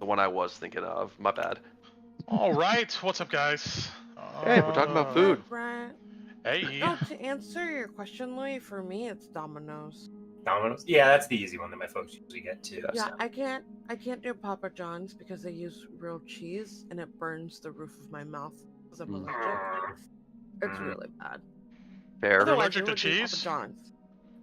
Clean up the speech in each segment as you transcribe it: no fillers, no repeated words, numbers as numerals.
the one I was thinking of. My bad. All right, what's up, guys? Hey, we're talking about food. Hey. No, to answer your question, Louis, for me it's Domino's. Domino's? Yeah, that's the easy one that my folks usually get too. Yeah, so. I can't do Papa John's because they use real cheese and it burns the roof of my mouth because I'm allergic. It's really bad. Fair. Otherwise, allergic it to would be cheese? Papa John's.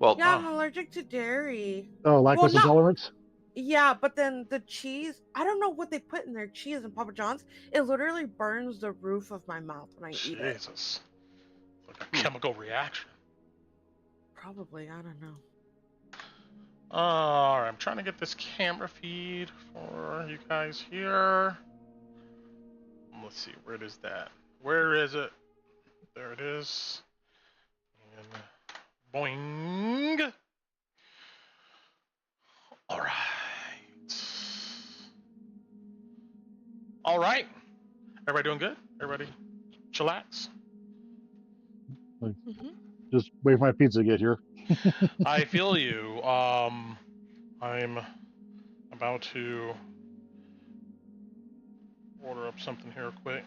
Well, Yeah, I'm allergic to dairy. Oh, lactose intolerance? Yeah, but then the cheese, I don't know what they put in their cheese in Papa John's. It literally burns the roof of my mouth when I eat it. Jesus. Like a chemical reaction. Probably, I don't know. Alright, I'm trying to get this camera feed for you guys here. Let's see, where is that? Where is it? There it is. And boing. Alright. Alright. Everybody doing good? Everybody chillax? Just wait for my pizza to get here. I feel you. I'm about to order up something here quick.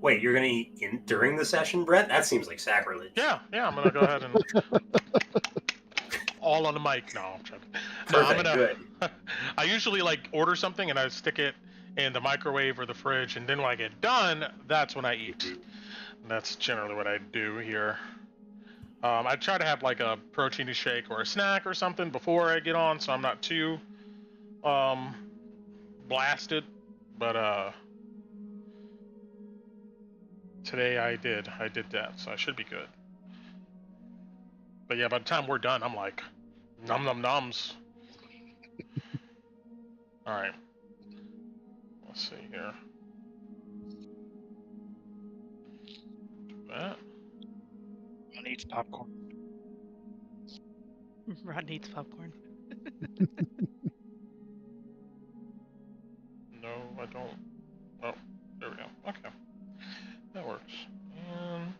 Wait, you're gonna eat during the session, Brett? That seems like sacrilege. Yeah, I'm gonna go ahead and all on the mic now. Perfect, good. I usually like order something and I stick it in the microwave or the fridge, and then when I get done, that's when I eat. And that's generally what I do here. I try to have like a protein shake or a snack or something before I get on, so I'm not too blasted. But today I did that, so I should be good. But yeah, by the time we're done, I'm like, num num nums. All right. Let's see here. Do that. Ron eats popcorn. Ron eats popcorn. No, I don't. Oh, there we go. Okay. That works. And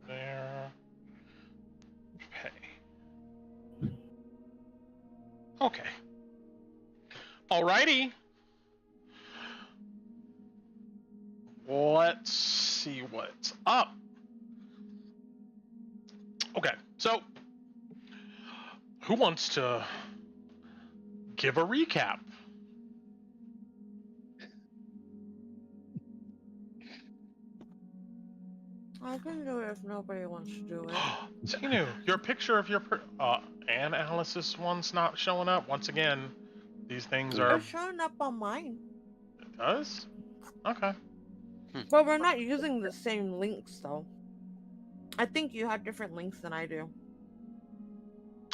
there. Pay. Okay. Alrighty. Let's see what's up. Okay, so who wants to give a recap? I can do it if nobody wants to do it. Zenu, your picture of your and Alice's one's not showing up. Once again, these things are. It's showing up on mine. It does? Okay. But we're not using the same links, though. I think you have different links than I do.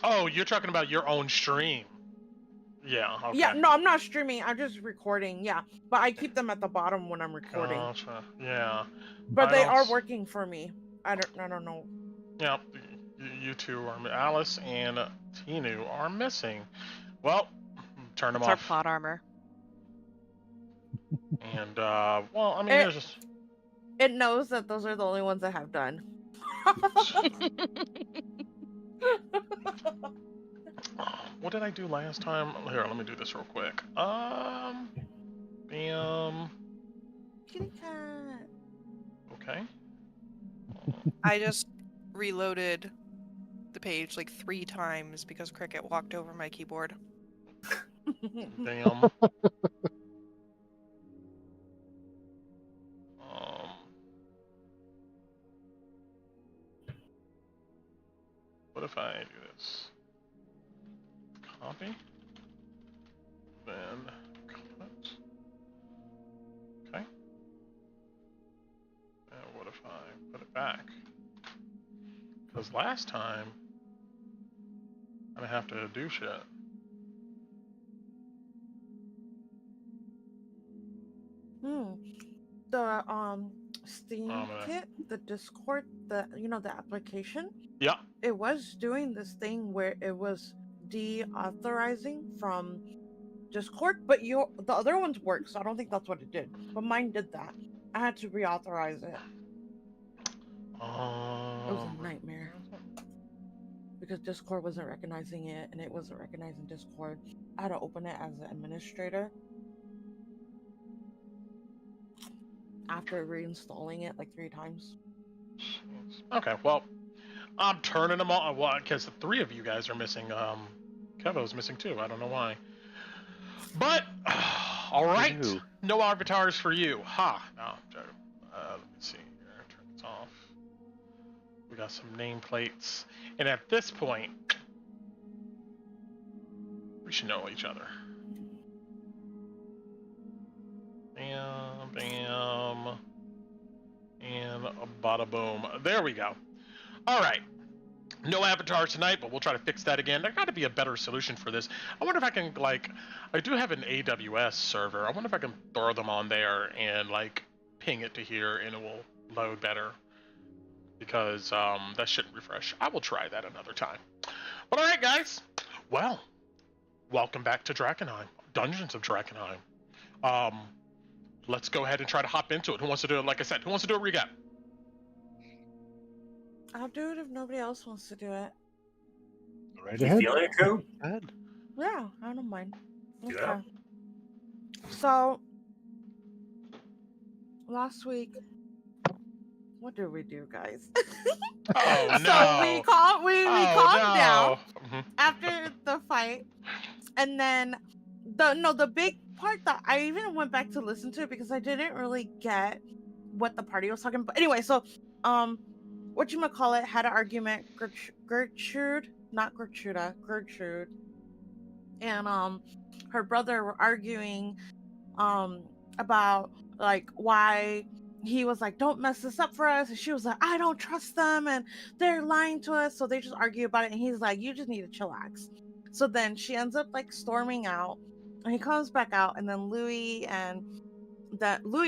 Oh, you're talking about your own stream. Yeah, okay. Yeah, no, I'm not streaming. I'm just recording, yeah. But I keep them at the bottom when I'm recording. Gotcha. Yeah. But they are working for me. I don't know. Yeah, you two are, Alice and Tinu are missing. Well, turn them It's our off. plot armor. And, well, I mean, there's just... It knows that those are the only ones I have done. What did I do last time? Here, let me do this real quick. Bam. Kitty cat. Okay. I just reloaded the page like 3 times because Cricket walked over my keyboard. Damn. What if I do this? Copy. Then cut. Okay. And what if I put it back? Because last time I didn't have to do shit. The Steam kit, the Discord, the application. Yeah. It was doing this thing where it was deauthorizing from Discord, but the other ones work, so I don't think that's what it did. But mine did that. I had to reauthorize it. It was a nightmare because Discord wasn't recognizing it, and it wasn't recognizing Discord. I had to open it as an administrator after reinstalling it like 3 times. Okay, well, I'm turning them all. Well, because the 3 of you guys are missing. Kevo's missing too. I don't know why. But all right, Ew. no avatars for you. Ha. No. Let me see here. Turn this off. We got some nameplates, and at this point, we should know each other. Bam, bam, and a bada boom. There we go. All right. No avatars tonight, but we'll try to fix that again. There got to be a better solution for this. I wonder if I can, like, I do have an AWS server. I wonder if I can throw them on there and, like, ping it to here and it will load better. Because that shouldn't refresh. I will try that another time. But all right, guys. Well, welcome back to Drakkenheim. Dungeons of Drakkenheim. Let's go ahead and try to hop into it. Who wants to do it? Like I said, who wants to do a recap? I'll do it if nobody else wants to do it. Right You ahead. feeling it, Coo? Good. Yeah, I don't mind. Do Okay. that. So, last week, what did we do, guys? Oh, no. So we calmed down Mhm. after the fight, and then the big part that I even went back to listen to it because I didn't really get what the party was talking about. Anyway, so whatchamacallit had an argument, Gertrude, not Gertruda, Gertrude, and her brother were arguing about like why he was like, don't mess this up for us, and she was like, I don't trust them and they're lying to us. So they just argue about it, and he's like, you just need to chillax. So then she ends up like storming out, and he comes back out, and then Louis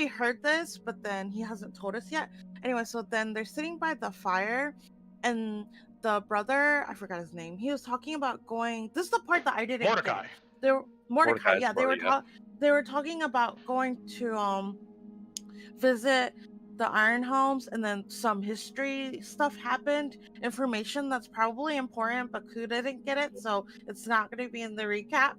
heard this, but then he hasn't told us yet. Anyway, so then they're sitting by the fire, and the brother, I forgot his name, he was talking about going, this is the part that I didn't Mordecai. get. They were Mordecai, Mordecai's yeah, brother, they were talking about going to visit the Ironhelms, and then some history stuff happened, information that's probably important, but Ku didn't get it, so it's not going to be in the recap.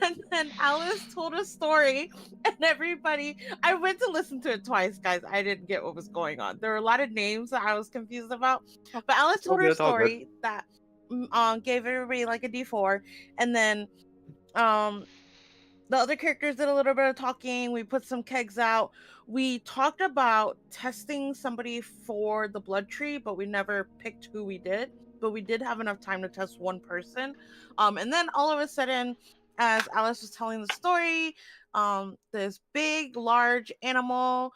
And then Alice told a story, and everybody, I went to listen to it twice, guys. I didn't get what was going on. There were a lot of names that I was confused about, but Alice told her It's all good. story that gave everybody like a D4, and then the other characters did a little bit of talking. We put some kegs out. We talked about testing somebody for the blood tree, but we never picked who we did. But we did have enough time to test one person. And then all of a sudden, as Alice was telling the story, this big, large animal,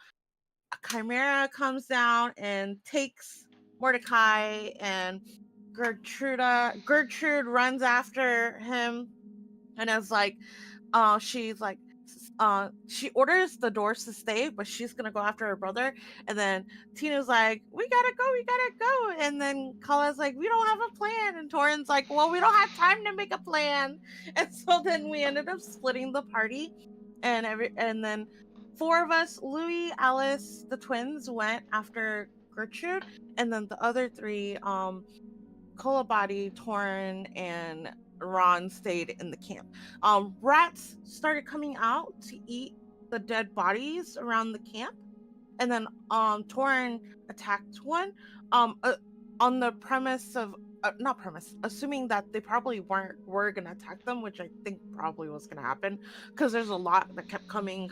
a chimera, comes down and takes Mordecai, and Gertrude runs after him, and is like, she's like, she orders the doors to stay, but she's gonna go after her brother. And then Tina's like, we gotta go. And then Kala's like, we don't have a plan. And Torin's like, well, we don't have time to make a plan. And so then we ended up splitting the party, and then 4 of us, Louis, Alice, the twins, went after Gertrude, and then the other 3, Kolabadi, Torin, and Ron stayed in the camp. Rats started coming out to eat the dead bodies around the camp, and then Torin attacked one on the premise of assuming that they probably were gonna attack them, which I think probably was gonna happen because there's a lot that kept coming.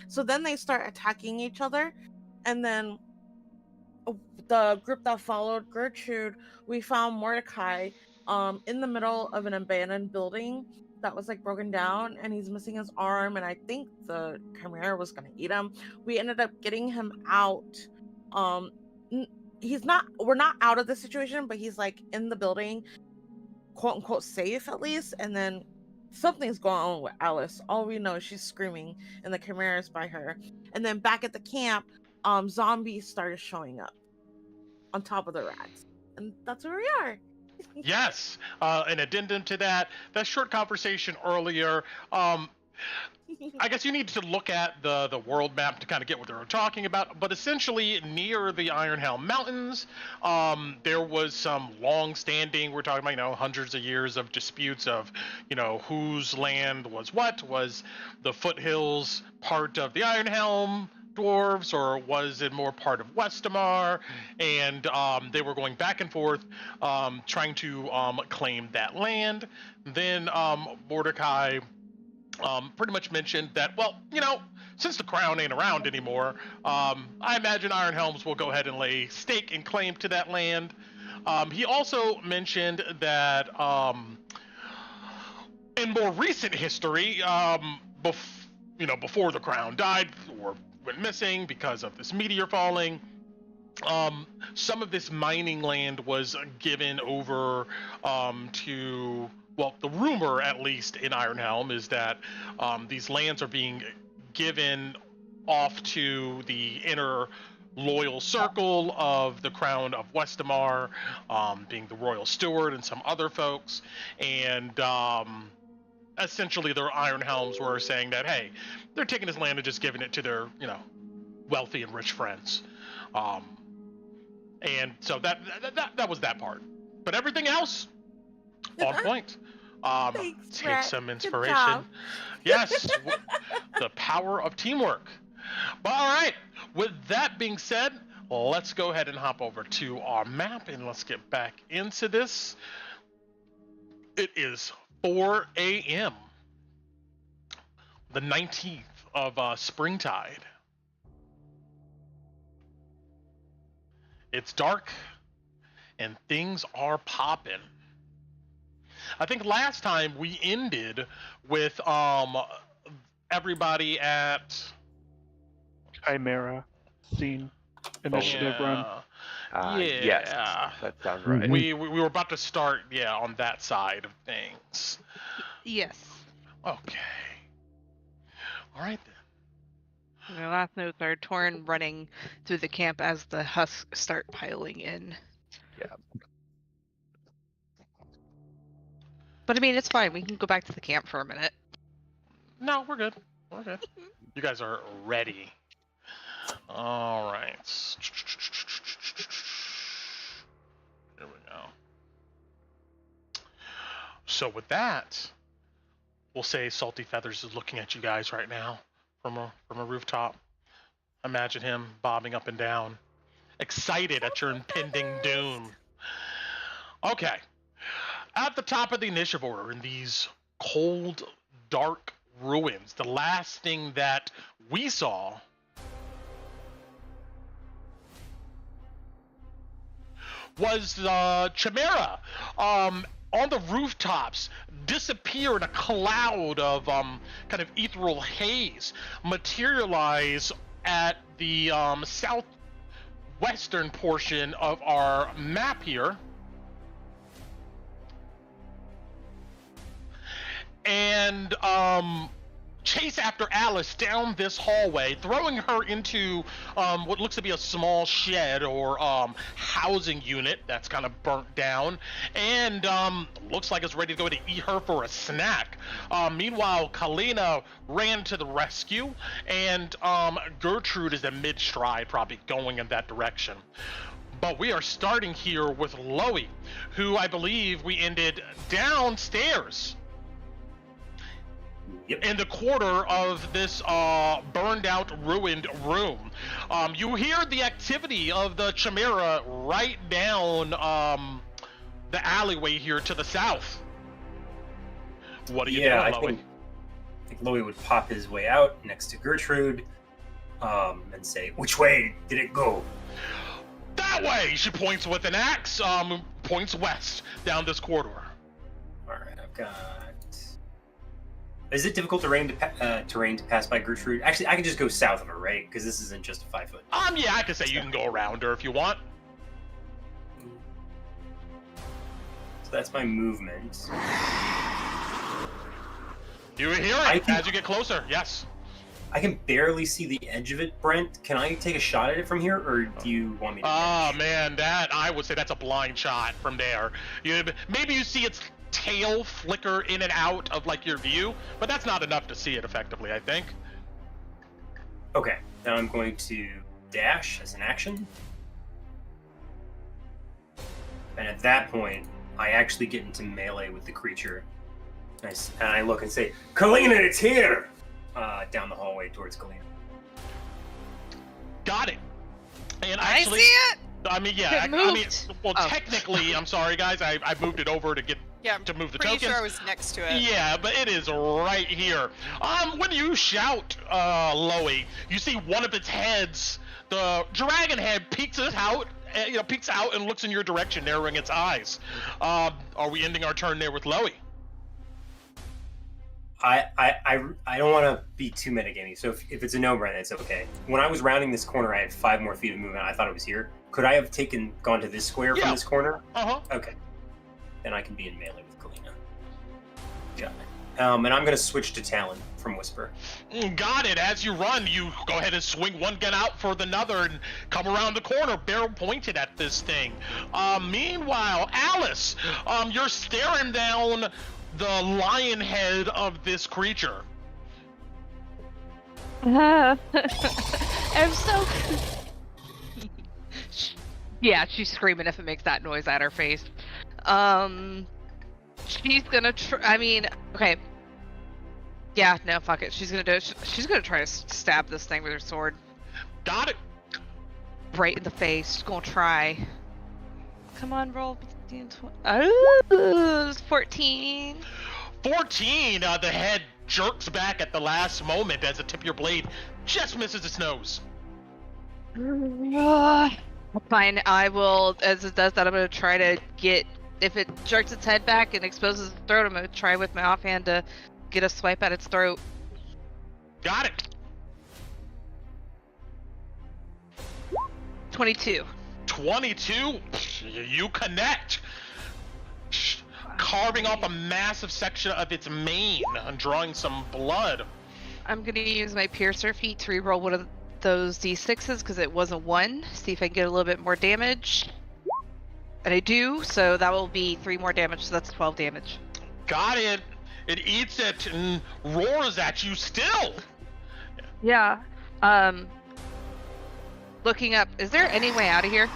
So then they start attacking each other, and then the group that followed Gertrude, we found Mordecai in the middle of an abandoned building that was like broken down, and he's missing his arm, and I think the Chimera was gonna eat him. We ended up getting him out. We're not out of the situation, but he's like in the building, quote unquote safe at least. And then something's going on with Alice. All we know is she's screaming, and the Chimera's by her. And then back at the camp, zombies started showing up on top of the rats, and that's where we are. Yes. An addendum to that short conversation earlier. I guess you need to look at the world map to kind of get what they were talking about. But essentially, near the Ironhelm Mountains, there was some long-standing, we're talking about, hundreds of years of disputes of, whose land was what. Was the foothills part of the Ironhelm dwarves, or was it more part of Westamar? And they were going back and forth, trying to claim that land. Then Mordecai pretty much mentioned that, well, since the crown ain't around anymore, I imagine Ironhelms will go ahead and lay stake and claim to that land. He also mentioned that in more recent history, before the crown died or went missing because of this meteor falling, some of this mining land was given over to, well, the rumor, at least in Ironhelm, is that these lands are being given off to the inner loyal circle of the Crown of Westamar, being the royal steward and some other folks. And essentially, their Ironhelms were saying that, hey, they're taking this land and just giving it to their, wealthy and rich friends. And so that was that part. But everything else, on point. Thanks, Take Brett. some Good inspiration. job. Yes, the power of teamwork. But all right, with that being said, let's go ahead and hop over to our map and let's get back into this. It is 4 a.m. the 19th of springtide. It's dark and things are popping. I think last time we ended with everybody at Chimera scene initiative run. Yes, that sounds right. We were about to start, on that side of things. Yes. Okay. All right then. My last notes are Torn running through the camp as the husks start piling in. Yeah. But I mean, it's fine. We can go back to the camp for a minute. No, we're good. We're good. You guys are ready. All right. Here we go. So with that, we'll say Salty Feathers is looking at you guys right now from a rooftop. Imagine him bobbing up and down, excited at your impending doom. Okay. At the top of the initiative order, in these cold, dark ruins, the last thing that we saw was the Chimera on the rooftops disappear in a cloud of kind of ethereal haze, materialize at the southwestern portion of our map here. And chase after Alice down this hallway, throwing her into what looks to be a small shed or housing unit that's kind of burnt down, and looks like it's ready to go to eat her for a snack. Meanwhile, Kalina ran to the rescue, and Gertrude is in mid-stride, probably going in that direction. But we are starting here with Loey, who I believe we ended downstairs. Yep. In the quarter of this burned out, ruined room. You hear the activity of the Chimera right down the alleyway here to the south. What are you doing, I Loey? think Loey would pop his way out next to Gertrude and say, "Which way did it go?" That way! She points with an axe, points west down this corridor. Alright, I've got... Is it difficult terrain to pass by Gertrude? Actually, I can just go south of her, right? Because this isn't just a 5 foot. Yeah, I could say you can go around her if you want. So that's my movement. You hear it as you get closer, yes. I can barely see the edge of it, Brent. Can I take a shot at it from here, or do you want me to? Oh man, I would say that's a blind shot from there. Maybe you see its tail flicker in and out of like your view, but that's not enough to see it effectively, I think. Okay, now I'm going to dash as an action. And at that point, I actually get into melee with the creature. And I look and say, Kalina, it's here! Down the hallway towards Kalina. Got it. And I actually, see it! I mean, yeah. It I mean, moved. well, Oh. technically, I'm sorry, guys. I moved it over to get Yeah, I'm to move the pretty tokens. sure I was next to it. Yeah, but it is right here. When you shout, Loey, you see one of its heads. The dragon head peeks out and looks in your direction, narrowing its eyes. Are we ending our turn there with Loey? I don't want to be too metagamey, so if it's a no-brainer, it's okay. When I was rounding this corner, I had 5 more feet of movement. I thought it was here. Could I have gone to this square from this corner? Uh-huh. Okay. Then I can be in melee with Kalina. Got it. And I'm going to switch to Talon from Whisper. Got it. As you run, you go ahead and swing one gun out for another and come around the corner, barrel pointed at this thing. Meanwhile, Alice, you're staring down the lion head of this creature. I'm so... Yeah, she's screaming if it makes that noise at her face. She's gonna okay. Yeah, no, fuck it. She's gonna do it. She's gonna try to stab this thing with her sword. Got it. Right in the face. She's gonna try. Come on, roll. Oh, 14. 14. The head jerks back at the last moment as the tip of your blade just misses its nose. Fine, I will, as it does that, I'm going to try to get, if it jerks its head back and exposes its throat, I'm going to try with my offhand to get a swipe at its throat. Got it. 22. 22? You connect. Carving off a massive section of its mane and drawing some blood. I'm going to use my Piercer feat to reroll one of those d6s because it was a 1. See if I can get a little bit more damage. And I do, so that will be 3 more damage, so that's 12 damage. Got it. It eats it and roars at you still. Yeah. Looking up, is there any way out of here?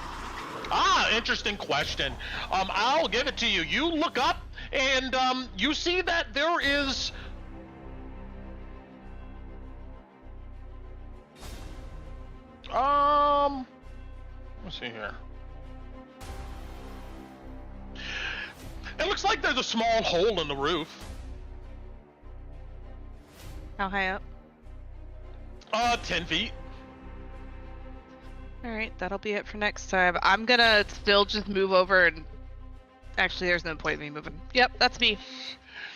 Interesting question. I'll give it to you. You look up and you see that there is let's see here. It looks like there's a small hole in the roof. How high up? 10 feet. Alright, that'll be it for next time. I'm gonna still just move over and... Actually, there's no point in me moving. Yep, that's me.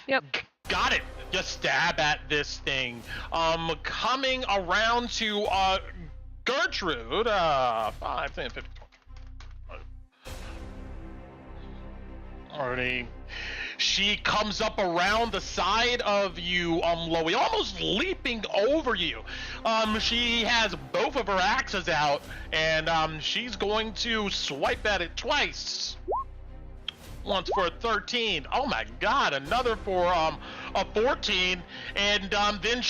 Yep. Got it. Just stab at this thing. Coming around to, Gertrude, 5, 10, 15, 20. Already. She comes up around the side of you, Loey, almost leaping over you. She has both of her axes out, and she's going to swipe at it twice. Once for a 13. Oh my god, another for a 14. And then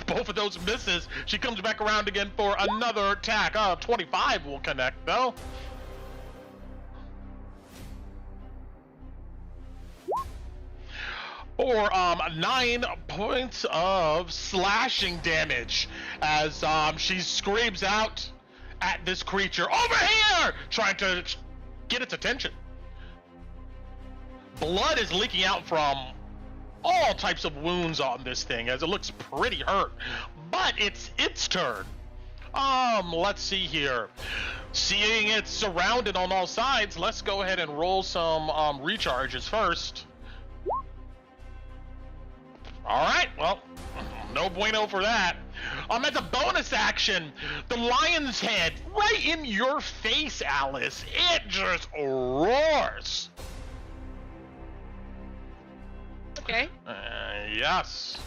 both of those misses. She comes back around again for another attack. 25 will connect though. For 9 points of slashing damage as she screams out at this creature, over here, trying to get its attention. Blood is leaking out from all types of wounds on this thing as it looks pretty hurt, but it's its turn. Let's see here. Seeing it's surrounded on all sides, let's go ahead and roll some recharges first. Alright, well, no bueno for that. As a bonus action, the lion's head right in your face, Alice. It just roars. Okay. Yes.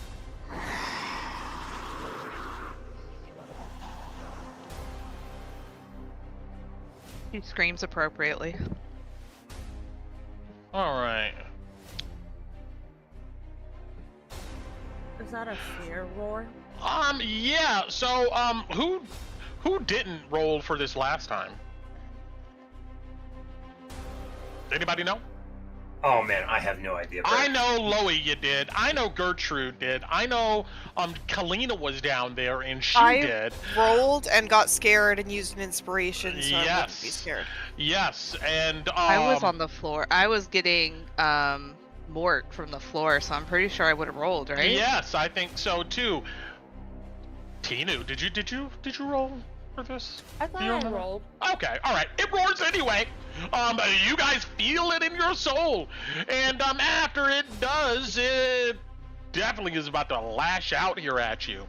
He screams appropriately. All right. Is that a fear roar? Yeah. So, who didn't roll for this last time? Anybody know? Oh man, I have no idea. Bro. I know Loey, you did. I know Gertrude did. I know Kalina was down there and she did. Rolled and got scared and used an inspiration, so I wouldn't be scared. Yes, and I was on the floor. I was getting Mort from the floor, so I'm pretty sure I would have rolled, right? Yes, I think so too. Tinu, did you roll for this? I thought I rolled. Okay, all right. It roars anyway. You guys feel it in your soul, and after it does, it definitely is about to lash out here at you.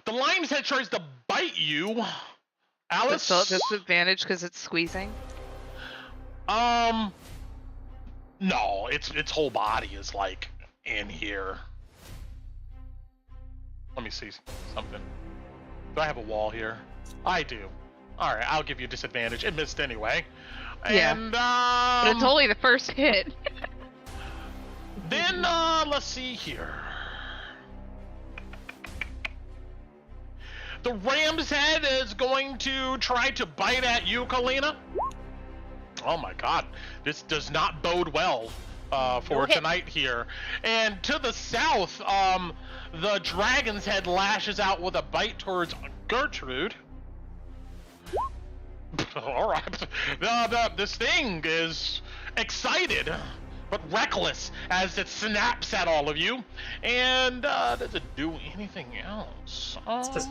The lion's head tries to bite you, Alice. It's still at disadvantage because it's squeezing. No, its whole body is like in here. Let me see something. Do I have a wall here? I do. All right, I'll give you disadvantage. It missed anyway. Yeah. And But it's only the first hit. Then let's see here. The ram's head is going to try to bite at you, Kalina. Oh my god, this does not bode well for tonight here. And to the south, the dragon's head lashes out with a bite towards Gertrude. All right, this thing is excited but reckless as it snaps at all of you. And does it do anything else?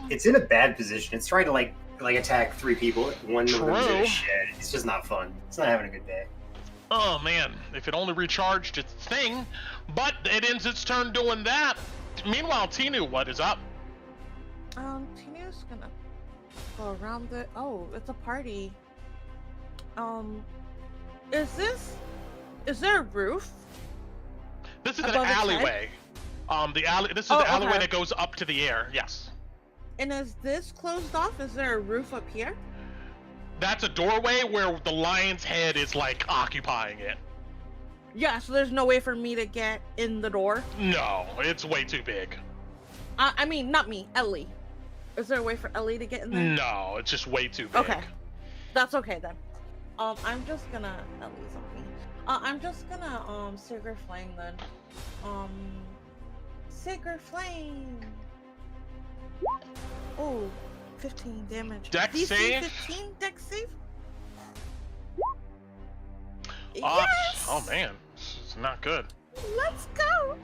It's in a bad position. It's trying to like attack 3 people. One of them's in a shed. It's just not fun. It's not having a good day. Oh man, if it only recharged its thing, but it ends its turn doing that. Meanwhile, Tinu, what is up? Tinu's gonna go around the. Oh, it's a party. Is there a roof? This is an alleyway. This is the alleyway that goes up to the air. Yes. And is this closed off? Is there a roof up here? That's a doorway where the lion's head is like occupying it. Yeah, so there's no way for me to get in the door? No, it's way too big. I mean, not me, Ellie. Is there a way for Ellie to get in there? No, it's just way too big. Okay. That's okay then. I'm just gonna Ellie's on me. I'm just gonna Sacred Flame then. Sacred Flame. Oh, 15 damage. Dex DC save? 15 dex save? Yes! Oh man, it's not good. Let's go!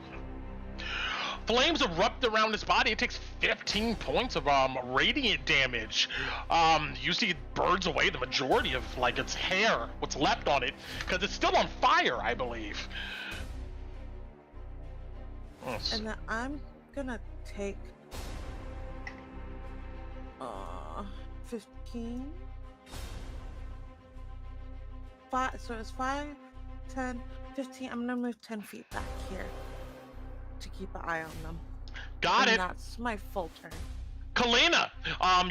Flames erupt around his body. It takes 15 points of radiant damage. You see it burns away the majority of like its hair, what's left on it, because it's still on fire, I believe. And then I'm gonna take 15. 5, so it's 5, 10, 15. I'm gonna move 10 feet back here to keep an eye on them. Got it. That's my full turn. Kalina,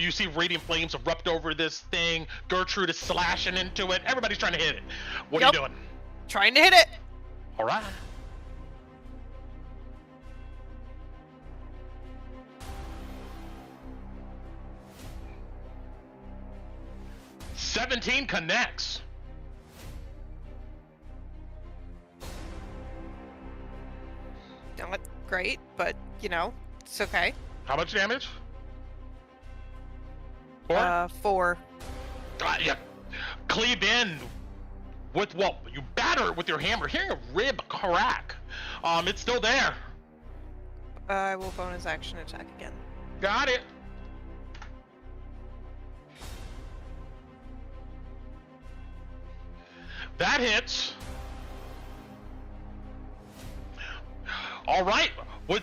you see radiant flames erupt over this thing. Gertrude is slashing into it. Everybody's trying to hit it. What are you doing? Trying to hit it. All right. $17 connects. Not great, but you know, it's okay. How much damage? 4? 4. Yeah. Cleave in with what? You batter it with your hammer, hearing a rib crack. It's still there. I will bonus action attack again. Got it. That hits. All right, with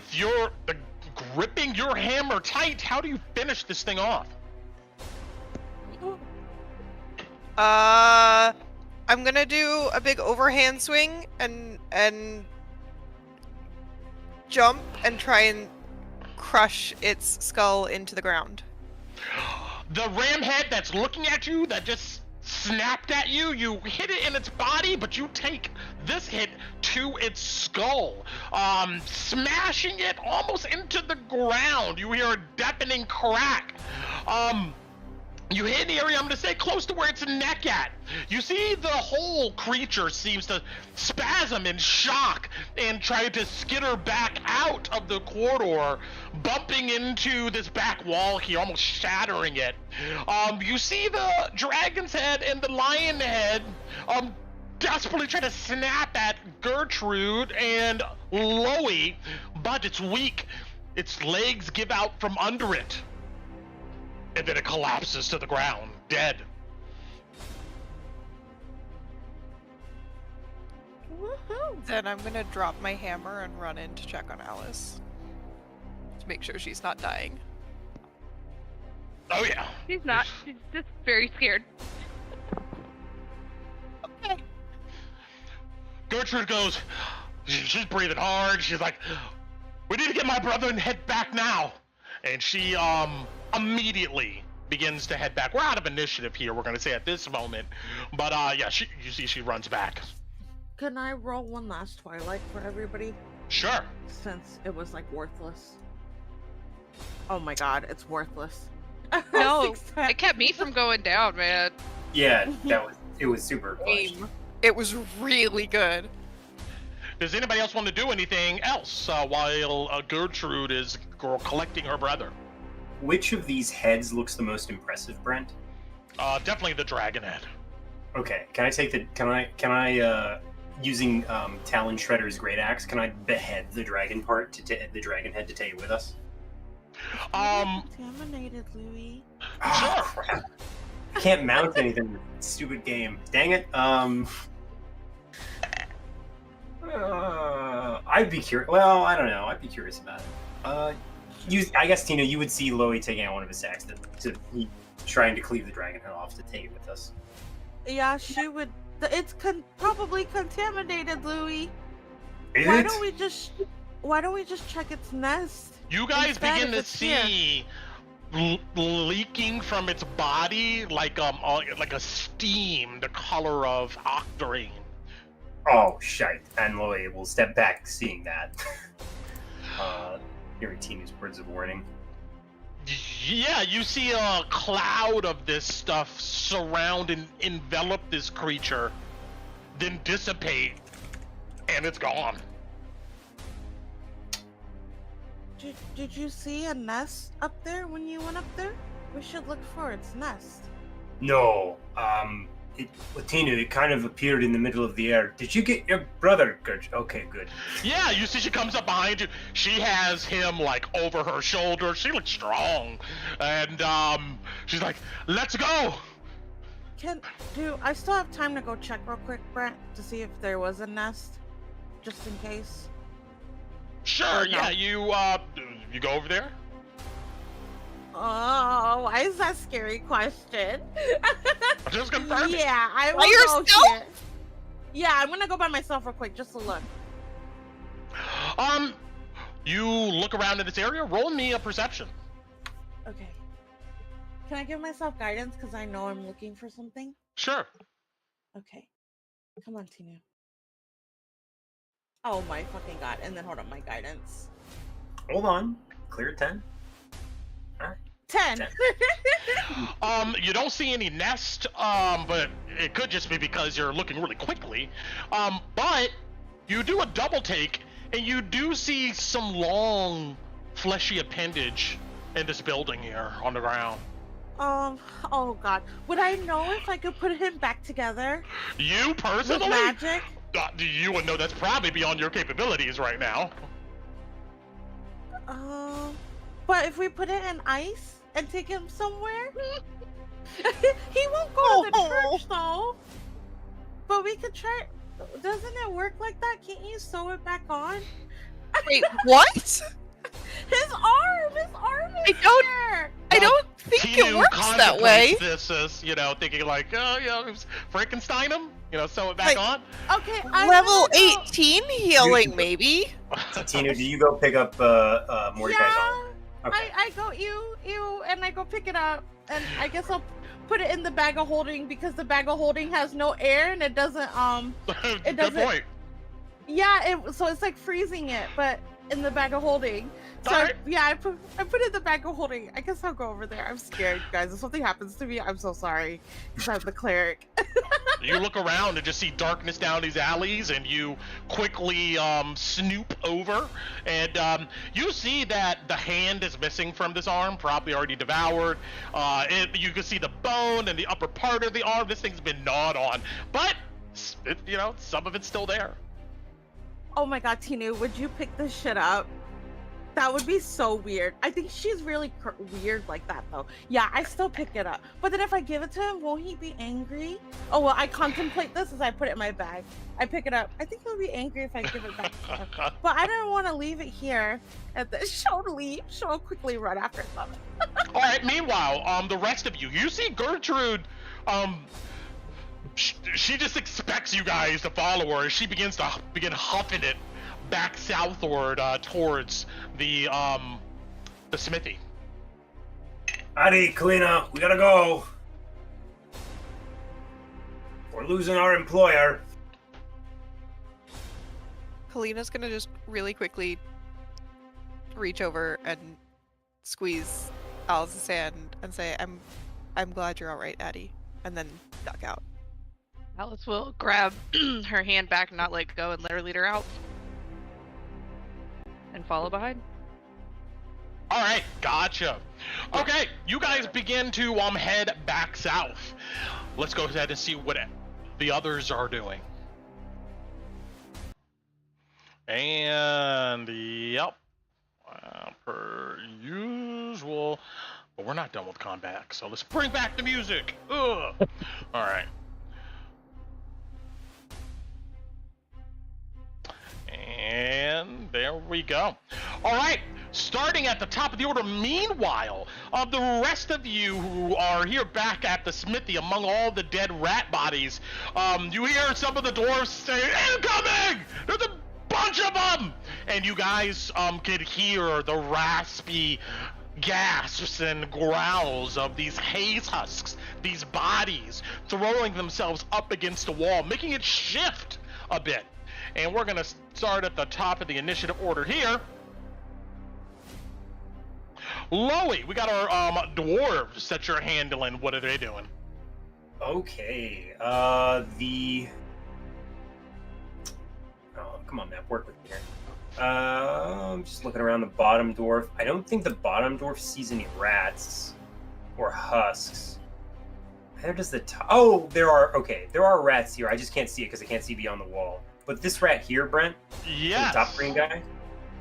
gripping your hammer tight, how do you finish this thing off? I'm gonna do a big overhand swing and jump and try and crush its skull into the ground. the ram head that's looking at you, that just snapped at you, you hit it in its body, but you take this hit to its skull, smashing it almost into the ground. You hear a deafening crack. You hit an area, I'm gonna say close to where its neck at. You see the whole creature seems to spasm in shock and try to skitter back out of the corridor, bumping into this back wall here, almost shattering it. You see the dragon's head and the lion head desperately try to snap at Gertrude and Loey, but it's weak. Its legs give out from under it. And then it collapses to the ground, dead. Woohoo! Then I'm gonna drop my hammer and run in to check on Alice. To make sure she's not dying. Oh yeah. She's not. She's just very scared. Okay. Gertrude goes, she's breathing hard. She's like, we need to get my brother and head back now. And she immediately begins to head back. We're out of initiative here, we're gonna say at this moment. But yeah, you see she runs back. Can I roll one last Twilight for everybody? Sure. Since it was like worthless. Oh my god, it's worthless. No, 6-10. it kept me from going down, man. Yeah, it was super clutch. It was really good. Does anybody else want to do anything else while Gertrude is collecting her brother? Which of these heads looks the most impressive, Brent? Definitely the dragon head. Okay, can I using Talon Shredder's great axe, can I behead the dragon part the dragon head to take it with us? Contaminated, Louis. Oh, crap. I can't mount anything with this stupid game. Dang it. I'd be curious. Well, I don't know. I'd be curious about it. I guess, Tina, you would see Loey taking out one of his sacks to trying to cleave the dragon head off to take it with us. Yeah, she would. It's probably contaminated, Louis. Is Why it? don't we just check its nest? You guys Instead, begin if to it's here. see leaking from its body like a steam, the color of octarine. Oh, shite. And Loey will step back seeing that. Hearing Tina's words of warning. Yeah, you see a cloud of this stuff surround and envelop this creature, then dissipate, and it's gone. Did you see a nest up there when you went up there? We should look for its nest. No, Tina, it kind of appeared in the middle of the air. Did you get your brother, Gert? Okay, good. Yeah, you see she comes up behind you. She has him like over her shoulder. She looks strong, and she's like, "Let's go." I still have time to go check real quick, Brent, to see if there was a nest, just in case. Sure. No. Yeah, you go over there. Oh, why is that a scary question? I'm just confirming. Yeah, I By will go yourself? here. Yeah, I'm gonna go by myself real quick, just to look. You look around in this area. Roll me a perception. Okay. Can I give myself guidance because I know I'm looking for something? Sure. Okay. Come on, Tina. Oh my fucking god! And then hold on, my guidance. Hold on. Clear 10. 10. You don't see any nest, but it could just be because you're looking really quickly. But you do a double take, and you do see some long, fleshy appendage in this building here on the ground. Oh god. Would I know if I could put him back together? You With personally? magic? You would know that's probably beyond your capabilities right now. But if we put it in ice and take him somewhere, he won't go to the church though. But we could try. Doesn't it work like that? Can't you sew it back on? Wait, what? His arm is there. I don't think Tinu it works that way. This is, thinking like, Frankenstein him, sew it back Like- on. Okay, Level 18 healing, maybe? Tina, do you go pick up Mordecai's arm? Okay. I go ew, and I go pick it up, and I guess I'll put it in the bag of holding because the bag of holding has no air and it doesn't Good point. Yeah, so it's like freezing it, but in the bag of holding. So Alright. I put it in the bag of holding. I guess I'll go over there. I'm scared, guys. If something happens to me, I'm so sorry because I'm the cleric. You look around and just see darkness down these alleys, and you quickly snoop over, and you see that the hand is missing from this arm, probably already devoured. You can see the bone and the upper part of the arm. This thing's been gnawed on, but some of it's still there. Oh my god, Tinu, would you pick this shit up? That would be so weird. I think she's really weird like that, though. Yeah, I still pick it up. But then if I give it to him, won't he be angry? Oh, well, I contemplate this as I put it in my bag. I pick it up. I think he'll be angry if I give it back to him. But I don't want to leave it here at the show to leave. She'll quickly run after them. All right, meanwhile, the rest of you see Gertrude, she just expects you guys to follow her as she begin huffing it back southward towards the smithy. Addy, Kalina, we gotta go. We're losing our employer. Kalina's gonna just really quickly reach over and squeeze Alice's hand and say, I'm glad you're alright, Addie, and then duck out. Alice will grab her hand back and not let go and let her lead her out. And follow behind. All right, gotcha. Okay, you guys begin to head back south. Let's go ahead and see what the others are doing. And yep, per usual. But we're not done with combat, so let's bring back the music. Ugh. All right. And there we go. All right, starting at the top of the order. Meanwhile, the rest of you who are here back at the smithy among all the dead rat bodies, you hear some of the dwarves say, "Incoming! There's a bunch of them!" And you guys could hear the raspy gasps and growls of these haze husks, these bodies throwing themselves up against the wall, making it shift a bit. And we're gonna start at the top of the initiative order here. Loey, we got our dwarves that you're handling. What are they doing? Okay, come on, Matt, work with me here. I'm just looking around the bottom dwarf. I don't think the bottom dwarf sees any rats or husks. Neither does the top. Oh, there are rats here. I just can't see it because I can't see beyond the wall. But this rat here, Brent, Yes. the top green guy,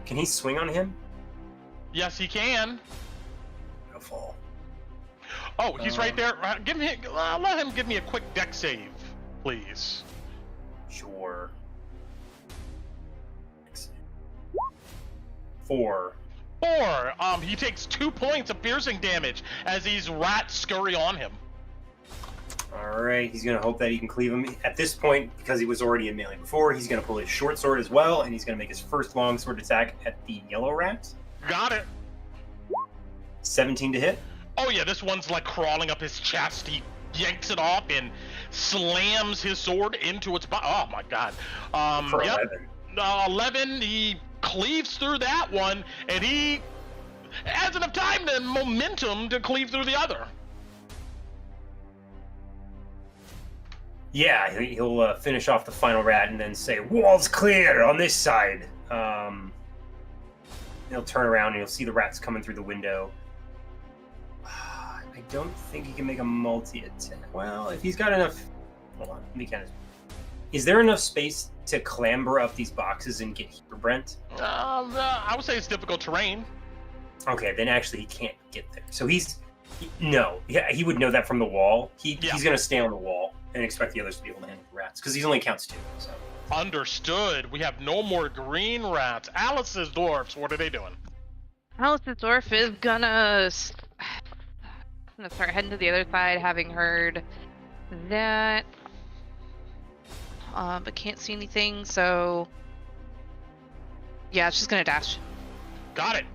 can he swing on him? Yes, he can. Beautiful. Oh, he's right there. Let him give me a quick deck save, please. Sure. 4. 4. He takes 2 points of piercing damage as these rats scurry on him. Alright, he's going to hope that he can cleave him. At this point, because he was already in melee before, he's going to pull his short sword as well, and he's going to make his first long sword attack at the yellow rat. Got it. 17 to hit. Oh yeah, this one's like crawling up his chest. He yanks it off and slams his sword into its body. Oh my god. For Yep. 11. 11, he cleaves through that one, and he has enough time and momentum to cleave through the other. Yeah, he'll finish off the final rat and then say, "Wall's clear on this side." He'll turn around and you'll see the rats coming through the window. I don't think he can make a multi-attack. Well, if he's got enough... Hold on, let me kind of... Is there enough space to clamber up these boxes and get here, Brent? I would say it's difficult terrain. Okay, then actually he can't get there. So no, he would know that from the wall. He's going to stay on the wall and expect the others to be able to handle the rats, because he only counts 2. So. Understood. We have no more green rats. Alice's dwarfs, what are they doing? Alice's dwarf is gonna start heading to the other side, having heard that, but can't see anything, so yeah, it's just gonna dash. Got it.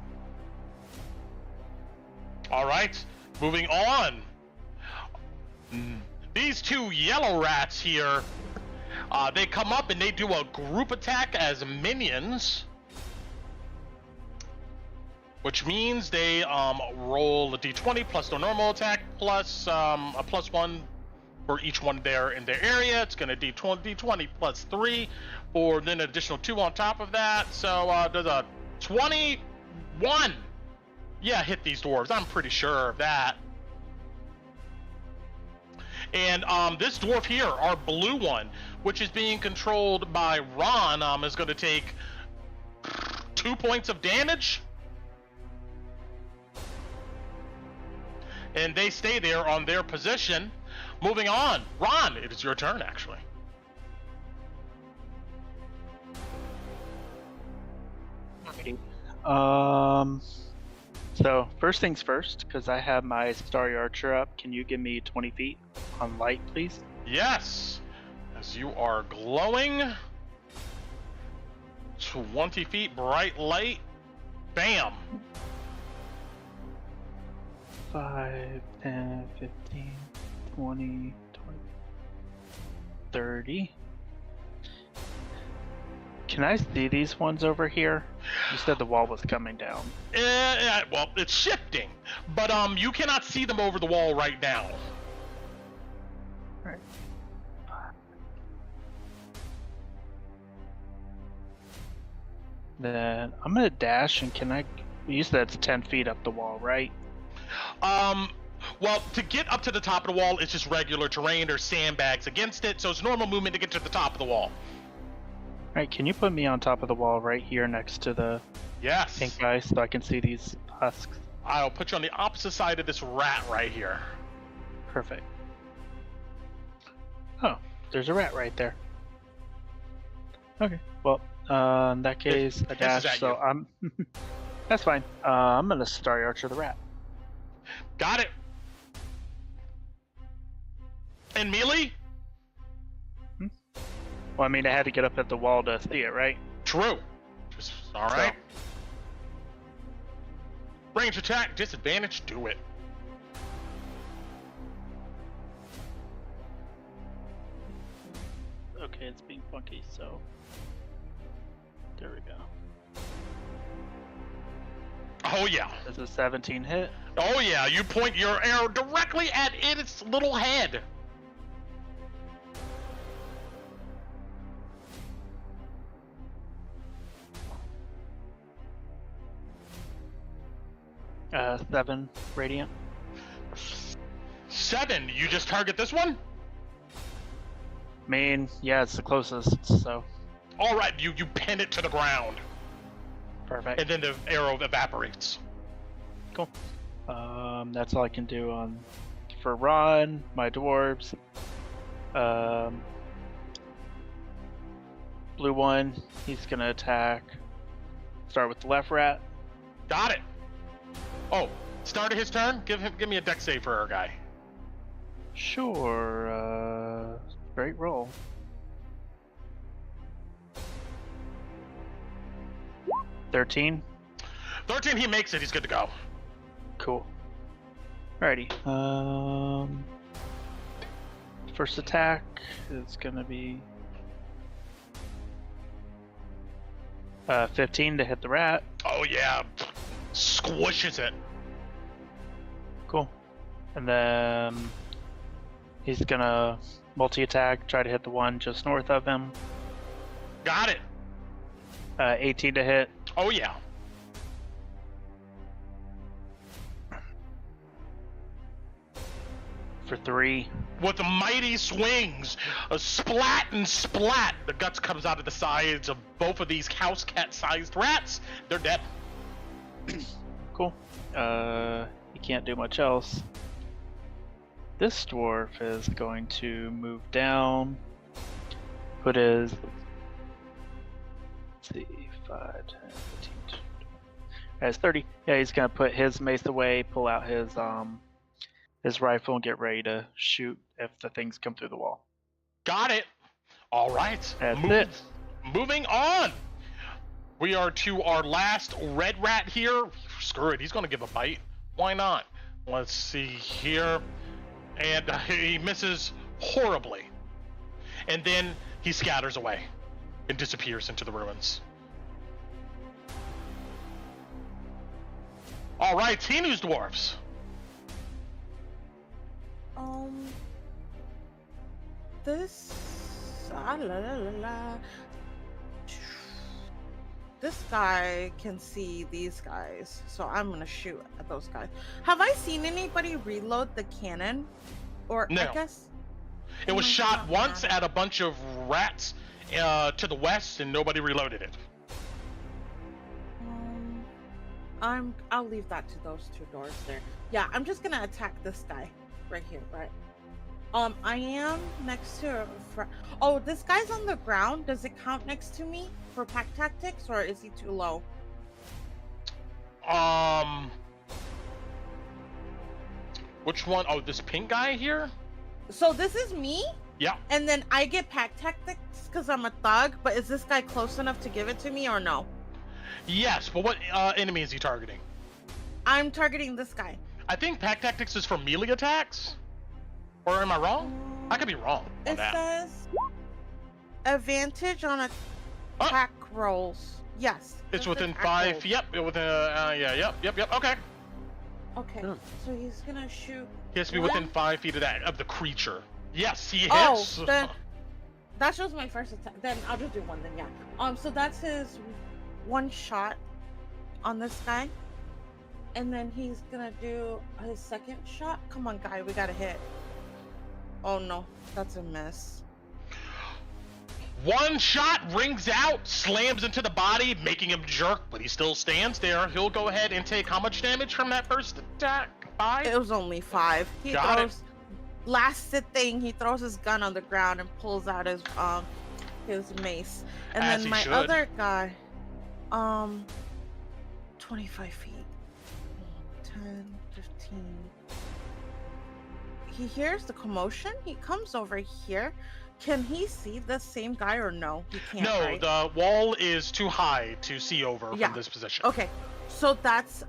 All right, moving on. These two yellow rats here, they come up and they do a group attack as minions, which means they roll a d20 plus their normal attack plus a +1 for each one there in their area. It's going to d20 plus 3, or then an additional 2 on top of that. So there's a 21. Yeah, hit these dwarves. I'm pretty sure of that. And this dwarf here, our blue one, which is being controlled by Ron, is going to take 2 points of damage. And they stay there on their position. Moving on. Ron, it is your turn, actually. So first things first, because I have my Starry Archer up, can you give me 20 feet on light, please? Yes. As you are glowing. 20 feet bright light. Bam. 5, 10, 15, 20, 30. Can I see these ones over here? You said the wall was coming down. Well, it's shifting, but you cannot see them over the wall right now. Alright. Then I'm gonna dash, and can I? You said it's 10 feet up the wall, right? Well, to get up to the top of the wall, it's just regular terrain. There's sandbags against it, so it's normal movement to get to the top of the wall. Alright, can you put me on top of the wall right here next to the Yes. pink guy so I can see these husks? I'll put you on the opposite side of this rat right here. Perfect. Oh, there's a rat right there. Okay, well, in that case, I dash, so I'm... That's fine. I'm gonna Starry Archer the rat. Got it. And melee? Well, I mean, I had to get up at the wall to see it, right? True. All right. Range attack, disadvantage, do it. Okay, it's being funky, so... There we go. Oh, yeah. Does a 17 hit? Oh, yeah. You point your arrow directly at its little head. Uh, 7 radiant. 7? You just target this one? I mean, yeah, it's the closest, so... Alright, you pin it to the ground. Perfect. And then the arrow evaporates. Cool. That's all I can do on... For Ron, my dwarves. Blue one, he's gonna attack. Start with the left rat. Got it. Oh, start of his turn? Give me a dex save for our guy. Sure, great roll. 13. 13, he makes it, he's good to go. Cool. Alrighty. First attack is gonna be 15 to hit the rat. Oh yeah, squishes it. Cool. And then he's gonna multi-attack, try to hit the one just north of him. Got it. 18 to hit. Oh yeah. For 3. With the mighty swings, a splat and splat, the guts comes out of the sides of both of these house cat-sized rats. They're dead. Cool. He can't do much else. This dwarf is going to move down. Put his... Let's see, 5, 10, 15, 20. That's 30. Yeah, he's gonna put his mace away, pull out his rifle, and get ready to shoot if the things come through the wall. Got it. All right. That's it. Moving on. We are to our last red rat here. Screw it. He's going to give a bite. Why not? Let's see here. And he misses horribly. And then he scatters away and disappears into the ruins. All right, Tinu's dwarves. This guy can see these guys, so I'm gonna shoot at those guys. Have I seen anybody reload the cannon? Or No. I guess It was shot once at a bunch of rats to the west, and nobody reloaded it. I'll leave that to those two doors there. Yeah, I'm just gonna attack this guy right here, right? I am next to oh, this guy's on the ground. Does it count next to me for pack tactics, or is he too low? Which one? Oh, this pink guy here? So this is me? Yeah. And then I get pack tactics because I'm a thug, but is this guy close enough to give it to me or no? Yes, but what enemy is he targeting? I'm targeting this guy. I think pack tactics is for melee attacks. Or am I wrong? I could be wrong on It that. says advantage on attack rolls. Yes. It's just within attack 5. rolls. Yep. Within. Yeah. Yep. Okay. Okay. So he's gonna shoot. He has to be within 5 feet of the creature. Yes, he Oh, hits. then that shows my first attack. Then I'll just do one. Then yeah. So that's his one shot on this guy, and then he's gonna do his second shot. Come on, guy, we gotta hit. Oh no, that's a miss. One shot rings out, slams into the body, making him jerk, but he still stands there. He'll go ahead and take how much damage from that first attack? 5? It was only 5. He Got throws last thing. He throws his gun on the ground and pulls out his mace. And As then he my should. other guy, 25 feet, 10, 15. He hears the commotion. He comes over here. Can he see the same guy or no? He can't. No, right? the wall is too high to see over Yeah. from this position. Okay, so that's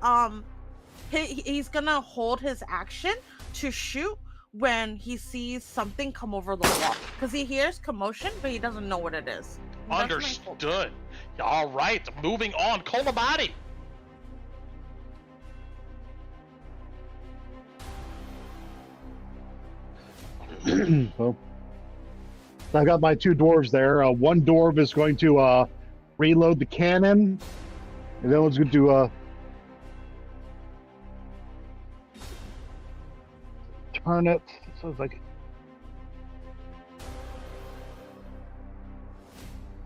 he's gonna hold his action to shoot when he sees something come over the wall because he hears commotion but he doesn't know what it is. That's my whole- Understood. All right, moving on. Kolabadi. So I've got my 2 dwarves there. One dwarf is going to reload the cannon, and the other one's going to turn it. So it's like,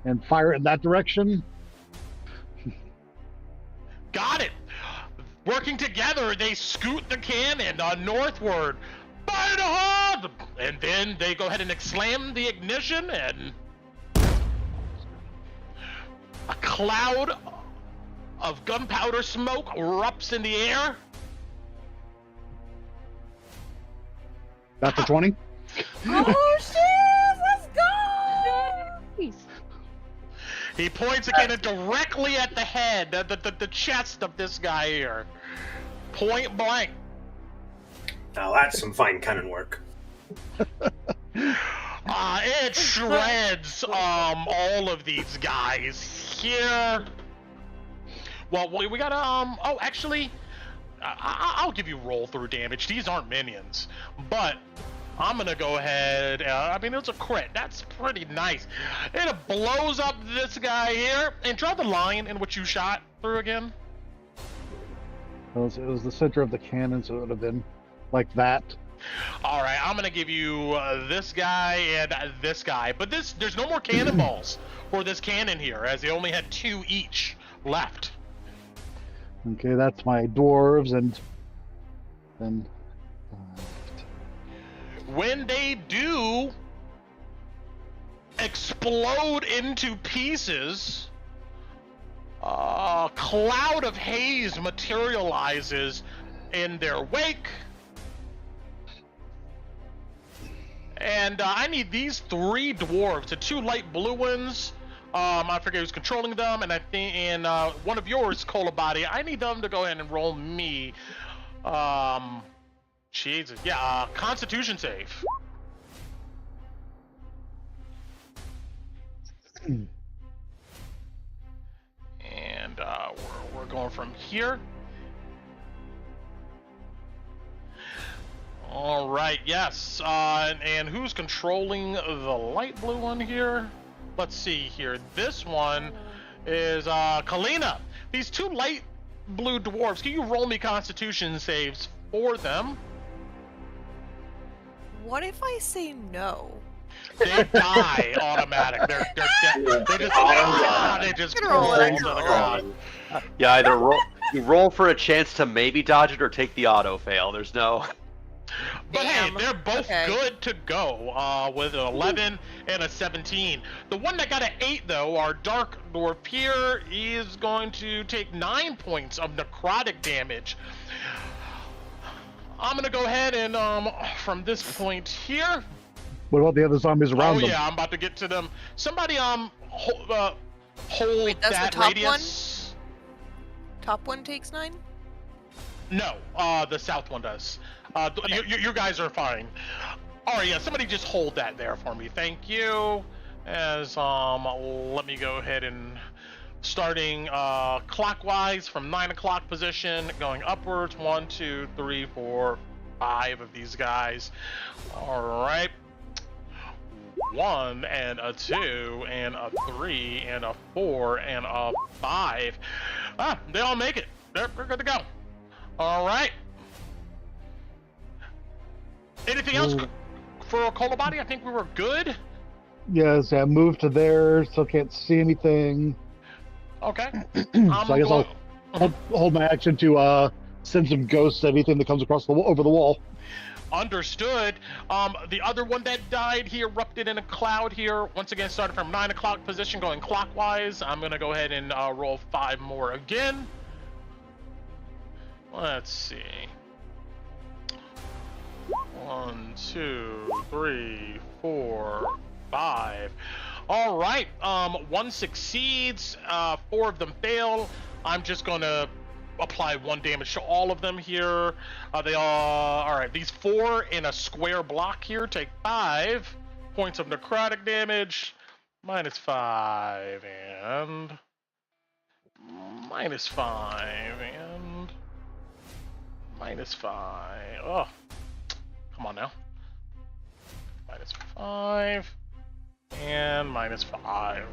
and fire it in that direction. Got it. Working together, they scoot the cannon northward. Fire to hold! And then they go ahead and slam the ignition, and a cloud of gunpowder smoke erupts in the air. That's a 20. Oh shit! Let's go! He points again directly at the head, the chest of this guy here. Point blank. Now that's some fine cannon work. It shreds all of these guys here. Well, we got oh, actually, I'll give you roll through damage. These aren't minions, but I'm gonna go ahead. I mean, it's a crit. That's pretty nice. It blows up this guy here. And draw the line in which you shot through again. It was the center of the cannon, so it would have been like that. All right, I'm gonna give you this guy and this guy, but there's no more cannonballs for this cannon here, as they only had 2 each left. Okay, that's my dwarves, and then When they do explode into pieces, a cloud of haze materializes in their wake. And I need these 3 dwarves, the 2 light blue ones. I forget who's controlling them, and I think one of yours, Kolabadi. I need them to go ahead and roll me Jesus. Yeah, Constitution save. And we're going from here. All right, yes. And who's controlling the light blue one here? Let's see here. This one is Kalina. These two light blue dwarves, can you roll me Constitution saves for them? What if I say no? They die automatic. They're dead. They just roll roll to the ground. Yeah, either you roll for a chance to maybe dodge it or take the auto fail. There's no. But hey, Damn. they're both Okay. good to go with an 11 and a 17. The one that got an 8, though, our Dark Dwarf here, is going to take 9 points of necrotic damage. I'm going to go ahead and, from this point here... What about the other zombies around them? Yeah, I'm about to get to them. Somebody, hold Wait, that's that the top radius. Top one takes 9? No, the south one does. You guys are fine. All right, yeah, somebody just hold that there for me. Thank you. As, let me go ahead and starting clockwise from 9 o'clock position, going upwards. 1, 2, 3, 4, 5 of these guys. All right. 1 and a 2 and a 3 and a 4 and a 5. They all make it. They're good to go. All right. Anything else for a Cola Body? I think we were good. Yes, I moved to there, so can't see anything. Okay. So I guess I'll hold my action to send some ghosts at anything that comes across over the wall. Understood. The other one that died, he erupted in a cloud here. Once again, started from 9 o'clock position, going clockwise. I'm gonna go ahead and roll 5 more again. Let's see. 1, 2, 3, 4, 5. All right. 1 succeeds. 4 of them fail. I'm just gonna apply 1 damage to all of them here. They all right. These 4 in a square block here take 5 points of necrotic damage. -5 and -5 and -5. Oh, come on now. -5 and -5.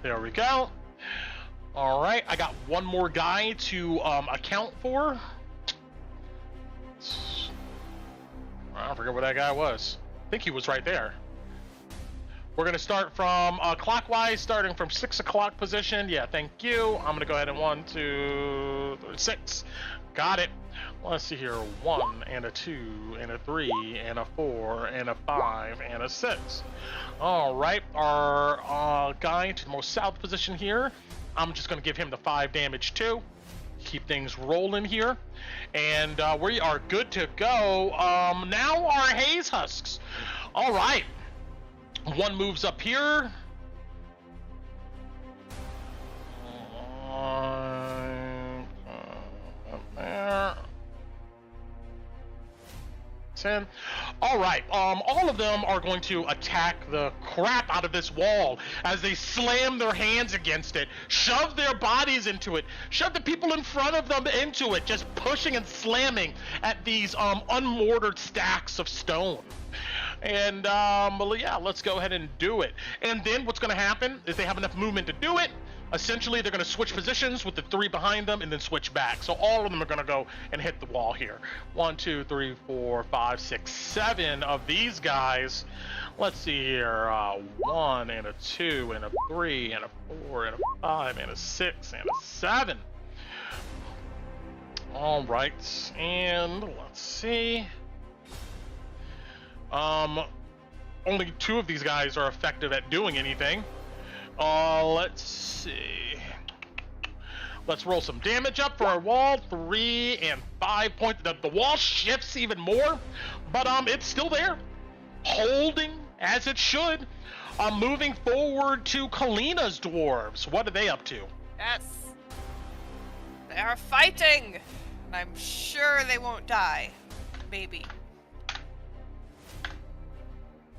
There we go. All right, I got 1 more guy to account for. I forget where that guy was. I think he was right there. We're gonna start from clockwise, starting from 6 o'clock position. Yeah, thank you. I'm gonna go ahead and 1, 2, 3, 6. Got it. Let's see here. 1 and a 2 and a 3 and a 4 and a 5 and a 6. All right, our guy to the most south position here. I'm just gonna give him the 5 damage too. Keep things rolling here, and we are good to go. Now our haze husks. All right, 1 moves up here. There. 10. All right, all of them are going to attack the crap out of this wall as they slam their hands against it, shove their bodies into it, shove the people in front of them into it, just pushing and slamming at these unmortared stacks of stone. And well, yeah, let's go ahead and do it. And then what's going to happen is they have enough movement to do it. Essentially, they're going to switch positions with the 3 behind them and then switch back. So all of them are going to go and hit the wall here. 1, 2, 3, 4, 5, 6, 7 of these guys. Let's see here. 1 and a 2 and a 3 and a 4 and a 5 and a 6 and a 7. All right, and let's see. Only 2 of these guys are effective at doing anything. Let's see. Let's roll some damage up for our wall. 3 and 5 points. The wall shifts even more, but it's still there, holding as it should. Moving forward to Kalina's dwarves. What are they up to? Yes. They are fighting. And I'm sure they won't die. maybe.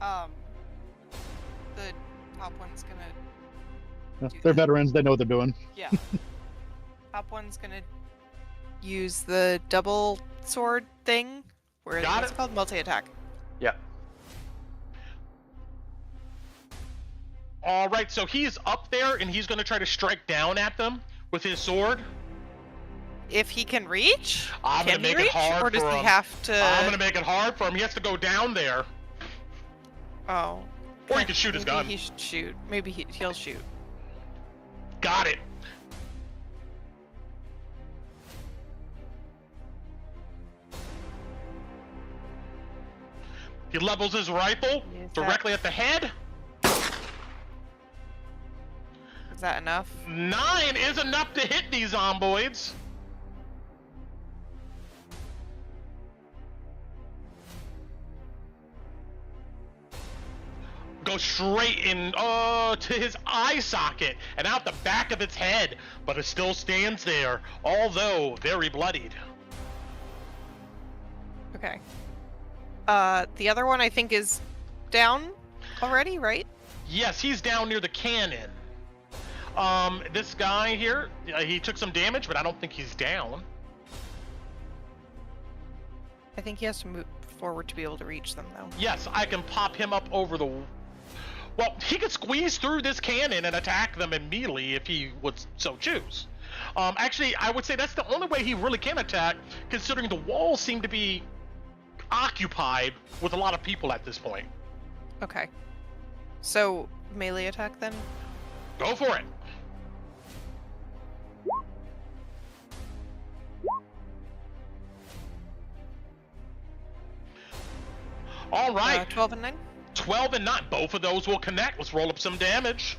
The top one's gonna. They're veterans. They know what they're doing. Yeah. Top one's gonna use the double sword thing. Where Got it's it. called multi-attack. Yeah. All right, so he's up there and he's going to try to strike down at them with his sword. If he can reach, I'm can gonna he make it reach, hard or does for he him. have to? I'm going to make it hard for him. He has to go down there. Oh. Or he can shoot his Maybe gun. he should shoot. Maybe he'll shoot. Got it. He levels his rifle Is directly at the head. Is that enough? 9 is enough to hit these zomboids. Go straight in to his eye socket and out the back of its head, but it still stands there, although very bloodied. Okay. The other one I think is down already, right? Yes, he's down near the cannon. This guy here, he took some damage, but I don't think he's down. I think he has to move forward to be able to reach them, though. Yes, I can pop him up over the... Well, he could squeeze through this cannon and attack them immediately if he would so choose. Actually, I would say that's the only way he really can attack, considering the walls seem to be occupied with a lot of people at this point. Okay. So, melee attack then? Go for it. All right. 12 and 9? 12 and 9. Both of those will connect. Let's roll up some damage.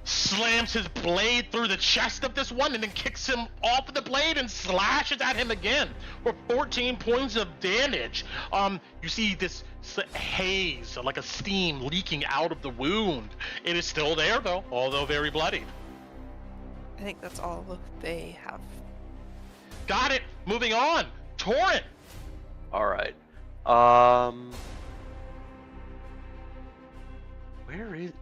Slams his blade through the chest of this one and then kicks him off of the blade and slashes at him again for 14 points of damage. You see this haze, like a steam leaking out of the wound. It is still there though, although very bloodied. I think that's all they have. Got it. Moving on. Torrent. All right. Where is?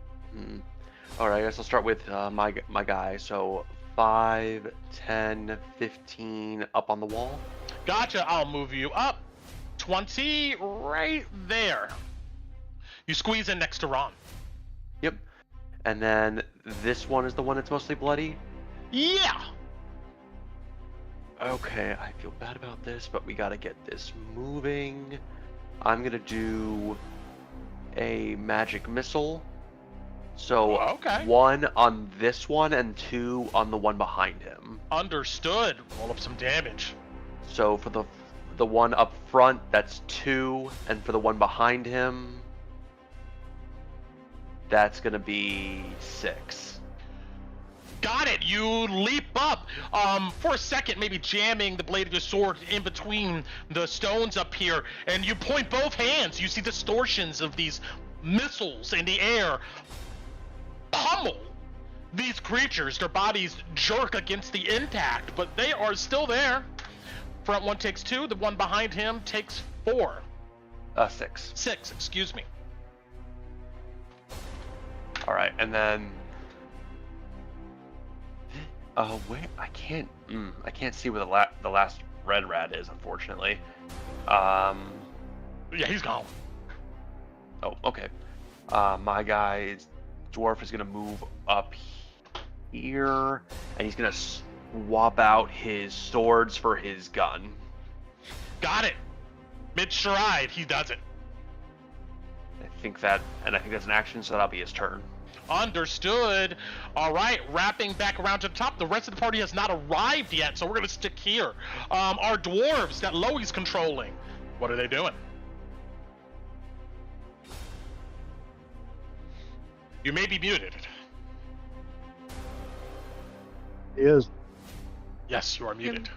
All right. I guess I'll start with my guy. So 5, 10, 15 up on the wall. Gotcha. I'll move you up. 20 right there. You squeeze in next to Ron. Yep. And then this one is the one that's mostly bloody. Yeah. Okay, I feel bad about this, but we gotta get this moving. I'm gonna do a magic missile. So Okay. 1 on this one and 2 on the one behind him. Understood. Roll up some damage. So for the one up front, that's 2, and for the one behind him, that's gonna be 6. Got it. You leap up. For a second, maybe jamming the blade of your sword in between the stones up here, and you point both hands. You see distortions of these missiles in the air pummel these creatures. Their bodies jerk against the impact, but they are still there. Front one takes 2. The one behind him takes 4. 6. 6. Excuse me. All right, and then where I can't see where the last red rat is, unfortunately. Yeah, he's gone. Oh, okay. My guy's dwarf is gonna move up here, and he's gonna swap out his swords for his gun. Got it. Mid-stride, he does it. I think that's an action, so that'll be his turn. Understood. All right, wrapping back around to the top. The rest of the party has not arrived yet, so we're going to stick here. Our dwarves that Loey's controlling, what are they doing? You may be muted. He is. Yes, you are muted.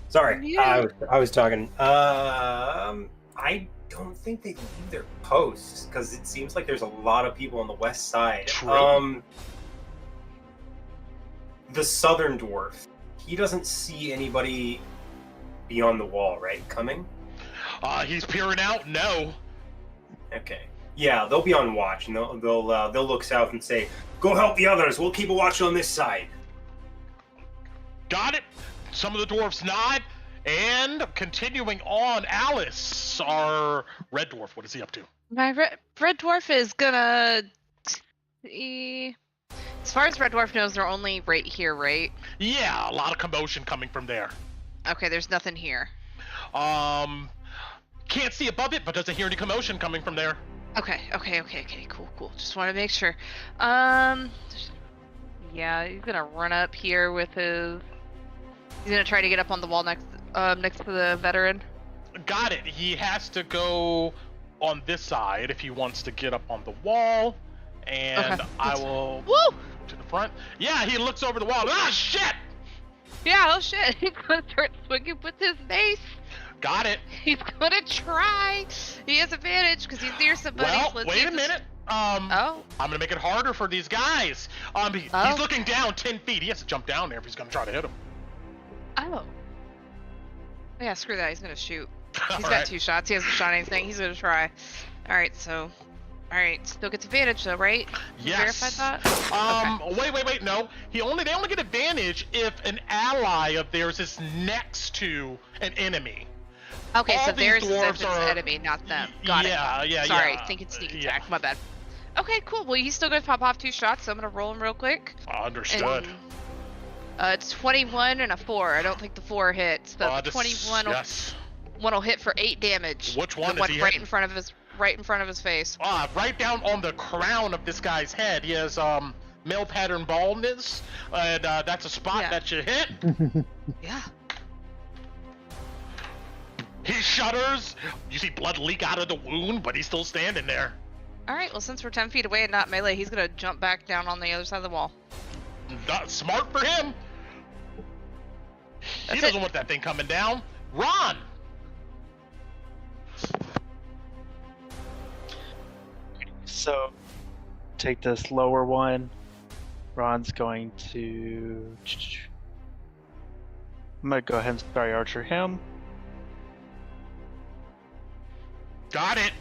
Sorry, Yeah. I was talking. I don't think they leave their posts because it seems like there's a lot of people on the west side. True. the southern dwarf, he doesn't see anybody beyond the wall, right? Coming? He's peering out. No. Okay. Yeah, they'll be on watch, and they'll look south and say, "Go help the others. We'll keep a watch on this side." Got it. Some of the dwarfs nod, and continuing on, Alice, our red dwarf. What is he up to? My red dwarf is gonna. As far as red dwarf knows, they're only right here, right? Yeah, a lot of commotion coming from there. Okay, there's nothing here. Can't see above it, but doesn't hear any commotion coming from there. Okay, cool. Just want to make sure. Yeah, he's gonna run up here with his. He's gonna try to get up on the wall next to the veteran. Got it. He has to go on this side if he wants to get up on the wall, and Okay. I will Woo! to the front. Yeah, he looks over the wall. Ah, shit! Yeah, oh shit! He's gonna start swinging with his mace. Got it. He's gonna try. He has advantage because he's near somebody. Well, Let's see wait if a this- minute. Oh. I'm gonna make it harder for these guys. He's Oh. looking down 10 feet. He has to jump down there if he's gonna try to hit him. Oh. Yeah, screw that. He's gonna shoot. He's got Alright. 2 shots. He hasn't shot anything. He's gonna try. Alright, so. Alright, still gets advantage though, right? You Yes. verified that? Wait, no. They only get advantage if an ally of theirs is next to an enemy. Okay, all so these theirs is if dwarves it's are- an enemy, not them. Got it. Yeah. Sorry, thinking sneak yeah. attack. My bad. Okay, cool. Well, he's still gonna pop off 2 shots, so I'm gonna roll him real quick. Understood. And, it's 21 and a 4. I don't think the 4 hits, but the 21 yes. will hit for 8 damage. Which one The is he right hitting? in front of his face. Right down on the crown of this guy's head. He has male pattern baldness, and that's a spot Yeah. that you hit. Yeah. He shudders. You see blood leak out of the wound, but he's still standing there. All right. Well, since we're 10 feet away and not melee, he's gonna jump back down on the other side of the wall. Not smart for him. He That's doesn't it. want that thing coming down. Ron. So, take this lower one. Ron's going to. I'm gonna go ahead and Starry Archer him. Got it.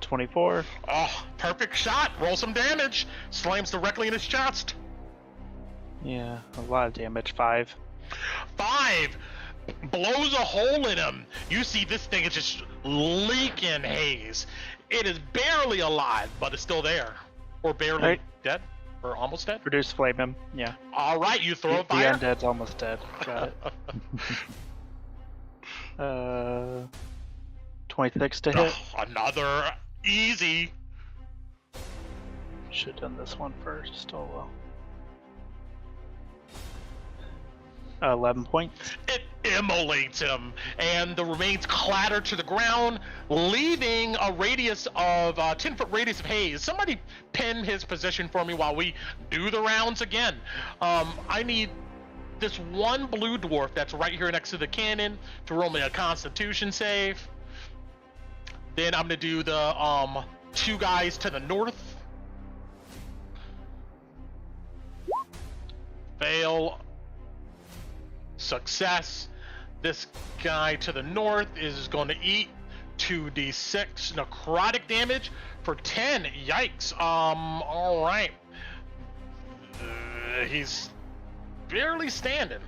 24. Oh, perfect shot. Roll some damage. Slams directly in his chest. Yeah, a lot of damage. 5. 5. Blows a hole in him. You see this thing is just leaking haze. It is barely alive, but it's still there. Or barely Right. dead. Or almost dead. Produce flame him. Yeah. Alright, you throw The a fire. undead's almost dead. Got it. 26 to hit. Another easy. Should have done this one first. Oh well. 11 points. It immolates him, and the remains clatter to the ground, leaving a radius of 10-foot radius of haze. Somebody pin his position for me while we do the rounds again. I need this one blue dwarf that's right here next to the cannon to roll me a Constitution save. Then I'm gonna do the 2 guys to the north. Fail. Success. This guy to the north is going to eat 2d6 necrotic damage for 10. Yikes. All right. He's barely standing.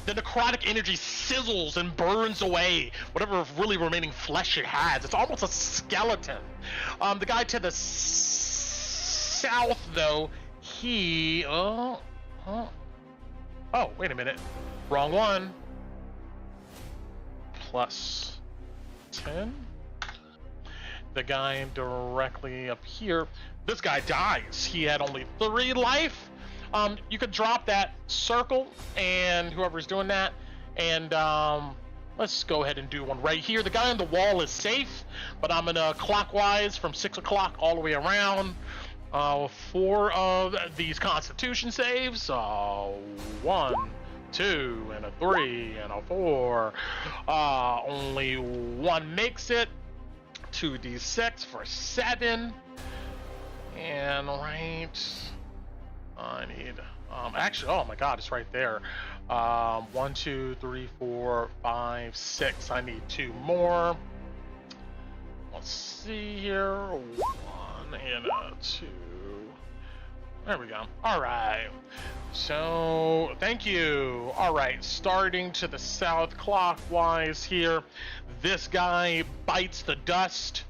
The necrotic energy sizzles and burns away whatever really remaining flesh it has. It's almost a skeleton. The guy to the south, though, he... Oh, wait a minute. Wrong one. Plus 10. The guy directly up here. This guy dies. He had only 3 life. You could drop that circle, and whoever's doing that, and let's go ahead and do one right here. The guy on the wall is safe, but I'm gonna clockwise from 6 o'clock all the way around. 4 of these Constitution saves. 1, 2, and a 3, and a 4. Only 1 makes it. 2d6 for 7. And right, I need, actually, oh my god, it's right there. 1, 2, 3, 4, 5, 6. I need 2 more. Let's see here. 1 and 2. There we go. All right. So, thank you. All right, starting to the south clockwise here. This guy bites the dust.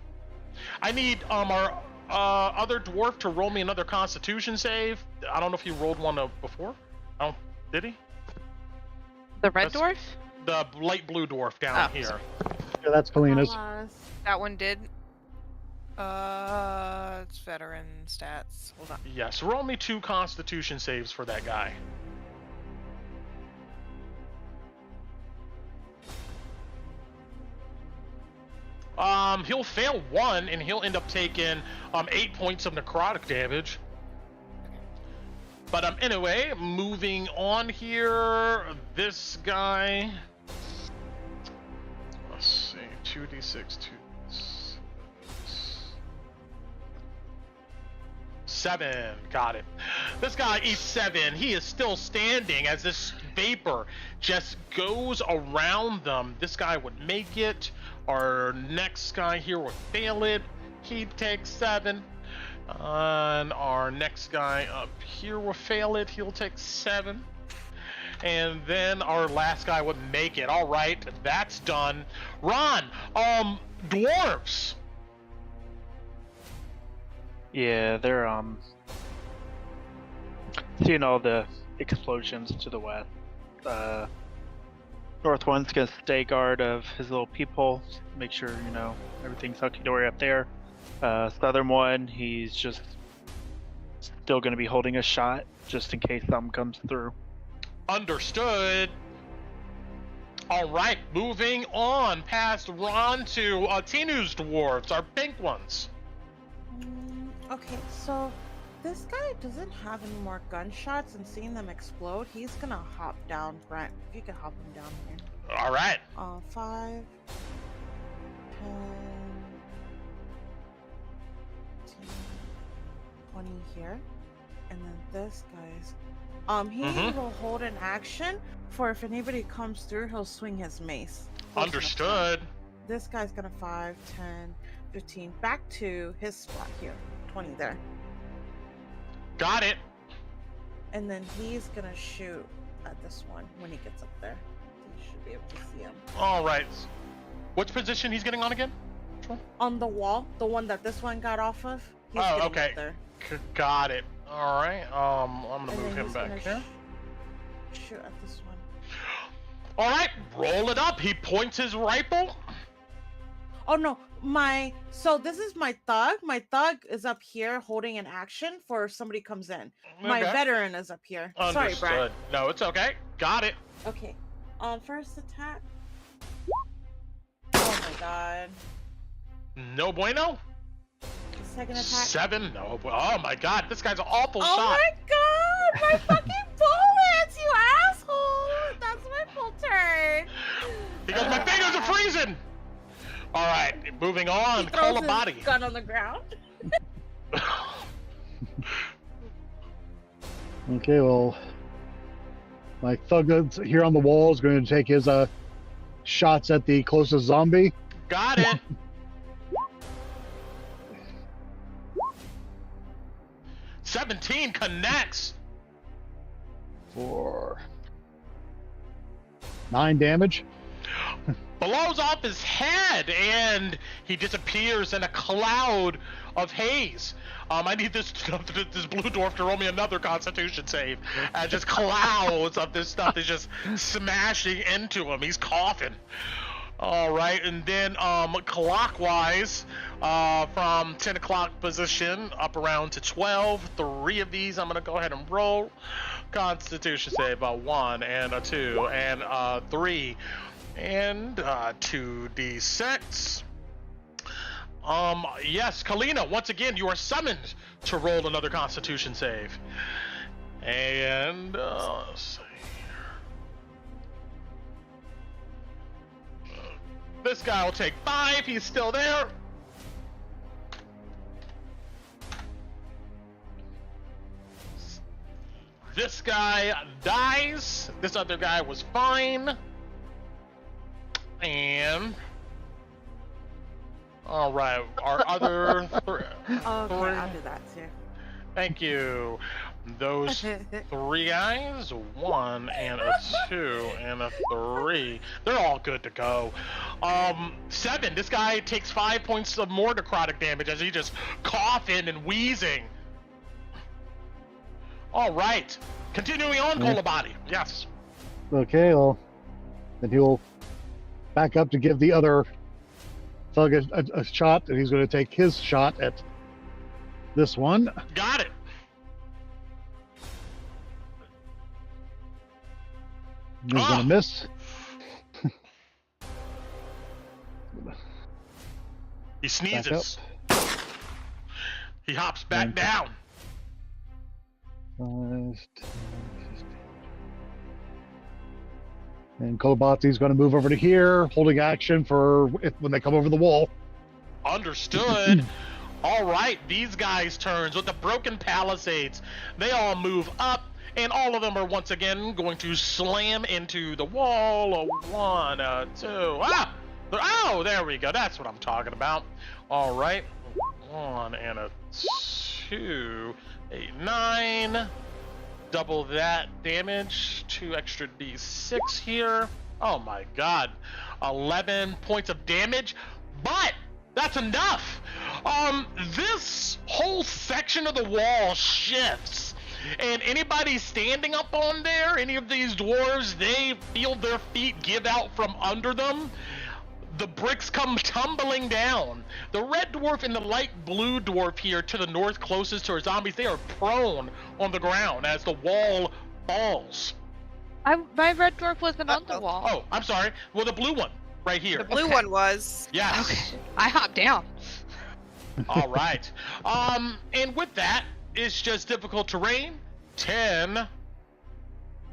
I need our other dwarf to roll me another Constitution save. I don't know if he rolled one before. Did he? The red dwarf? The light blue dwarf down Oh, here. sorry. Yeah, that's Kalina's. That one did. It's veteran stats. Hold on. Yes, roll me 2 Constitution saves for that guy. He'll fail 1, and he'll end up taking 8 points of necrotic damage. But anyway, moving on here, this guy. Let's see, 2d6, 7. Got it. This guy eats 7. He is still standing as this vapor just goes around them. This guy would make it. Our next guy here would fail it. He takes 7. And our next guy up here will fail it. He'll take 7. And then our last guy would make it. All right, that's done. Ron, dwarves. Yeah, they're seeing all the explosions to the west. North one's gonna stay guard of his little peephole, make sure everything's hunky-dory up there. Southern one, he's just still gonna be holding a shot just in case something comes through. Understood. All right, moving on past Ron to Tinu's dwarves, our pink ones. Okay, so this guy doesn't have any more gunshots, and seeing them explode, he's gonna hop down. Brent, if you could hop him down here. All right. 5, 10, 15, 20 here, and then this guy's. He will hold an action for if anybody comes through, he'll swing his mace. Understood. This guy's gonna 5, 10, 15, back to his spot here. 20 there. Got it. And then he's gonna shoot at this one when he gets up there. You should be able to see him. All right. Which position he's getting on again? On the wall, the one that this one got off of. He's Oh, getting okay. up there. Got it. All right. I'm gonna And move then him he's back gonna here. Shoot at this one. All right. Roll it up. He points his rifle. Oh no, so this is my thug. My thug is up here holding an action for if somebody comes in. My Okay. veteran is up here. Understood. Sorry, Brad. No, it's okay. Got it. Okay. First attack. Oh my god. No bueno. Second attack. 7. No. Oh my God. This guy's an awful Oh shot. my god! My fucking bullets, you asshole! That's my full turn. He goes, my fingers are freezing. All right. Moving on. He Call throws a his body. gun on the ground. Okay, well, my thug that's here on the wall is going to take his shots at the closest zombie. Got it. "17 connects. For 9 damage. Blows off his head, and he disappears in a cloud of haze. I need this blue dwarf to roll me another Constitution save. And just clouds of this stuff is just smashing into him. He's coughing. All right, and then clockwise, from 10 o'clock position up around to 12. 3 of these I'm gonna go ahead and roll. Constitution save, 1 and a 2 and 3 and 2d6. Yes, Kalina, once again, you are summoned to roll another Constitution save. And let's see here. This guy will take 5. He's still there. This guy dies. This other guy was fine. And all right, our other Okay, I'll do that too. Thank you. Those 3 guys, 1 and a 2 and a 3. They're all good to go. 7. This guy takes 5 points of more necrotic damage as he just coughing and wheezing. All right, continuing on, Kolobani. Yes. Okay, well, then he'll back up to give the other thug a shot, and he's going to take his shot at this one. Got it. He's going to miss. He sneezes. He hops back down. 5, 10, 15. And Kolobatsi's going to move over to here, holding action for when they come over the wall. Understood. All right, these guys' turns with the broken palisades. They all move up, and all of them are once again going to slam into the wall. A 1, a 2. Oh, there we go. That's what I'm talking about. All right, 1 and a 2, 8, 9. Double that damage. 2 extra d6 here. Oh my god. 11 points of damage. But that's enough. This whole section of the wall shifts. And anybody standing up on there, any of these dwarves, they feel their feet give out from under them. The bricks come tumbling down. The red dwarf and the light blue dwarf here to the north closest to our zombies, they are prone on the ground as the wall falls. My red dwarf wasn't on the wall. Oh, I'm sorry. Well, the blue one right here. The blue one was. Yes. Okay. I hopped down. All right. And with that, it's just difficult terrain. 10.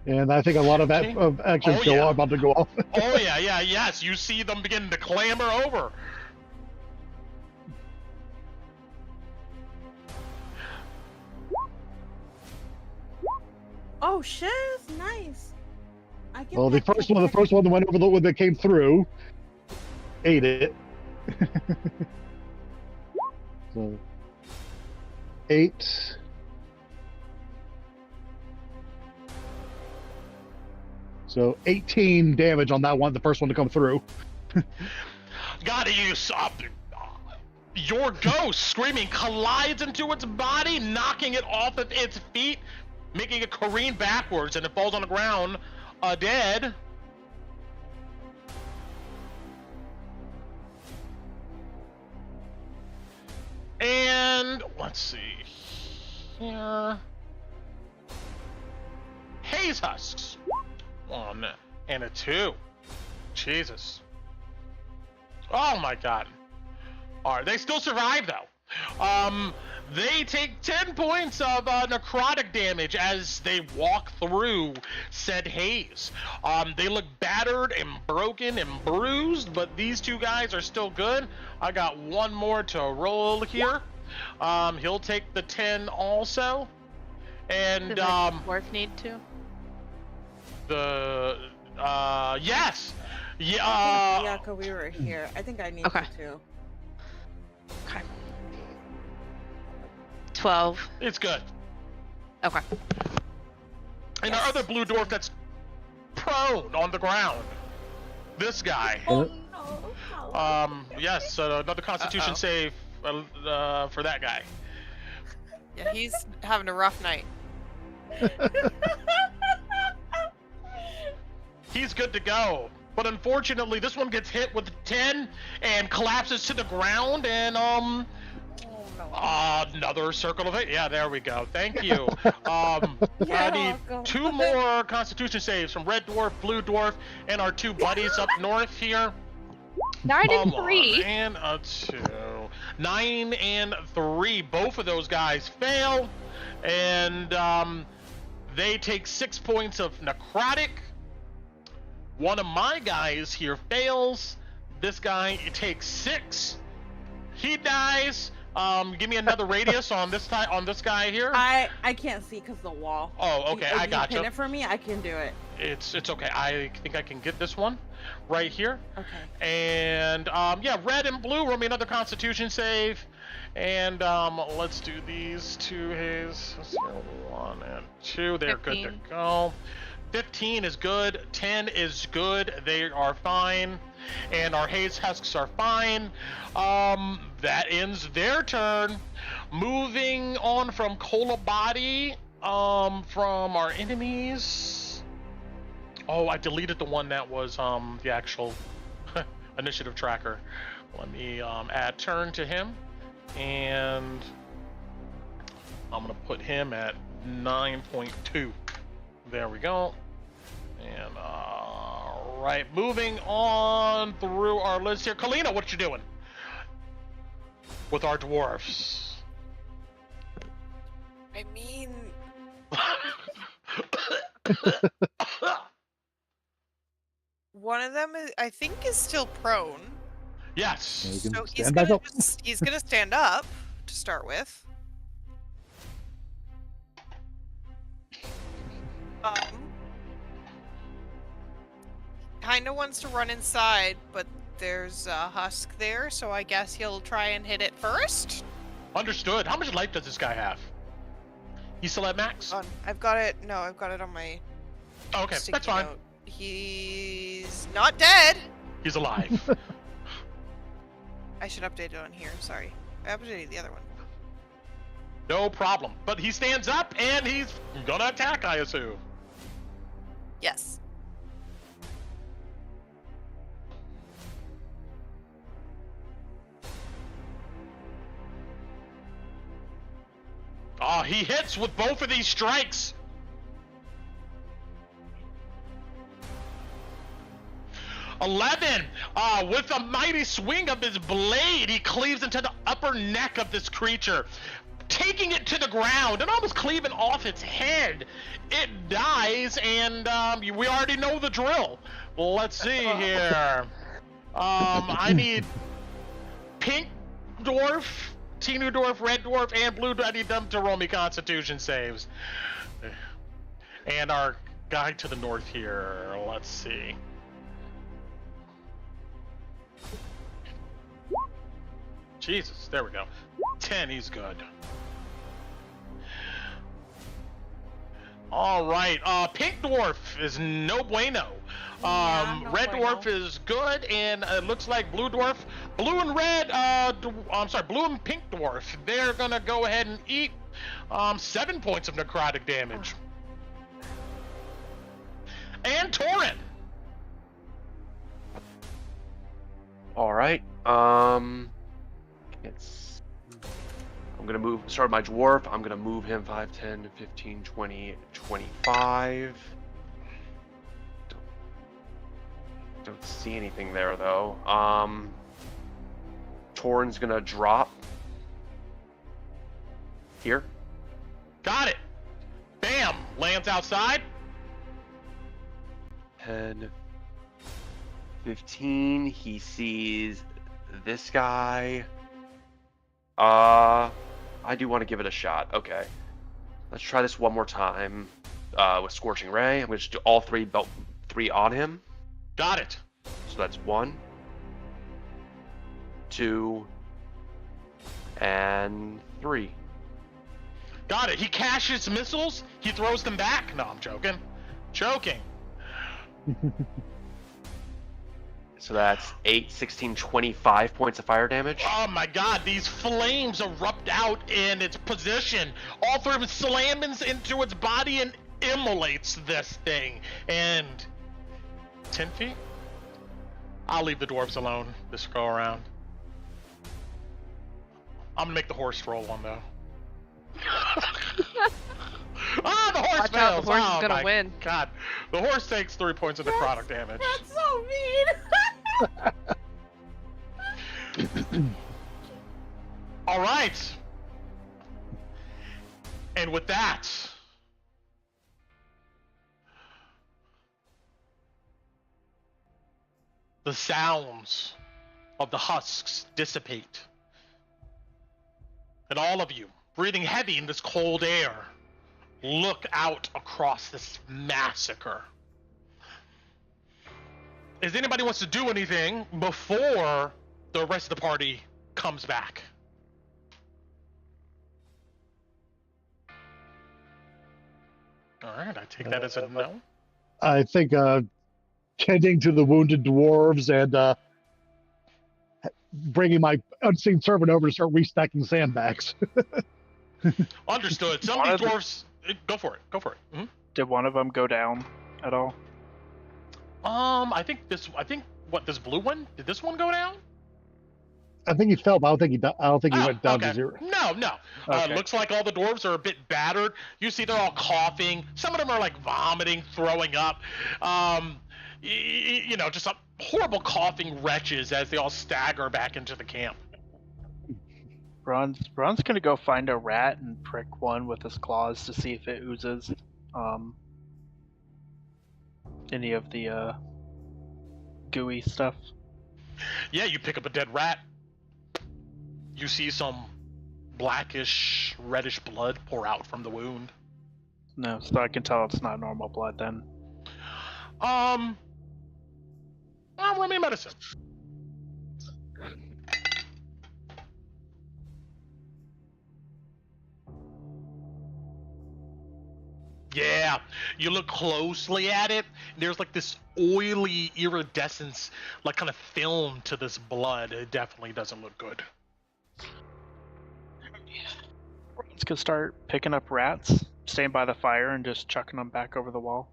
And I think a lot of that actions are about to go off. Oh yeah, yes. You see them begin to clamber over. Oh shit, nice. Well, the first one that went over the one that came through, ate it. So 8. So 18 damage on that one, the first one to come through. Gotta use your ghost screaming collides into its body, knocking it off of its feet, making it careen backwards, and it falls on the ground, dead. And let's see here. Haze husks. 1 and a 2. Jesus. Oh my god. Alright, they still survive though. They take 10 points of necrotic damage as they walk through said haze. They look battered and broken and bruised, but these 2 guys are still good. I got 1 more to roll here. He'll take the 10 also. And Does the dwarf need to? Yes. Yeah, cause we were here. I think I need to too. Okay. 12. It's good. Okay. And our other blue dwarf that's prone on the ground. This guy. Oh no. Yes, another constitution save for that guy. Yeah, he's having a rough night. He's good to go. But unfortunately, this one gets hit with 10 and collapses to the ground, and another circle of it. Yeah, there we go. Thank you. I need 2 more Constitution saves from Red Dwarf, Blue Dwarf, and our 2 buddies up north here. 9 and 3. And a 2. 9 and 3. Both of those guys fail, and they take 6 points of necrotic. One of my guys here fails. This guy takes 6. He dies. Give me another radius on this guy here. I can't see because the wall. Oh, okay, If I you gotcha. pin it for me, I can do it. It's okay. I think I can get this one right here. Okay. And yeah, red and blue. Roll me another Constitution save. And let's do these two haze. 1 and 2. They're 15. good to go. 15 is good. 10 is good. They are fine. And our haze husks are fine. That ends their turn. Moving on from Cola Body, from our enemies. Oh, I deleted the one that was the actual initiative tracker. Let me add turn to him, and I'm gonna put him at 9.2. There we go. And right, moving on through our list here. Kalina, what you doing with our dwarfs? I mean, one of them is, I think, is still prone. Yes. Yeah, you can So he's stand back gonna up. he's gonna stand up to start with. Kind of wants to run inside, but there's a husk there, so I guess he'll try and hit it first. Understood. How much life does this guy have? He's still at max? I've got it. No, I've got it on my. Oh, okay, sticky that's fine. note. He's not dead. He's alive. I should update it on here. Sorry, I updated the other one. No problem. But he stands up and he's gonna attack, I assume. Yes. Oh, he hits with both of these strikes. $11. With a mighty swing of his blade, he cleaves into the upper neck of this creature, taking it to the ground and almost cleaving off its head. It dies, and we already know the drill. Let's see here. I need pink dwarf, teenu dwarf, red dwarf, and blue. I need them to roll me Constitution saves. And our guy to the north here. Let's see. Jesus, there we go. 10, he's good. All right, pink dwarf is no bueno. Yeah, no Red bueno. dwarf is good, and it looks like blue dwarf, blue and red, I'm sorry, blue and pink dwarf, they're gonna go ahead and eat 7 points of necrotic damage. And Torrent. All right. I'm gonna start my dwarf. I'm gonna move him 5, 10, 15, 20, 25. Don't see anything there though. Torn's gonna drop here. Got it. Bam, lands outside. 10, 15. He sees this guy. I do want to give it a shot. Okay. Let's try this one more time with Scorching Ray. I'm going to just do all three on him. Got it. So that's 1, 2, and 3. Got it. He caches missiles. He throws them back. No, I'm joking. Joking. So that's 8, 16, 25 points of fire damage. Oh my god, these flames erupt out in its position. All three of them slams into its body and immolates this thing. And 10 feet? I'll leave the dwarves alone this go around. I'm gonna make the horse roll one though. Ah, the horse Watch out, fails. the horse is Oh gonna my win. God, the horse takes 3 points of necrotic damage. That's so mean. All right. And with that, the sounds of the husks dissipate. And all of you, breathing heavy in this cold air, look out across this massacre. If anybody wants to do anything before the rest of the party comes back? All right, I take that as a no. I think tending to the wounded dwarves and bringing my unseen servant over to start restacking sandbags. Understood. Some of these dwarves... Go for it. Mm-hmm. Did one of them go down at all? I think this blue one? Did this one go down? I think he fell, but I don't think he went down to zero. No. Okay. Looks like all the dwarves are a bit battered. You see they're all coughing. Some of them are like vomiting, throwing up. Just horrible coughing wretches as they all stagger back into the camp. Ron's gonna go find a rat and prick one with his claws to see if it oozes any of the gooey stuff. Yeah, you pick up a dead rat. You see some blackish, reddish blood pour out from the wound. No, so I can tell it's not normal blood then. Roll me medicine. Yeah, you look closely at it. There's like this oily iridescence, like kind of film to this blood. It definitely doesn't look good. Ron's gonna start picking up rats, staying by the fire, and just chucking them back over the wall.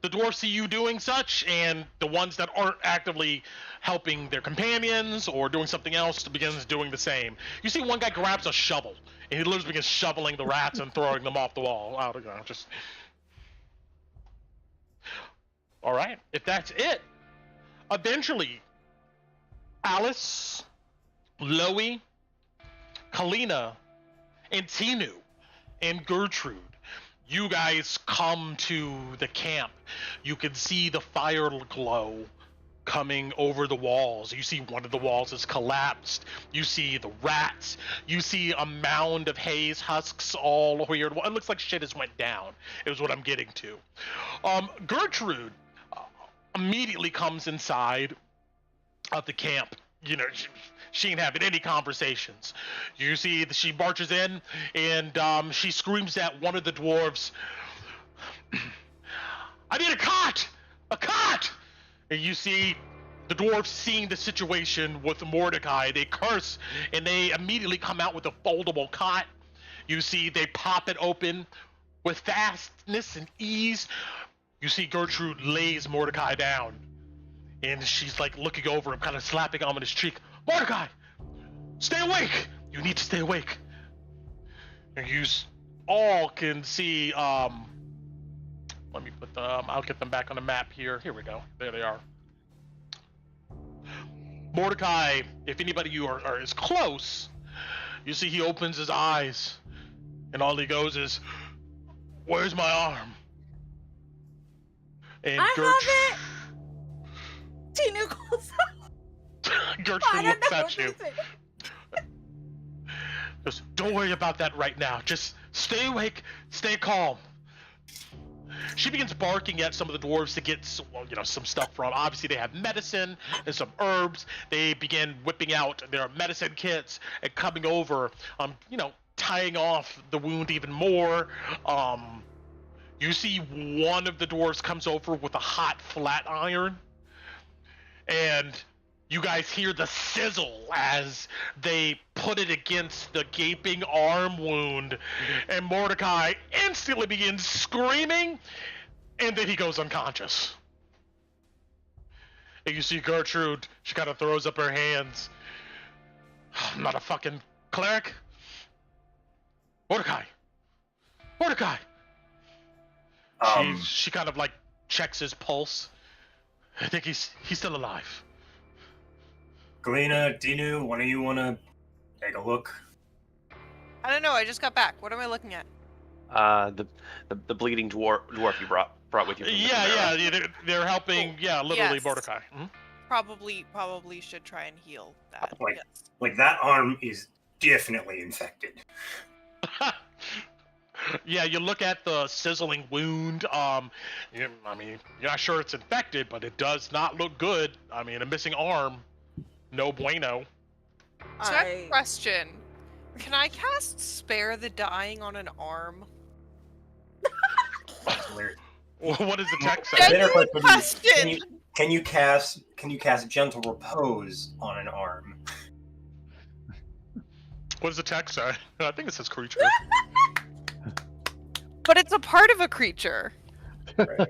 The dwarves see you doing such, and the ones that aren't actively helping their companions or doing something else begins doing the same. You see one guy grabs a shovel, and he literally begins shoveling the rats and throwing them off the wall. All right, if that's it, eventually, Alice, Loey, Kalina, and Tinu, and Gertrude, you guys come to the camp. You can see the fire glow coming over the walls. You see one of the walls is collapsed. You see the rats. You see a mound of haze husks all weird. It looks like shit has went down, is what I'm getting to. Gertrude immediately comes inside of the camp. She ain't having any conversations. You see that she marches in, and she screams at one of the dwarves, "I need a cot! A cot!" And you see the dwarves seeing the situation with Mordecai. They curse, and they immediately come out with a foldable cot. You see they pop it open with fastness and ease. You see Gertrude lays Mordecai down, and she's like looking over him, kind of slapping him on his cheek. "Mordecai, stay awake! You need to stay awake." And you all can see, let me put them, I'll get them back on the map here. Here we go. There they are. Mordecai, if anybody you are is close, you see he opens his eyes, and all he goes is, "Where's my arm?" And I have it! Tinu calls out. Gertrude looks at you. Just don't worry about that right now. Just stay awake, stay calm. She begins barking at some of the dwarves to get some stuff from. Obviously, they have medicine and some herbs. They begin whipping out their medicine kits and coming over, tying off the wound even more. You see one of the dwarves comes over with a hot flat iron, and you guys hear the sizzle as they put it against the gaping arm wound, and Mordecai instantly begins screaming, and then he goes unconscious. And you see Gertrude, she kind of throws up her hands. "I'm not a fucking cleric. Mordecai! Mordecai!" She kind of like checks his pulse. "I think he's still alive." Galena, Dinu, one of you want to take a look? I don't know. I just got back. What am I looking at? The bleeding dwarf you brought with you. From the Chimera. They're helping. Yeah, literally Yes. Mordecai. Mm-hmm. Probably should try and heal that. Like- yes. Like, that arm is definitely infected. Yeah, you look at the sizzling wound. I mean, you're not sure it's infected, but it does not look good. I mean, a missing arm, no bueno. So I have a question. Can I cast Spare the Dying on an arm? That's weird. What does the text say? Genuine question! Can you cast Gentle Repose on an arm? What does the text say? I think it says creature. But it's a part of a creature. Right.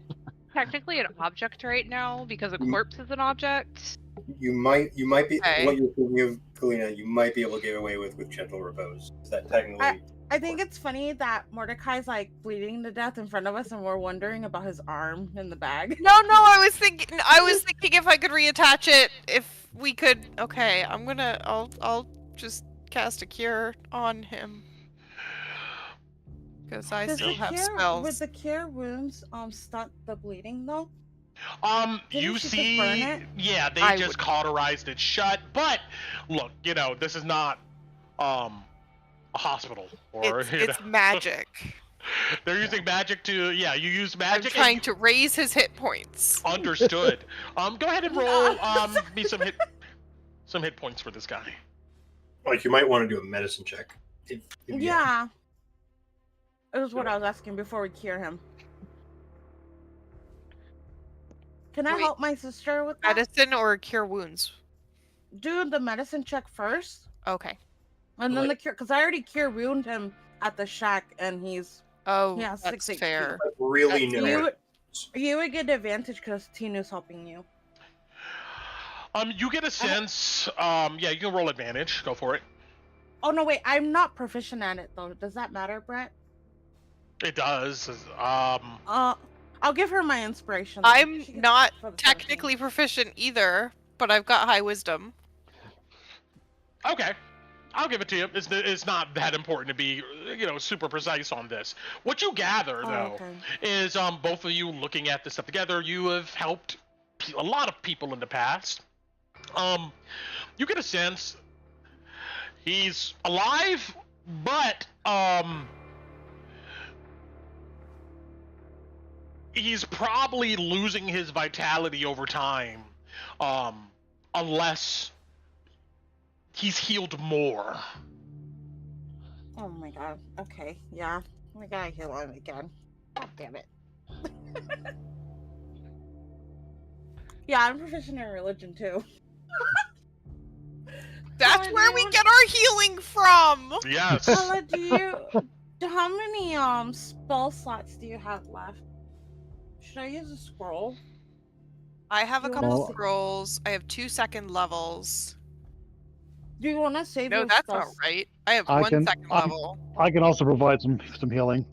Technically an object right now because a corpse is an object. You might be Okay. what you're thinking of, Kalina. You might be able to get away with Gentle Repose. Is that technically? I think it's funny that Mordecai's like bleeding to death in front of us, and we're wondering about his arm in the bag. No, I was thinking if I could reattach it, if we could. Okay, I'll just cast a cure on him. Because I Does still the have cure, spells. Would the cure wounds stunt the bleeding though? You she just see, burn it? yeah, they I just would- cauterized it shut. But look, this is not a hospital or It's magic. They're using magic to, you use I'm magic. trying to raise his hit points. Understood. Go ahead and roll me some hit points for this guy. Like you might want to do a medicine check. If you Yeah. It was what I was asking before we cure him. Can I Wait. help my sister with that? Medicine or cure wounds? Do the medicine check first, Okay. and then the cure, because I already cure wound him at the shack, and he's Oh, Yeah, that's 6 fair. really That's know. you would get advantage because Tinu's helping you. You get a sense. You can roll advantage. Go for it. Oh no, wait, I'm not proficient at it though. Does that matter, Brett? It does. I'll give her my inspiration. then. I'm She gets not for the 17. technically proficient either, but I've got high wisdom. Okay. I'll give it to you. It's not that important to be, super precise on this. What you gather, Oh, though, okay. is both of you looking at this stuff together. You have helped a lot of people in the past. You get a sense he's alive, but he's probably losing his vitality over time, unless he's healed more. Oh my god. Okay, yeah. We gotta heal him again. God damn it. Yeah, I'm proficient in religion too. That's Oh, where we no. get our healing from! Yes. Paula, how many spell slots do you have left? Should I use a scroll? I have a You couple wanna- scrolls. I have 2 second levels. Do you want to save No, your that's spell not right. I have I 1 can- second I- level. I can also provide some healing.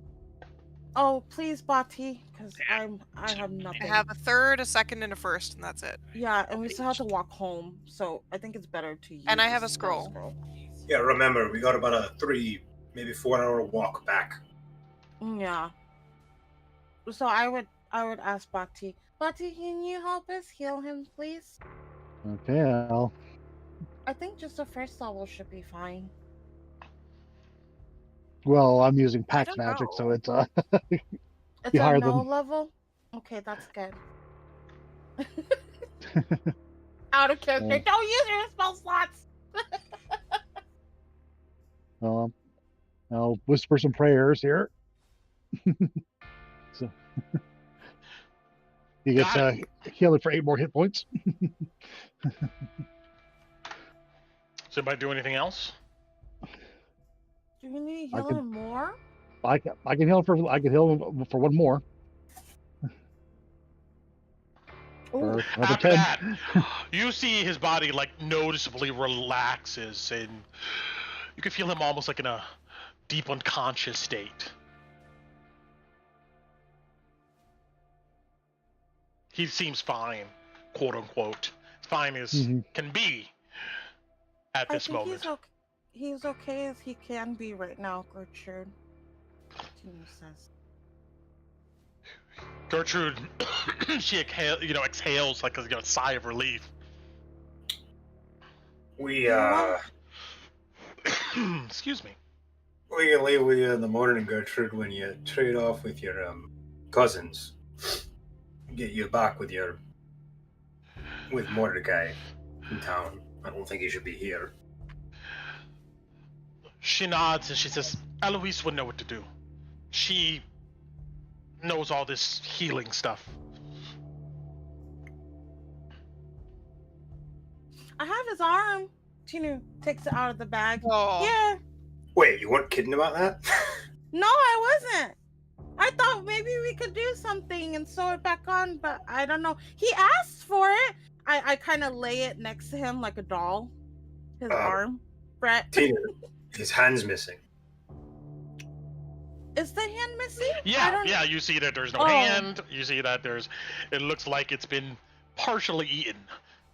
Oh, please, Bati, because I have nothing. I have a third, a second, and a first, and that's it. Yeah, and we still have to walk home, so I think it's better to use. And I have the a spell scroll. Yeah, remember we got about a 3, maybe 4 hour walk back. Yeah. So I would ask Bati. Bati, can you help us heal him, please? Okay, I think just the first level should be fine. well, I'm using I pact don't magic, so know. it's It's Be a higher no than- level? Okay, that's good. Out of character. Yeah. Don't use your spell slots! I'll whisper some prayers here. So you get Got it. healing for 8 more hit points. Does anybody do anything else? Do we need to I heal can- him more? I can heal for 1 more. Ooh, Or another After 10. that, you see his body noticeably relaxes, and you can feel him almost in a deep unconscious state. He seems fine, quote unquote, fine as Mhm. can be at I this think moment. he's okay as he can be right now, Gertrude. Tina says. Gertrude, she exhales like a sigh of relief. We Yeah. Excuse me. We can leave with you in the morning, Gertrude, when you trade off with your cousins. Get you back with Mordecai in town. I don't think he should be here. She nods and she says, Eloise would know what to do. She knows all this healing stuff. I have his arm. Tina takes it out of the bag. Oh. Yeah. Wait, you weren't kidding about that? No, I wasn't. I thought maybe we could do something and sew it back on, but I don't know. He asked for it. I kind of lay it next to him like a doll. His arm. Brett. Tina, his hand's missing. Is the hand missing? Yeah, you see that there's no hand. You see that it looks like it's been partially eaten.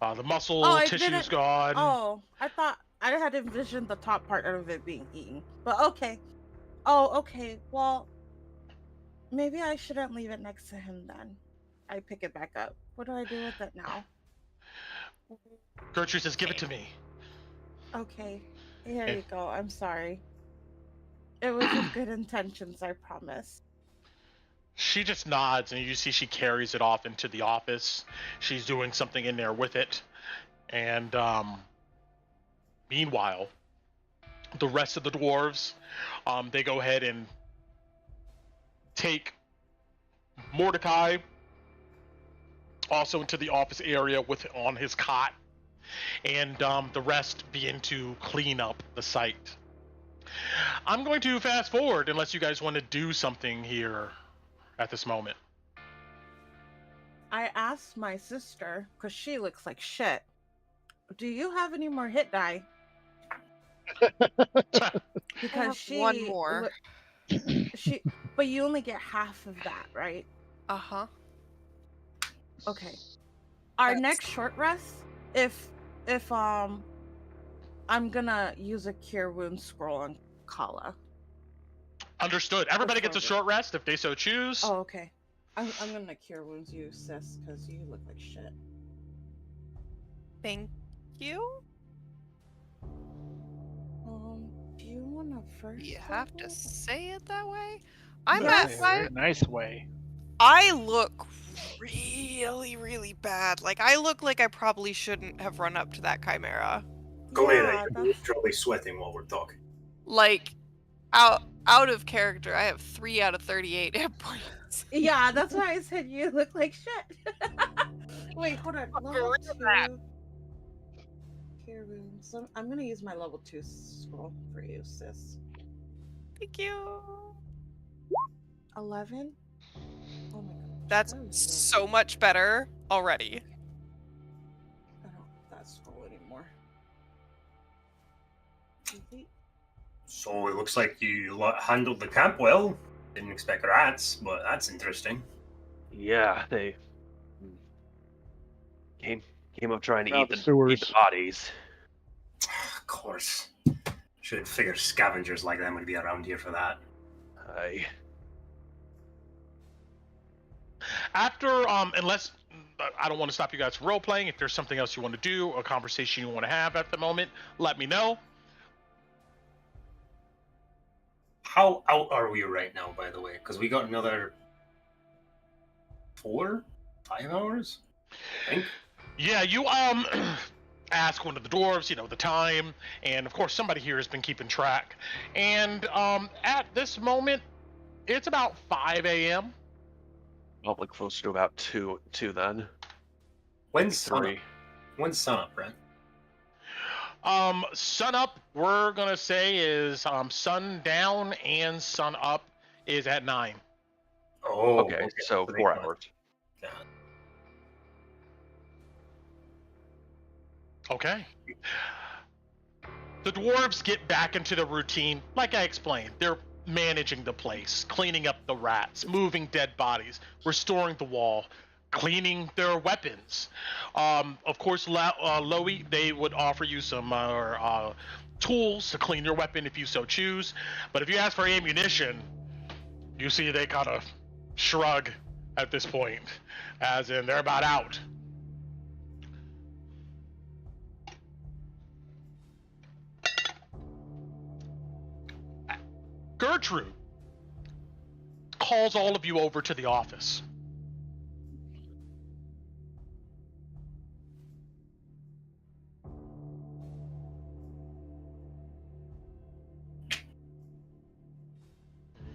The muscle tissue's gone. Oh, I thought I had envisioned the top part of it being eaten. But okay. Oh, okay. Well, maybe I shouldn't leave it next to him then. I pick it back up. What do I do with it now? Gertrude says, give it to me. Okay. Here you go. I'm sorry. It was with good intentions, I promise. She just nods, and you see she carries it off into the office. She's doing something in there with it. And meanwhile, the rest of the dwarves, they go ahead and take Mordecai also into the office area on his cot. And the rest begin to clean up the site. I'm going to fast forward unless you guys want to do something here at this moment. I asked my sister, because she looks like shit, do you have any more hit die? Because she one more. But you only get half of that, right? Uh-huh. Okay. Our next short rest, if I'm gonna use a cure wound scroll on Kala. Understood. Everybody gets a short rest if they so choose. Oh, okay. I'm gonna cure wounds you, sis, because you look like shit. Thank you. Do you wanna first? You have to say it that way. Nice way. I look really, really bad. Like, I look like I probably shouldn't have run up to that Chimera. Galena, you're literally sweating while we're talking. Like, out of character, I have 3 out of 38 hit points. Yeah, that's why I said you look like shit. Wait, hold on. Level 2 cure wounds. I'm gonna use my level 2 scroll for you, sis. Thank you. 11. Oh my god. That's so much better already. I don't have that scroll anymore. So it looks like you handled the camp well. Didn't expect rats, but that's interesting. Yeah, they came up trying to eat the bodies. Of course. Should figure scavengers like them would be around here for that. After, unless I don't want to stop you guys from role playing, if there's something else you want to do, a conversation you want to have at the moment, let me know. How out are we right now, by the way? Because we got another 4-5 hours, I think. Yeah, you ask one of the dwarves, the time, and of course somebody here has been keeping track. And at this moment, it's about 5 a.m. Probably closer to about 2 then. When's sun up, Brent? Sun up, we're gonna say is sun down and sun up is at 9. Oh, okay. So 4 hours. Yeah. Okay. The dwarves get back into the routine, like I explained. They're managing the place, cleaning up the rats, moving dead bodies, restoring the wall, cleaning their weapons. Of course, Loey, they would offer you some tools to clean your weapon if you so choose. But if you ask for ammunition, you see they kind of shrug at this point, as in they're about out. Gertrude calls all of you over to the office.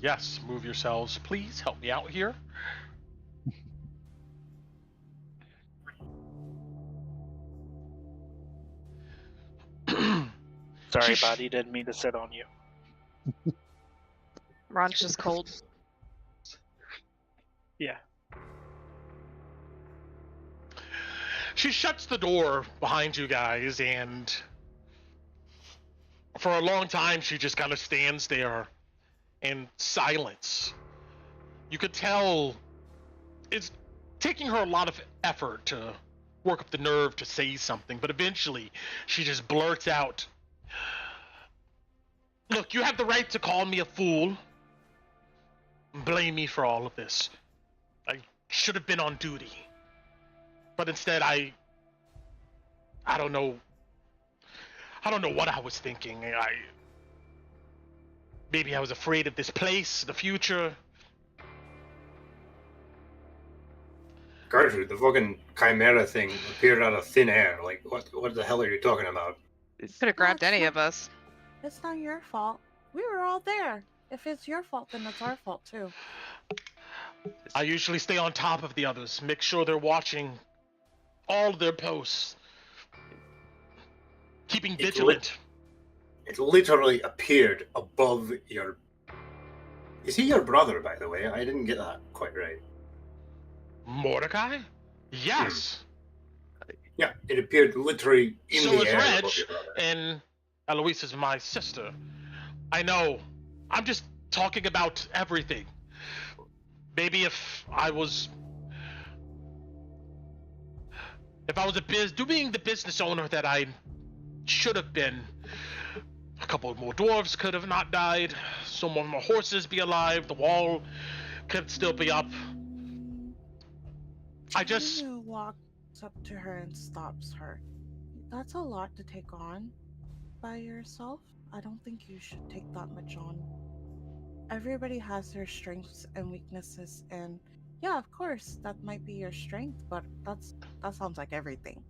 Yes, move yourselves, please. Help me out here. Sorry, buddy. Didn't mean to sit on you. Ron's just cold. Yeah. She shuts the door behind you guys, and for a long time she just kind of stands there in silence. You could tell it's taking her a lot of effort to work up the nerve to say something, but eventually she just blurts out, "Look, you have the right to call me a fool and blame me for all of this. I should have been on duty. But instead I don't know what I was thinking. Maybe I was afraid of this place, the future." Gertrude, the fucking Chimera thing appeared out of thin air. Like, what the hell are you talking about? Could have grabbed it's any not- of us. It's not your fault. We were all there. If it's your fault, then it's our fault too. I usually stay on top of the others, make sure they're watching all their posts, keeping vigilant. It literally appeared above your... Is he your brother, by the way? I didn't get that quite right. Mordecai? Yes. Yeah, it appeared literally in So the is air Reg, above your brother. and Eloise is my sister. I know. I'm just talking about everything. Maybe if I was doing the business owner that I should have been, a couple of more dwarves could have not died, some more horses be alive, the wall could still be up. Tina walks up to her and stops her. That's a lot to take on by yourself. I don't think you should take that much on. Everybody has their strengths and weaknesses, and yeah, of course, that might be your strength, but that sounds like everything.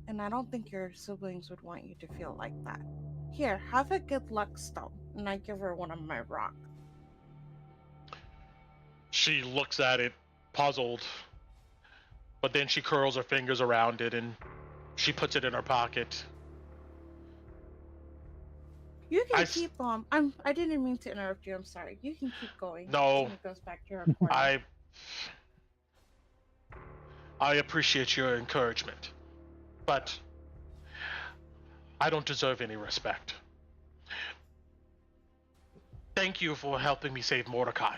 And I don't think your siblings would want you to feel like that. Here, have a good luck stone, and I give her one of my rocks. She looks at it, puzzled, but then she curls her fingers around it and she puts it in her pocket. You can keep I didn't mean to interrupt you. I'm sorry. You can keep going. No, It goes back to her corner. I appreciate your encouragement, but I don't deserve any respect. Thank you for helping me save Mordecai.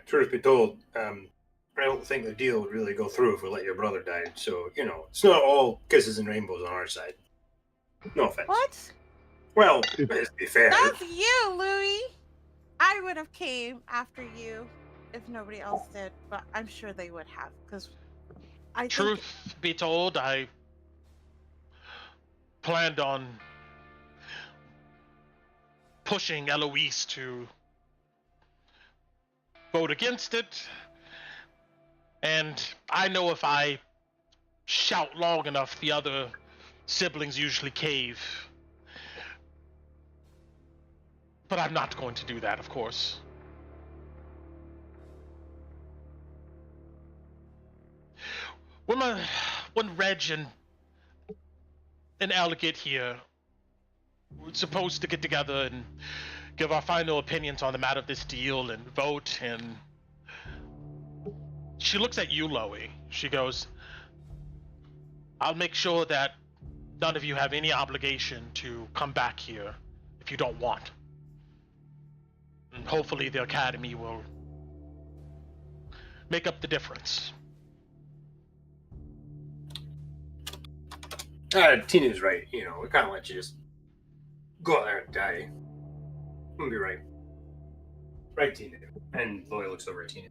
Truth be told, I don't think the deal would really go through if we let your brother die. So, it's not all kisses and rainbows on our side. No offense. What? Well, let's be fair. That's you, Louis. I would have came after you if nobody else did, but I'm sure they would have, because I think... Truth be told, I planned on pushing Eloise to vote against it, and I know if I shout long enough, the other siblings usually cave. But I'm not going to do that, of course. When Reg and Elle get here, we're supposed to get together and give our final opinions on the matter of this deal and vote, and she looks at you, Loey. She goes, "I'll make sure that none of you have any obligation to come back here if you don't want. And hopefully the Academy will make up the difference." Tina's right. We kind of let you just go out there and die. I'm gonna be right. Right, Tina. And Loy looks over at Tina.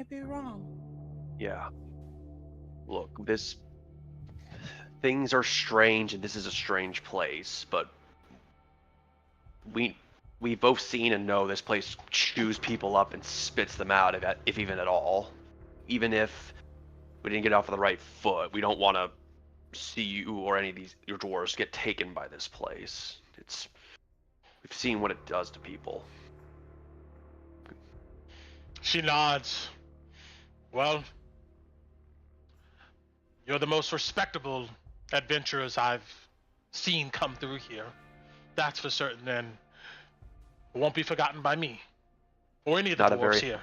I'd be wrong. Yeah. Look, things are strange, and this is a strange place, but we both seen and know this place chews people up and spits them out, if even at all. Even if we didn't get off on the right foot, we don't want to see you or any of your dwarves get taken by this place. We've seen what it does to people. She nods. Well, you're the most respectable adventurers I've seen come through here. That's for certain, and it won't be forgotten by me or any of the dwarves here.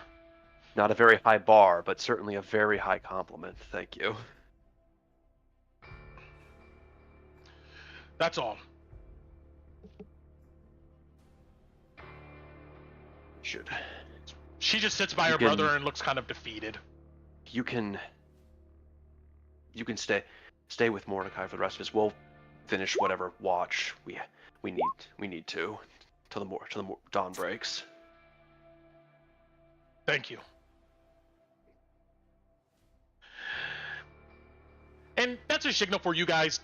Not a very high bar, but certainly a very high compliment. Thank you. That's all. She just sits by her brother and looks kind of defeated. You can stay with Mordecai for the rest of us. We'll finish whatever watch we need to till the dawn breaks. Thank you. And that's a signal for you guys,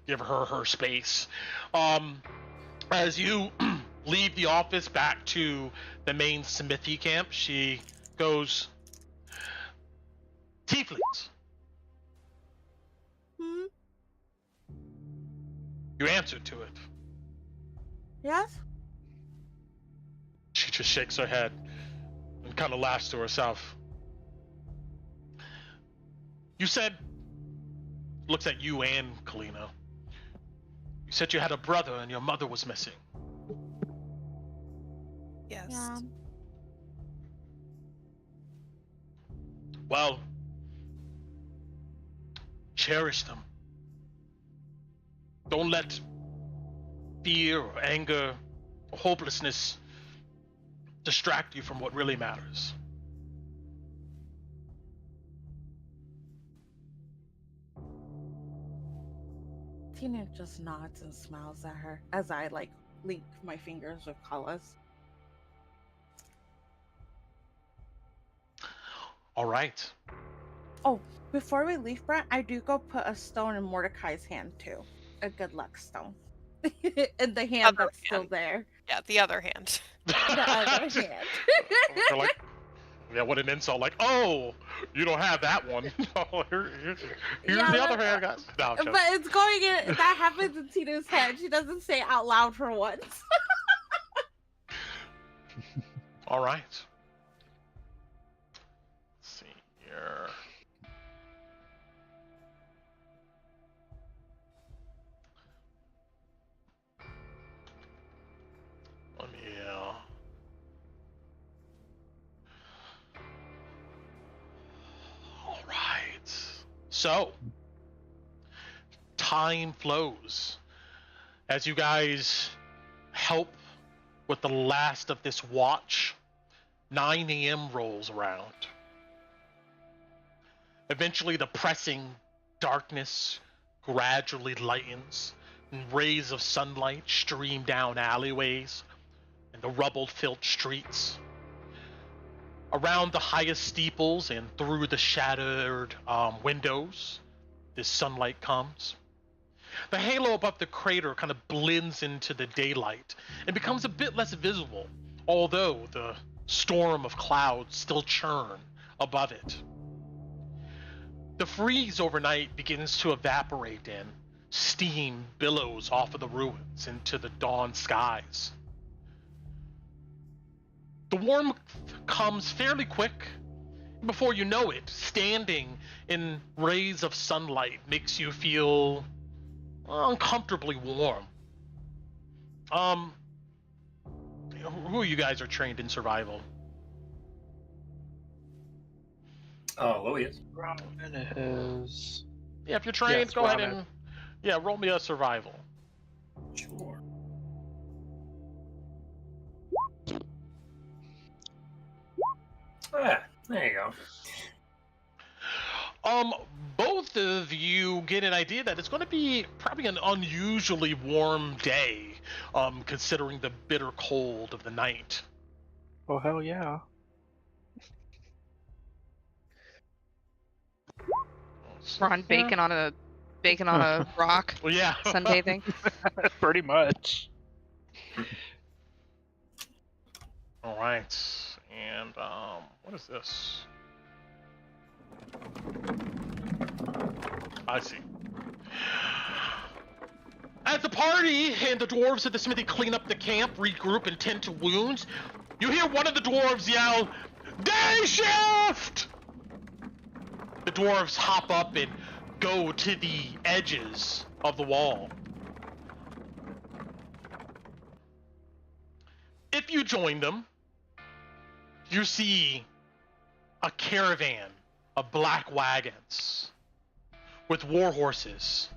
give her space. As you leave the office back to the main smithy camp, she goes, "Tieflings." Hmm? You answered to it. Yes? She just shakes her head and kind of laughs to herself. You said, looks at you and Kalina. You said you had a brother and your mother was missing. Yes. Yeah. Well, cherish them. Don't let fear or anger or hopelessness distract you from what really matters. Tina just nods and smiles at her as I link my fingers with Kala's. All right. Oh, before we leave, Brent, I do go put a stone in Mordecai's hand too. A good luck stone. In the hand Other that's still hand. there. Yeah, the other hand. The other hand. They're like, yeah, what an insult. Like, oh, you don't have that one. Oh, here's Yeah, the other hand, guys. No, I'm joking. But it's going in, that happens in Tina's head. She doesn't say it out loud for once. All right. Let's see here. Let me, all right. So, time flows as you guys help with the last of this watch. 9 a.m. rolls around. Eventually, the pressing darkness gradually lightens, and rays of sunlight stream down alleyways and the rubble-filled streets. Around the highest steeples and through the shattered windows, this sunlight comes. The halo above the crater kind of blends into the daylight and becomes a bit less visible, although the storm of clouds still churn above it. The freeze overnight begins to evaporate and steam billows off of the ruins into the dawn skies. The warmth comes fairly quick. Before you know it, standing in rays of sunlight makes you feel uncomfortably warm. Who of you guys are trained in survival? Oh, Louis is. Robin is. Yeah, if you're trained, Yes, go ahead Robin. and roll me a survival. Sure. Ah, there you go. Both of you get an idea that it's going to be probably an unusually warm day, considering the bitter cold of the night. Oh, hell yeah. We're on bacon on a rock Well, yeah. Sunday thing. Pretty much. All right, and what is this? I see. As the party and the dwarves of the smithy clean up the camp, regroup, and tend to wounds, you hear one of the dwarves yell, "Day shift!" The dwarves hop up and go to the edges of the wall. If you join them, you see a caravan of black wagons with war horses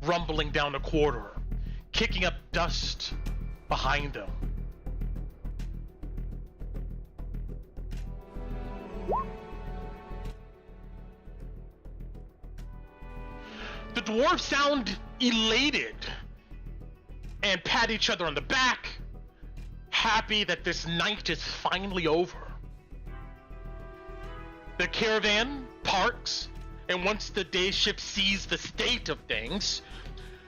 rumbling down the corridor, kicking up dust behind them. The dwarves sound elated and pat each other on the back, happy that this night is finally over. The caravan parks, and once the day shift sees the state of things,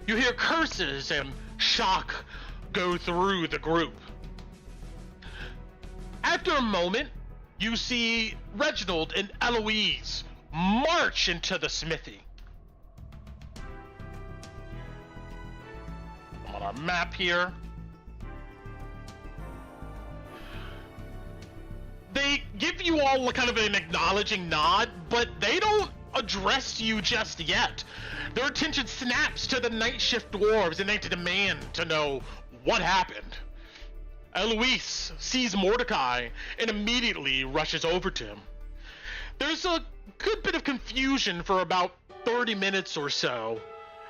you hear curses and shock go through the group. After a moment, you see Reginald and Eloise march into the smithy. On our map here, they give you all kind of an acknowledging nod, but they don't address you just yet. Their attention snaps to the night shift dwarves and they demand to know what happened. Eloise sees Mordecai and immediately rushes over to him. There's a good bit of confusion for about 30 minutes or so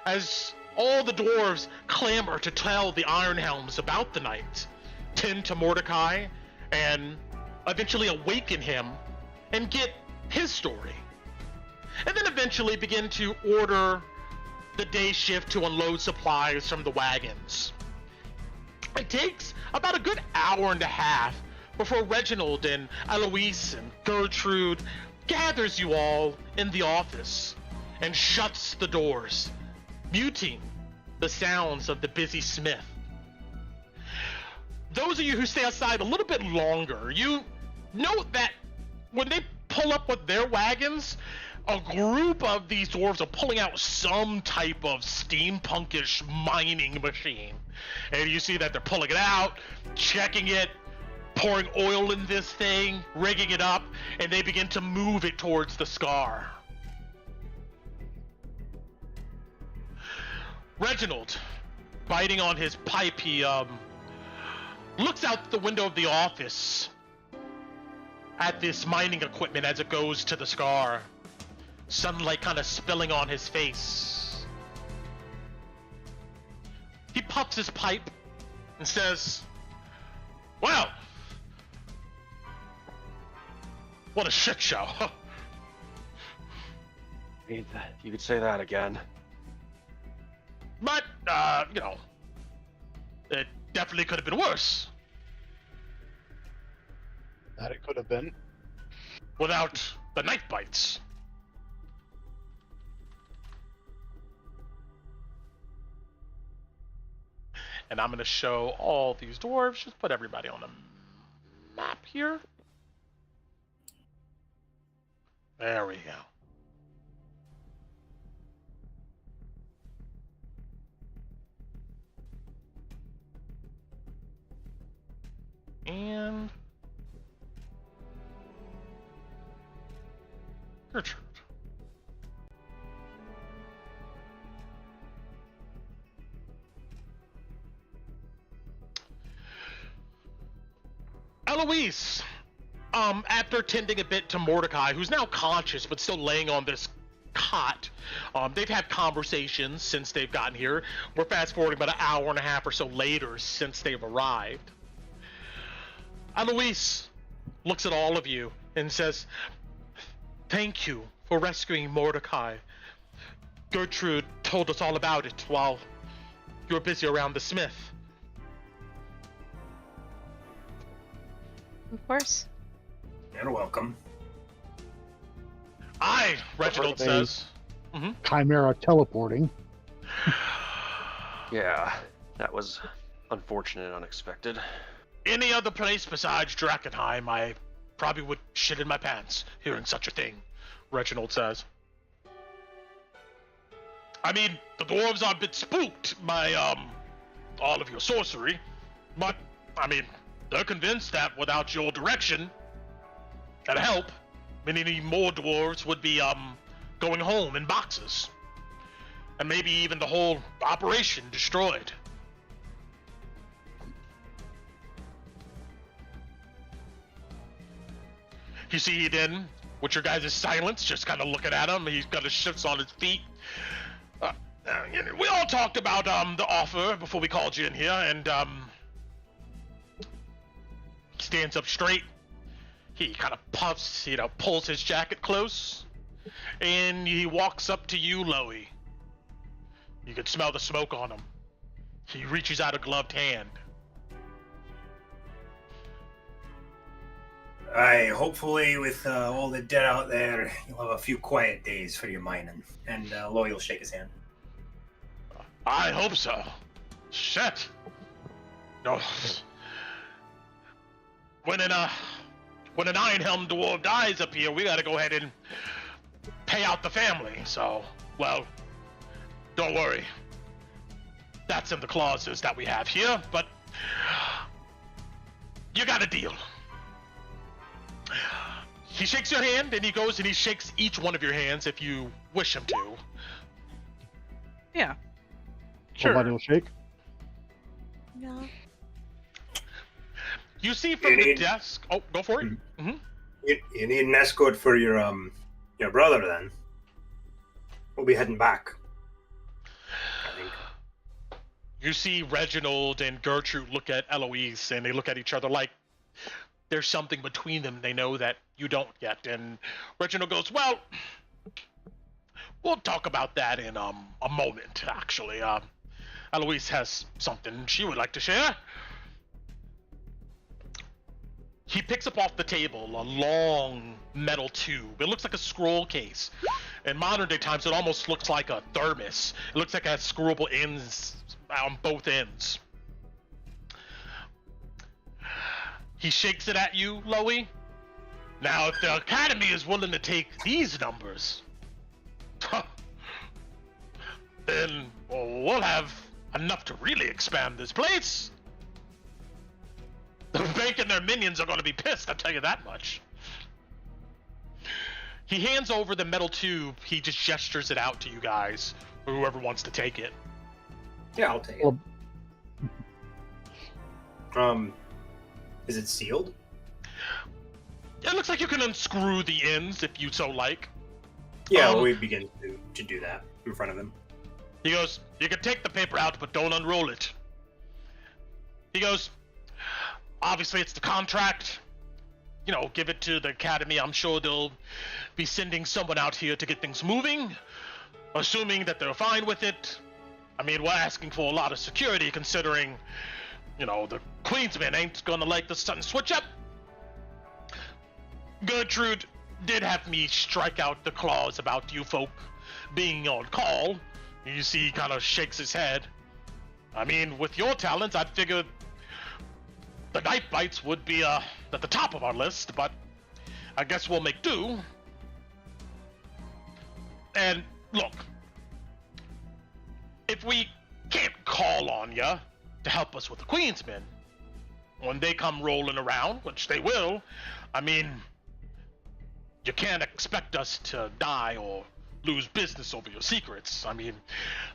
as all the dwarves clamor to tell the Ironhelms about the night, tend to Mordecai, and eventually awaken him and get his story. And then eventually begin to order the day shift to unload supplies from the wagons. It takes about a good hour and a half before Reginald and Eloise and Gertrude gathers you all in the office and shuts the doors, muting the sounds of the busy smith. Those of you who stay outside a little bit longer, you note that when they pull up with their wagons, a group of these dwarves are pulling out some type of steampunkish mining machine. And you see that they're pulling it out, checking it, pouring oil in this thing, rigging it up, and they begin to move it towards the scar. Reginald, biting on his pipe, he looks out the window of the office at this mining equipment as it goes to the scar. Sunlight kind of spilling on his face. He puffs his pipe and says, "Well, what a shit show." You could say that again. But, you know, it definitely could have been worse. That it could have been. Without the Knifebites. And I'm going to show all these dwarves. Just put everybody on the map here. There we go. And Gertrude. Eloise, after tending a bit to Mordecai, who's now conscious but still laying on this cot, they've had conversations since they've gotten here. We're fast forwarding about an hour and a half or so later since they've arrived. Eloise looks at all of you and says, "Thank you for rescuing Mordecai. Gertrude told us all about it while you were busy around the smith." Of course. You're welcome. Aye, Reginald They- says. Chimera teleporting. Yeah, that was unfortunate and unexpected. Any other place besides Drakkenheim, I probably would shit in my pants hearing such a thing, Reginald says. I mean, the dwarves are a bit spooked by, all of your sorcery, but, I mean, they're convinced that without your direction and help, many more dwarves would be, going home in boxes. And maybe even the whole operation destroyed. You see then, with your guys' silence, just kind of looking at him, he's kind of shifts on his feet. We all talked about the offer before we called you in here, and he stands up straight. He kind of puffs, pulls his jacket close, and he walks up to you, Loey. You can smell the smoke on him. He reaches out a gloved hand. Aye, hopefully with all the dead out there, you'll have a few quiet days for your mining. And Loy will shake his hand. I hope so. Shit. No. When an Ironhelm dwarf dies up here, we gotta go ahead and pay out the family. So, well, don't worry. That's in the clauses that we have here, but you got a deal. He shakes your hand, and he goes and he shakes each one of your hands if you wish him to. Yeah. Sure. Everybody will shake. Yeah. You see from the desk. Oh, go for it. Mm-hmm. You need an escort for your brother then. We'll be heading back. I think. You see Reginald and Gertrude look at Eloise, and they look at each other like there's something between them they know that you don't yet. And Reginald goes, well, we'll talk about that in a moment, actually. Eloise has something she would like to share. He picks up off the table a long metal tube. It looks like a scroll case. In modern day times, it almost looks like a thermos. It looks like it has screwable ends on both ends. He shakes it at you, Loey. Now, if the Academy is willing to take these numbers, then we'll have enough to really expand this place. The bank and their minions are going to be pissed, I'll tell you that much. He hands over the metal tube. He just gestures it out to you guys, or whoever wants to take it. Yeah, I'll take it. Is it sealed? It looks like you can unscrew the ends if you so like. Yeah, we begin to do that in front of him. He goes, you can take the paper out, but don't unroll it. He goes, obviously it's the contract. Give it to the Academy. I'm sure they'll be sending someone out here to get things moving, assuming that they're fine with it. I mean, we're asking for a lot of security considering, the Queensmen ain't gonna like the sudden switch up. Gertrude did have me strike out the clause about you folk being on call. You see, he kind of shakes his head. I mean, with your talents, I'd figured the Knifebites would be at the top of our list, but I guess we'll make do. And look, if we can't call on you to help us with the Queensmen, when they come rolling around, which they will, I mean, you can't expect us to die or lose business over your secrets. I mean,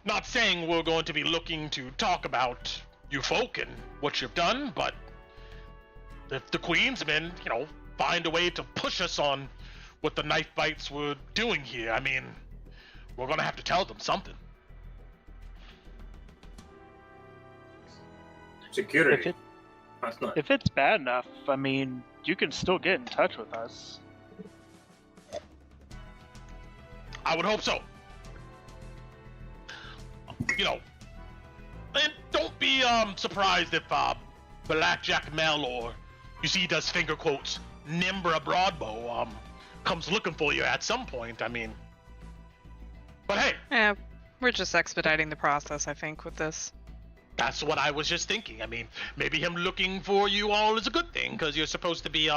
not saying we're going to be looking to talk about you folk and what you've done, but if the Queensmen, find a way to push us on what the Knifebites were doing here, I mean, we're gonna have to tell them something. Security. That's not. If it's bad enough, I mean, you can still get in touch with us. I would hope so. And don't be surprised if Blackjack Mel, or you see he does finger quotes, Nimbra Broadbow, comes looking for you at some point. I mean, but hey, Yeah, we're just expediting the process, I think, with this. that's what I was just thinking. I mean, maybe him looking for you all is a good thing, because you're supposed to be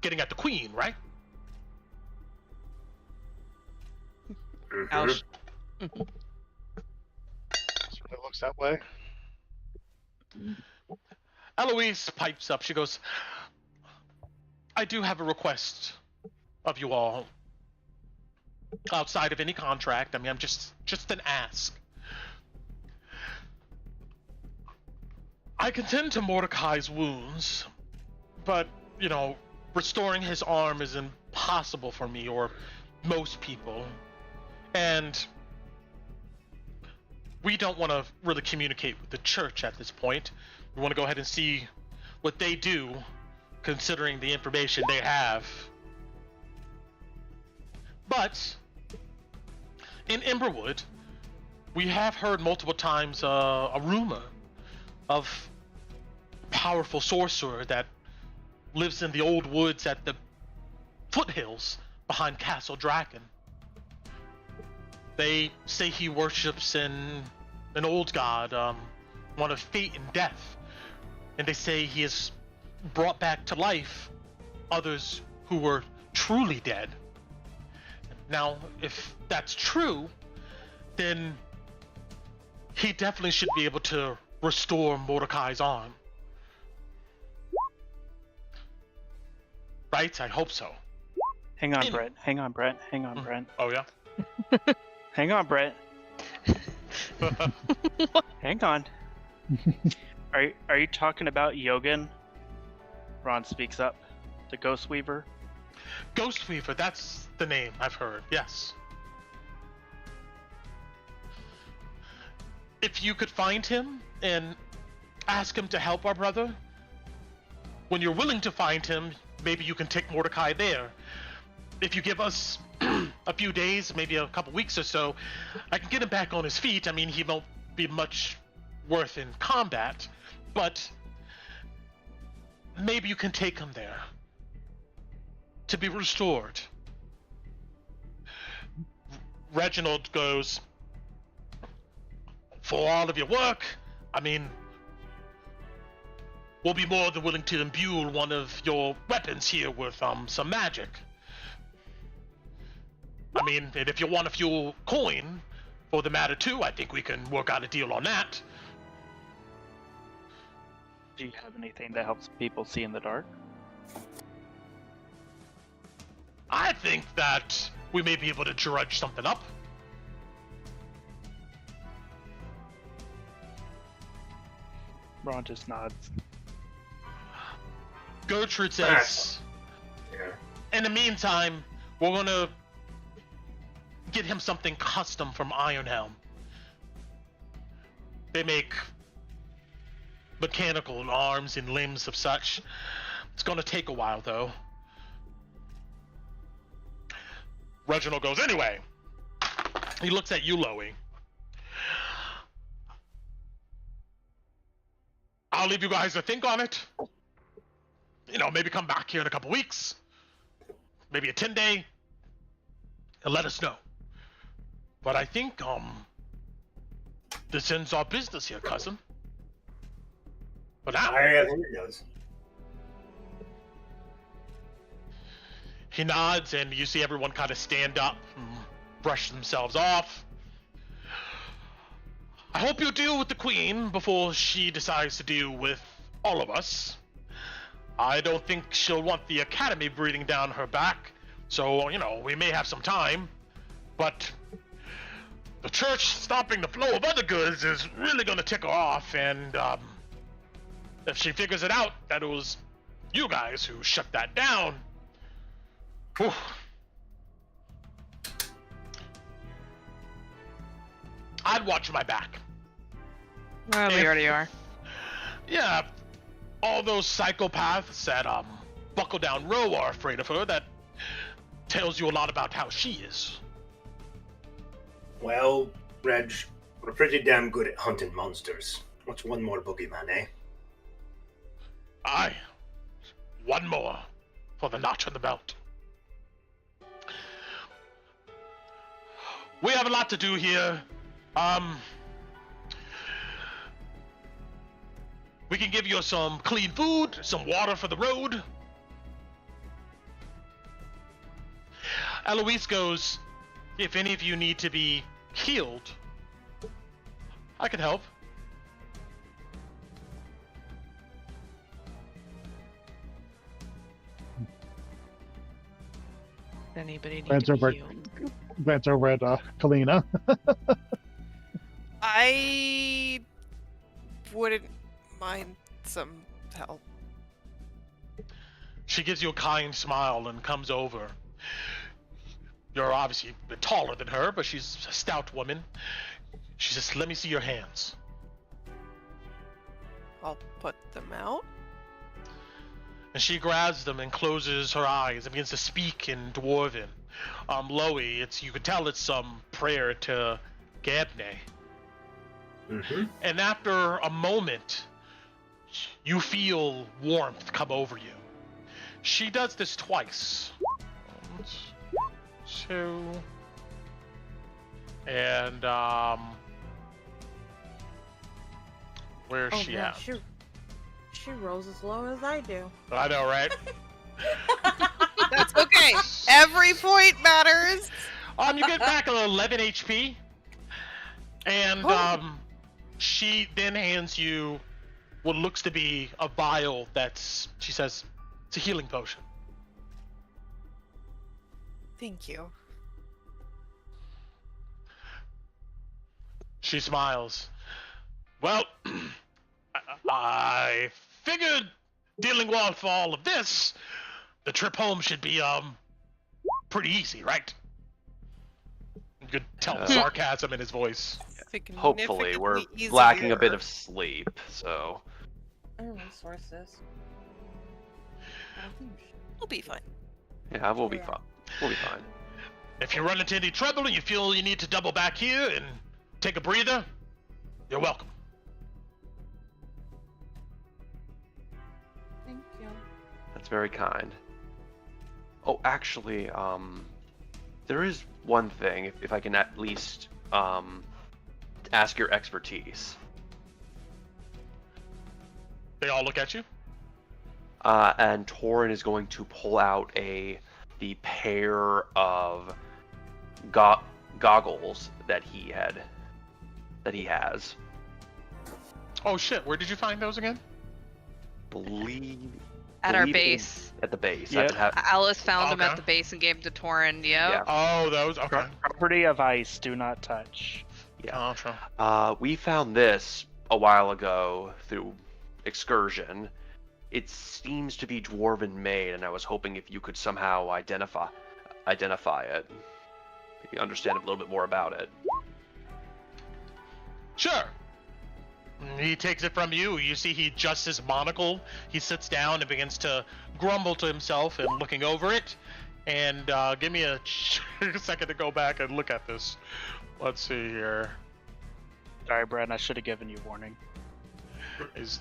getting at the queen, right? Ouch. Certainly looks that way. Eloise pipes up. She goes, I do have a request of you all. Outside of any contract, I mean, I'm just an ask. I can tend to Mordecai's wounds, but, you know, restoring his arm is impossible for me or most people. And we don't want to really communicate with the church at this point. We want to go ahead and see what they do, considering the information they have. But in Emberwood, we have heard multiple times a rumor of a powerful sorcerer that lives in the old woods at the foothills behind Castle Draken. They say he worships an old god, one of fate and death. And they say he has brought back to life others who were truly dead. Now, if that's true, then he definitely should be able to restore Mordecai's arm. Right? I hope so. Hang on, Brett. Hang on, Brett. Hang on, Brett. Oh, yeah? Hang on, Brett. Hang on. Are you talking about Yogan? Ron speaks up. The Ghost Weaver? Ghost Weaver, that's the name I've heard, yes. If you could find him and ask him to help our brother, when you're willing to find him, maybe you can take Mordecai there. If you give us a few days, maybe a couple weeks or so, I can get him back on his feet. I mean, he won't be much worth in combat, but maybe you can take him there to be restored. Reginald goes, for all of your work, I mean, we'll be more than willing to imbue one of your weapons here with some magic. I mean, and if you want a few coin for the matter too, I think we can work out a deal on that. Do you have anything that helps people see in the dark? I think that we may be able to drudge something up. Ron just nods. Gertrude says, Yeah. in the meantime, we're gonna get him something custom from Ironhelm. They make mechanical arms and limbs of such. It's gonna take a while, though. Reginald goes, anyway. He looks at you, Loey. I'll leave you guys to think on it. You know, maybe come back here in a couple weeks. Maybe a 10-day. And let us know. But I think, this ends our business here, cousin. But now, I think it does. he nods, and you see everyone kind of stand up and brush themselves off. I hope you deal with the queen before she decides to deal with all of us. I don't think she'll want the academy breathing down her back, so, you know, we may have some time. But the church stopping the flow of other goods is really going to tick her off, and if she figures it out that it was you guys who shut that down, whew. I'd watch my back. Well, we already are. Yeah, all those psychopaths at Buckle Down Row are afraid of her. That tells you a lot about how she is. Well, Reg, we're pretty damn good at hunting monsters. What's one more boogeyman, eh? Aye. One more for the notch on the belt. We have a lot to do here. We can give you some clean food, some water for the road. Eloise goes, if any of you need to be healed, I can help. Anybody need Glance to over, be healed? glance over at Kalina. I wouldn't mind some help. She gives you a kind smile and comes over. You're obviously a bit taller than her, but she's a stout woman. She says, let me see your hands. I'll put them out. And she grabs them and closes her eyes and begins to speak in Dwarven. Loey, you could tell it's some prayer to Gabne. Mm-hmm. And after a moment, you feel warmth come over you. She does this twice. 1, 2, and where's Oh, she man, at? she rolls as low as I do. I know, right? That's okay. Every point matters. You get back 11 HP, and she then hands you what looks to be a vial she says, it's a healing potion. Thank you. She smiles. Well, I figured dealing with all of this, the trip home should be pretty easy, right? You could tell the sarcasm in his voice. Hopefully, we're Significantly lacking a bit easier. of sleep, so Resources. We'll be fine. yeah, we'll be Yeah. fine. We'll be fine. If you run into any trouble and you feel you need to double back here and take a breather, you're welcome. Thank you. That's very kind. Oh, actually, there is one thing, if I can at least ask your expertise. They all look at you. And Torin is going to pull out the pair of goggles that he has. Oh shit, where did you find those again? At our believe base. At the base. Yeah. Alice found them Okay. at the base and gave them to Torin. Yeah. Yeah. Oh, those, okay. Property of ice, do not touch. Yeah. Oh, true. We found this a while ago through excursion. It seems to be dwarven made, and I was hoping if you could somehow identify it, maybe understand a little bit more about it. Sure. He takes it from you. You see he adjusts his monocle. He sits down and begins to grumble to himself and looking over it. And give me a second to go back and look at this. Let's see here. Sorry, Brad, I should have given you warning. Is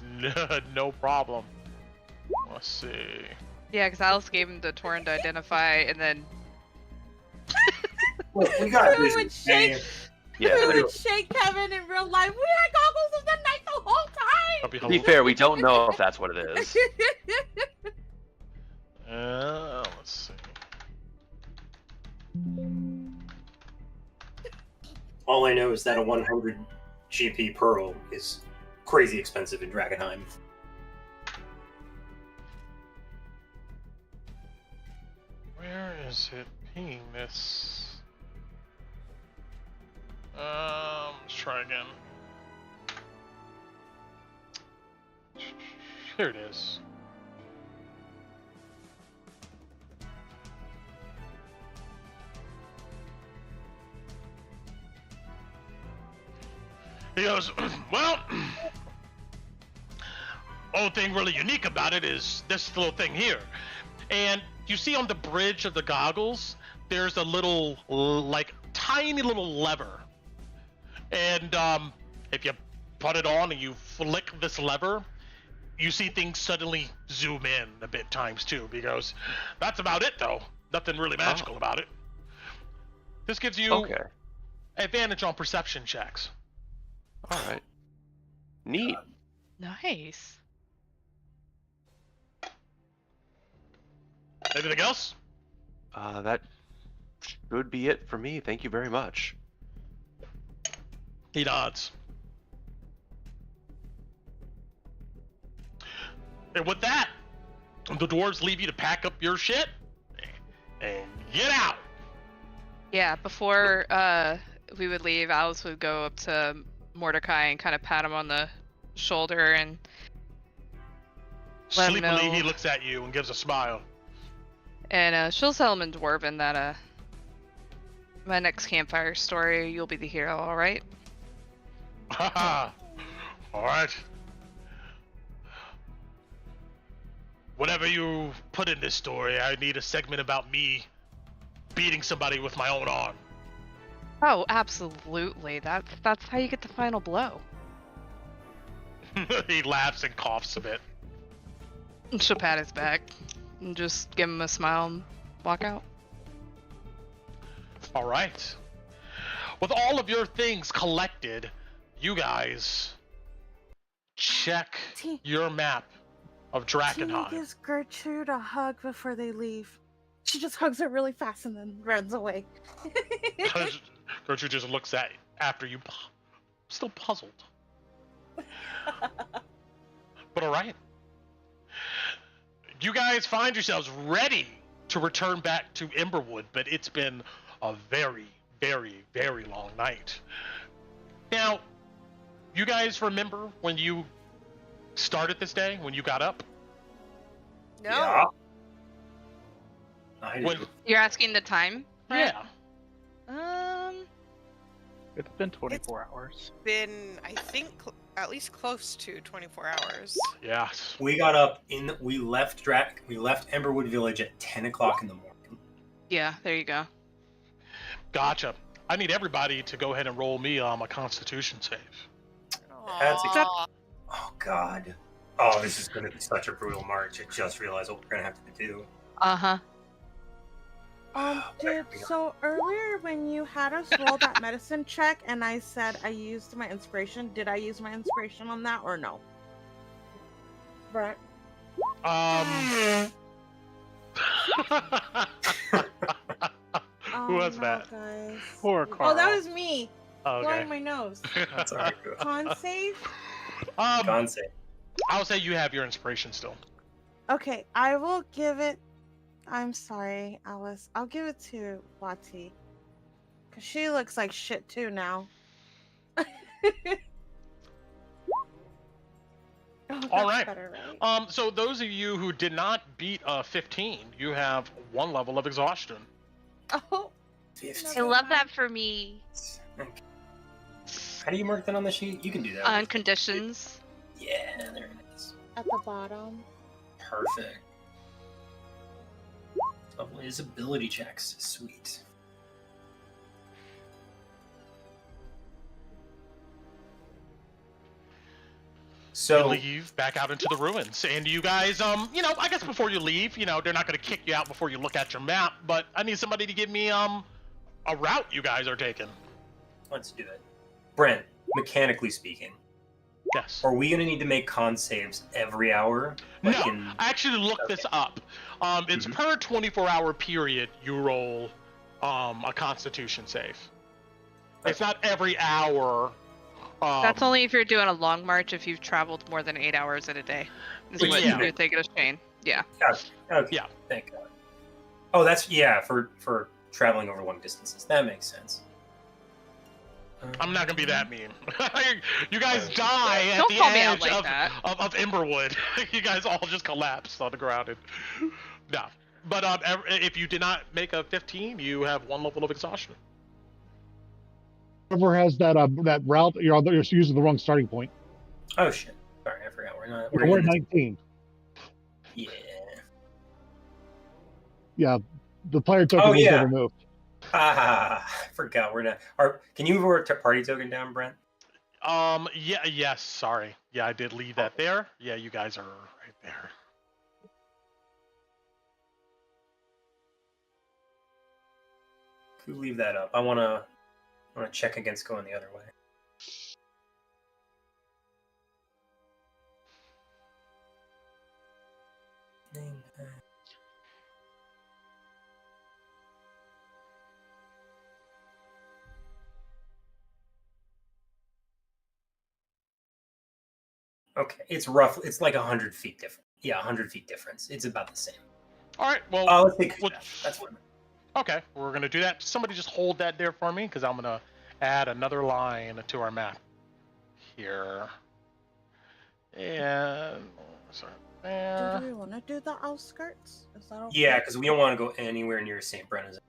no problem. Let's see. Yeah, because Alice gave him to Torin to identify, and then Look, we got Who this. would shake? Yeah. Who would shake Kevin in real life? We had goggles of the night the whole I'll be To be fair, we don't know if that's what it is. let's see. All I know is that a 100 GP pearl is crazy expensive in Drakkenheim. Where is it pinging this? Let's try again. Here it is. He goes, well, only thing really unique about it is this little thing here. And you see on the bridge of the goggles, there's a little, like, tiny little lever. And if you put it on and you flick this lever, you see things suddenly zoom in a bit times two. Because that's about it, though. Nothing really magical about it. This gives you Okay. advantage on perception checks. All right. Neat. Nice. Anything else? That should be it for me. Thank you very much. He nods. And with that, the dwarves leave you to pack up your shit and get out. Yeah, before we would leave, Alice would go up to Mordecai and kind of pat him on the shoulder and let him know. Sleepily, he looks at you and gives a smile. And she'll tell him in Dwarven that my next campfire story, you'll be the hero, all right? Haha. All right. Whatever you put in this story, I need a segment about me beating somebody with my own arm. Oh, absolutely. That's how you get the final blow. He laughs and coughs a bit. And she'll pat his back and just give him a smile and walk out. All right. With all of your things collected, you guys check your map of Tina Drakkenheim. gives Gertrude a hug before they leave. She just hugs her really fast and then runs away. Gertrude just looks at after you, still puzzled. But all right. You guys find yourselves ready to return back to Emberwood, but it's been a very, very, very long night. Now, you guys remember when you started this day, when you got up? No. Yeah. I When, do. You're asking the time? yeah. It's been 24 hours. Been, I think, at least close to 24 hours. Yeah. We got up we left Emberwood Village at 10 o'clock in the morning. Yeah, there you go. Gotcha. I need everybody to go ahead and roll me a Constitution save. That's Aw. Oh God. Oh, this is going to be such a brutal march. I just realized what we're going to have to do. Uh-huh. Dude, so earlier when you had us roll that medicine check and I said I used my inspiration, did I use my inspiration on that or no? Brett? Who was no, that? Guys. Poor Carl. Oh, that was me. Okay. Blowing my nose. That's all right. Con save? Con save. I'll say you have your inspiration still. Okay, I will give it. I'm sorry, Alice. I'll give it to Wati. Because she looks like shit too now. Oh, All that's right. better, right? So those of you who did not beat 15, you have 1 level of exhaustion. Oh, 15. I love that for me. How do you mark that on the sheet? You can do that. On conditions. Yeah, there it is. at the bottom. Perfect. Lovely. His ability checks. Sweet. So You leave back out into the ruins, and you guys, I guess before you leave, they're not going to kick you out before you look at your map, but I need somebody to give me, a route you guys are taking. let's do it. Brent, mechanically speaking, Yes. are we gonna need to make con saves every hour? No, in- I actually looked this up. It's Mhm. per 24-hour period you roll, a Constitution save. It's not every hour. That's only if you're doing a long march if you've traveled more than 8 hours in a day. Is Which- what yeah. you're thinking of, Shane. Yeah. Okay. Yeah. Thank God. Oh, that's for traveling over long distances. That makes sense. I'm not gonna be that mean. You guys die at Don't the call me out edge like that. of Emberwood. You guys all just collapse on the ground. No. But if you did not make a 15, you have 1 level of exhaustion. Whoever has that that route, you're using the wrong starting point. Oh shit! Sorry, I forgot. We're in at this- 19. Yeah. Yeah, the player token Oh, was yeah. removed. Ah, I forgot. We're not. Can you move our party token down, Brent? Yeah, yes, sorry. Yeah, I did leave that there. Yeah, you guys are right there. Could we leave that up? I want to I want to check against going the other way. Okay, it's rough. It's like 100 feet different. Yeah, 100 feet difference. It's about the same. All right. Well, let's take that's fine. Okay, we're gonna do that. Somebody just hold that there for me, because I'm gonna add another line to our map here. And sorry, there. Do we want to do the outskirts? Is that okay? Yeah, because we don't want to go anywhere near St. Brenna's.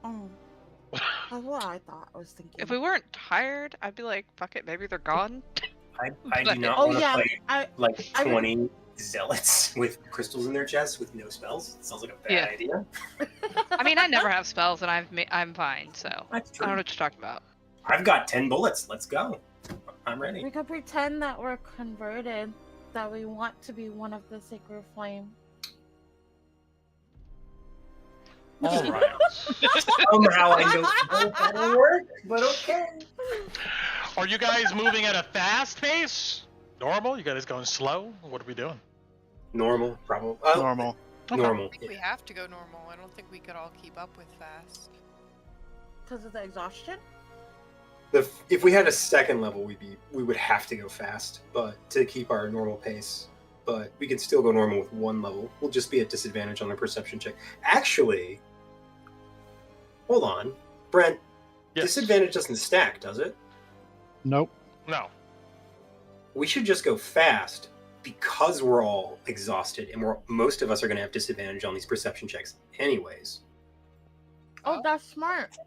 Oh, that's what I thought. I was thinking. If we weren't tired, I'd be like, fuck it, maybe they're gone. I do not Oh, want to yeah, play like 20 zealots with crystals in their chests with no spells. It sounds like a bad idea. I mean, I never have spells, and I'm fine, so That's I true. don't know what you're talking about. I've got 10 bullets. Let's go. I'm ready. We could pretend that we're converted, that we want to be one of the sacred flame. All right. Somehow I know that'll work, but okay. Are you guys moving at a fast pace? Normal? You guys going slow? What are we doing? Normal, probably. Normal. Normal. I think we have to go normal. I don't think we could all keep up with fast. Because of the exhaustion? If we had a second level, we would have to go fast, but to keep our normal pace. But we can still go normal with one level. We'll just be at disadvantage on the perception check. Actually, hold on, Brent. Yes. Disadvantage doesn't stack, does it? Nope. No. We should just go fast because we're all exhausted, and most of us are going to have disadvantage on these perception checks, anyways. Oh, that's smart.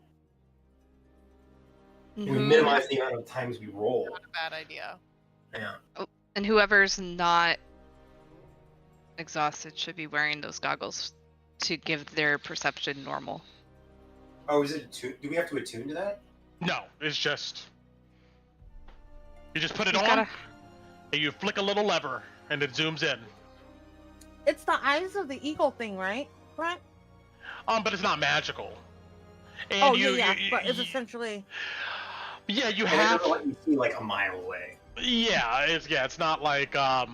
We minimize the amount of times we roll. Not a bad idea. Yeah. And whoever's not exhausted should be wearing those goggles to give their perception normal. Oh, is it attuned? Do we have to attune to that? No, it's just... You just put it You've on, gotta- and you flick a little lever, and it zooms in. It's the eyes of the eagle thing, right? Right? But it's not magical. And Oh, you, yeah, you- but it's you- essentially... Yeah, you And have... it'll let you see like a mile away. Yeah, it's not like, okay,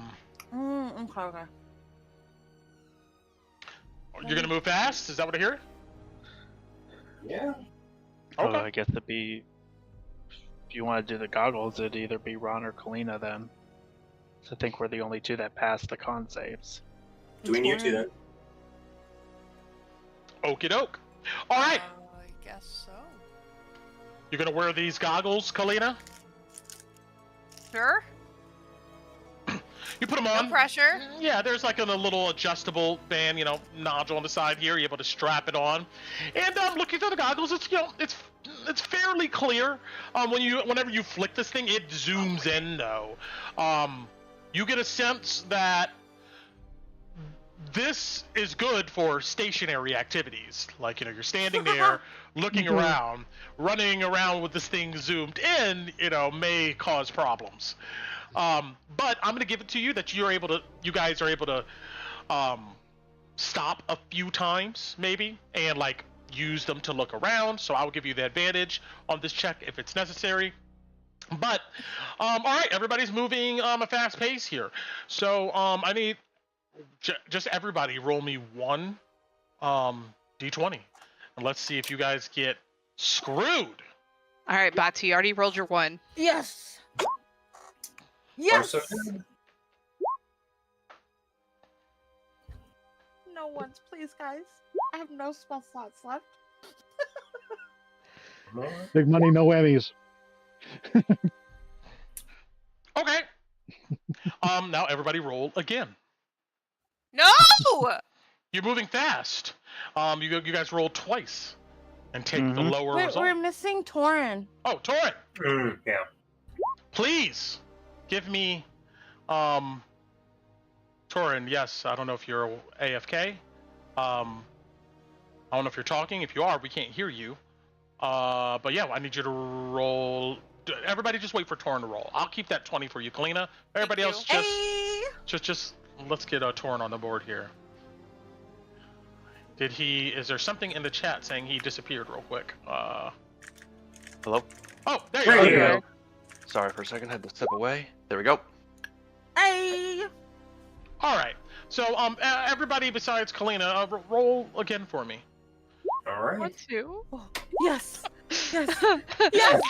okay. You're gonna move fast? Is that what I hear? Yeah. So Okay. I guess it'd be, if you want to do the goggles, it'd either be Ron or Kalina then. So I think we're the only two that passed the con saves. Do we need to then? Okie doke. Alright, I guess so. you're gonna wear these goggles, Kalina? Sure. You put them No on. pressure. Yeah, there's like a little adjustable band, nodule on the side here. You're able to strap it on. And looking through the goggles, it's fairly clear. Whenever you flick this thing, it zooms in though. You get a sense that this is good for stationary activities. Like, you're standing there, looking around, running around with this thing zoomed in, may cause problems. But I'm gonna give it to you that you guys are able to stop a few times maybe and like use them to look around. So I will give you the advantage on this check if it's necessary. But all right, everybody's moving a fast pace here. So I need just everybody roll me one d20 and let's see if you guys get screwed. All right, Batu, you already rolled your one. Yes! Yes! No ones, please, guys. I have no spell slots left. Big money, no whammies. Okay. Now everybody roll again. No! You're moving fast. You guys roll twice and take the lower result. We're missing Torin. Oh, Torin, Yeah. please give me, Torin. Yes, I don't know if you're AFK. I don't know if you're talking. If you are, we can't hear you. But yeah, I need you to roll. Everybody, just wait for Torin to roll. I'll keep that 20 for you, Kalina. Everybody Thank else, you. just let's get Torin on the board here. Is there something in the chat saying he disappeared real quick? Hello? Oh, there you There are. you Okay. go. Sorry for a second, had to step away. There we go. Hey. All right. So, everybody besides Kalina, roll again for me. All 1, right. 2. Oh, yes. Yes.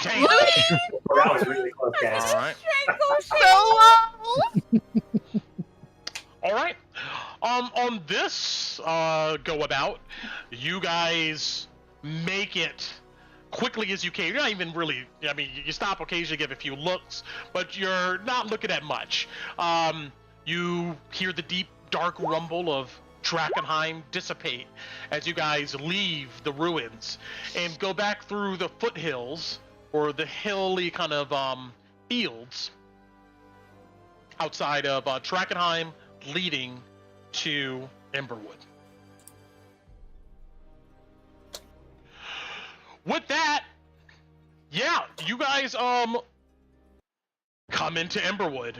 Damn. Well, that was really close, guys. All right. All right. On this go about, you guys make it quickly as you can. You're not even really. I mean, you stop occasionally, give a few looks, but you're not looking at much. You hear the deep, dark rumble of Drakkenheim dissipate as you guys leave the ruins and go back through the foothills or the hilly kind of fields outside of Drakkenheim, leading to Emberwood. With that, yeah, you guys come into Emberwood.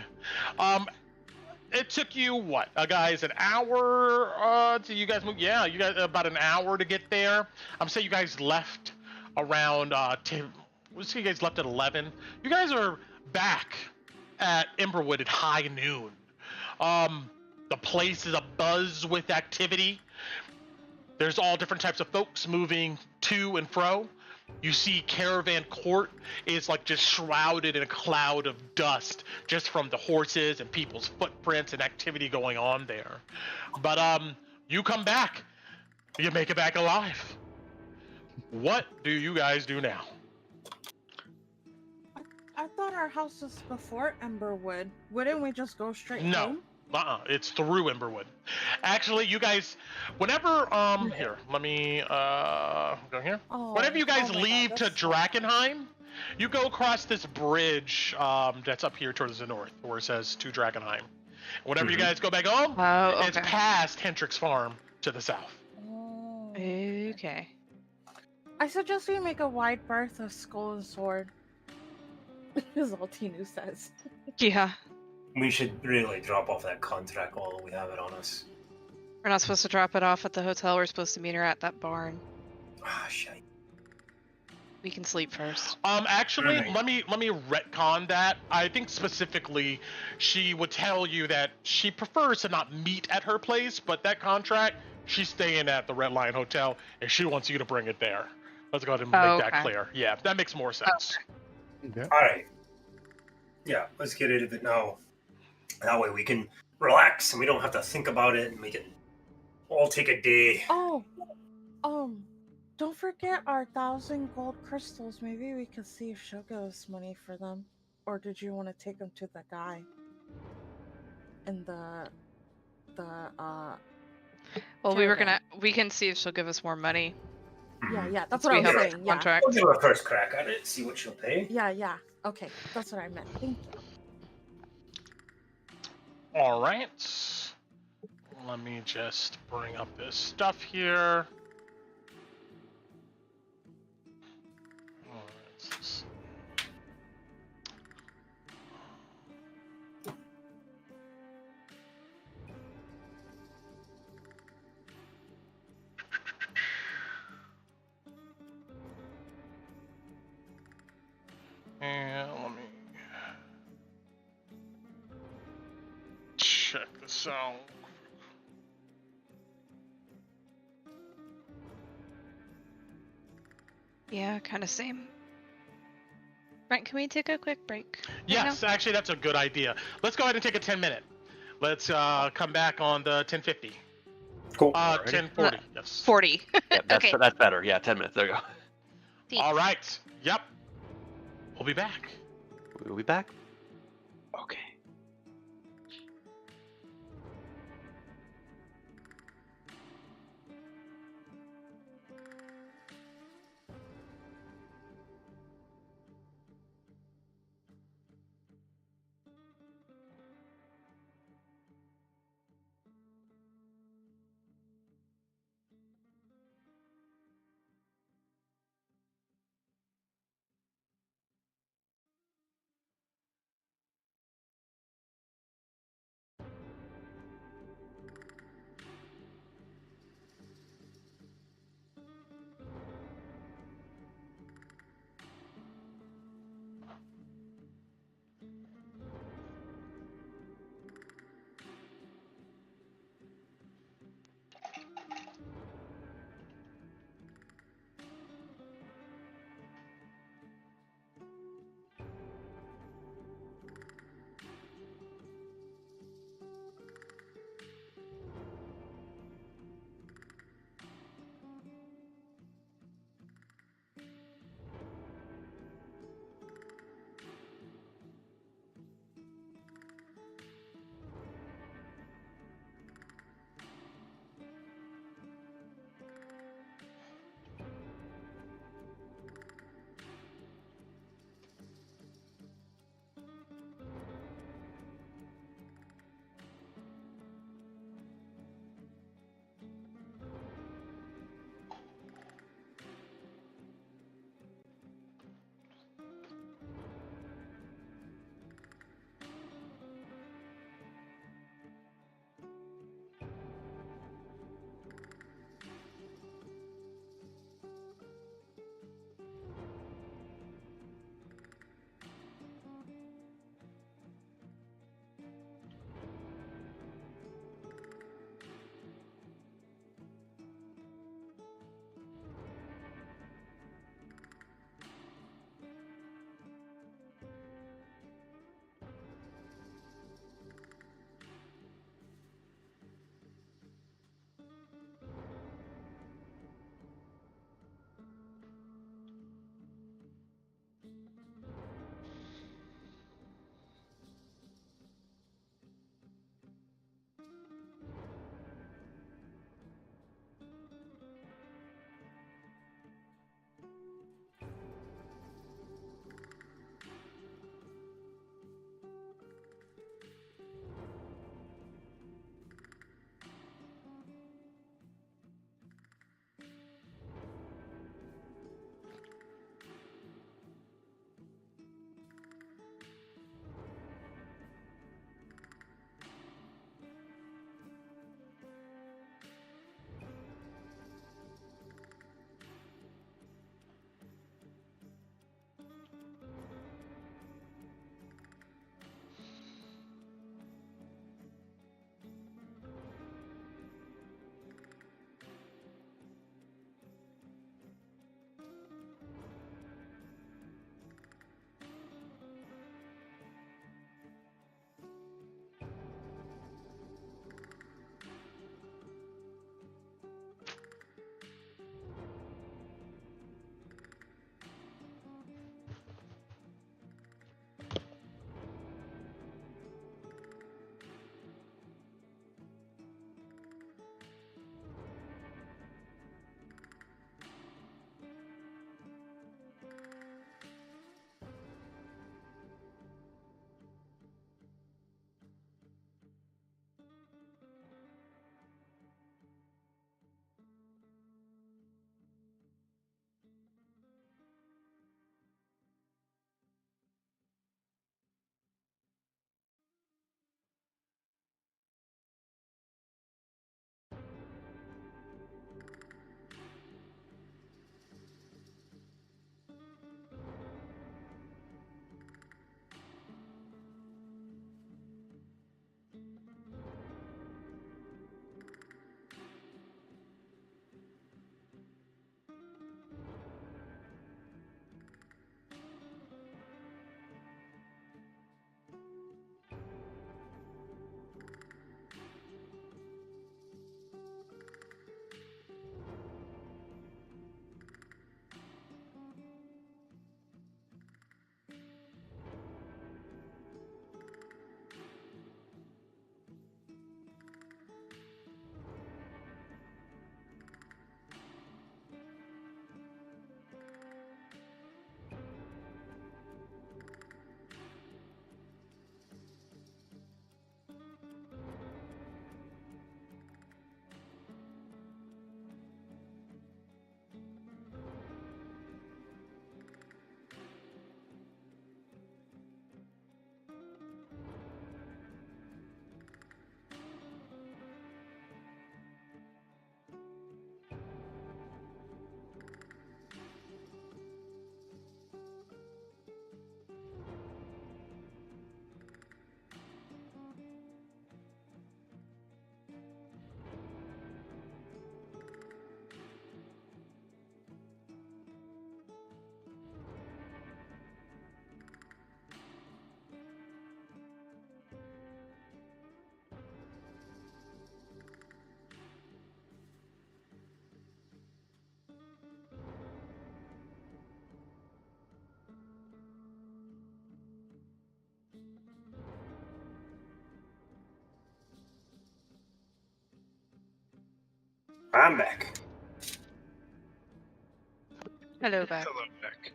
It took you what, guys, an hour to you guys move? Yeah, you guys about an hour to get there. I'm saying you guys left around you guys left at 11. You guys are back at Emberwood at high noon. The place is abuzz with activity. There's all different types of folks moving to and fro. You see Caravan Court is like just shrouded in a cloud of dust just from the horses and people's footprints and activity going on there. But you come back. You make it back alive. What do you guys do now? I thought our house was before Emberwood. Wouldn't we just go straight No. home? It's through Emberwood. Actually, you guys, whenever here, let me go here. Oh, Whenever you guys oh my leave God, to that's Drakkenheim, you go across this bridge that's up here towards the north, where it says to Drakkenheim. Whenever you guys go back home, Oh, it's okay. past Hendrick's farm to the south. Oh. Okay. I suggest we make a wide berth of skull and sword. Is all Tinu says. Yeah. We should really drop off that contract while we have it on us. We're not supposed to drop it off at the hotel. We're supposed to meet her at that barn. Ah, shit. We can sleep first. Actually, Right. let me retcon that. I think specifically, she would tell you that she prefers to not meet at her place, but that contract, she's staying at the Red Lion Hotel, and she wants you to bring it there. Let's go ahead and make Oh, that okay. clear. Yeah, that makes more sense. Okay. All right. Yeah, let's get rid of it now. That way we can relax and we don't have to think about it and we can all take a day. Oh, don't forget our 1,000 gold crystals. Maybe we could see if she'll give us money for them. Or did you want to take them to the guy? In the Well, Caravan. we can see if she'll give us more money. Yeah, that's Since what I we was have a saying. Yeah. contract. We'll give her a first crack at it, see what she'll pay. Yeah. Okay, that's what I meant. Thank you. All right. Let me just bring up this stuff here. All right. And let me check this out. Yeah, kind of same. Brent, can we take a quick break? Yes, actually, that's a good idea. Let's go ahead and take a 10-minute. Let's come back on the 10:50. Cool. 10:40. Yes. 40. Yeah, that's, Okay. that's better. Yeah, 10 minutes. There you go. Thanks. All right. Yep. We'll be back. We'll be back. Okay. I'm back. Hello back. Hello, Beck.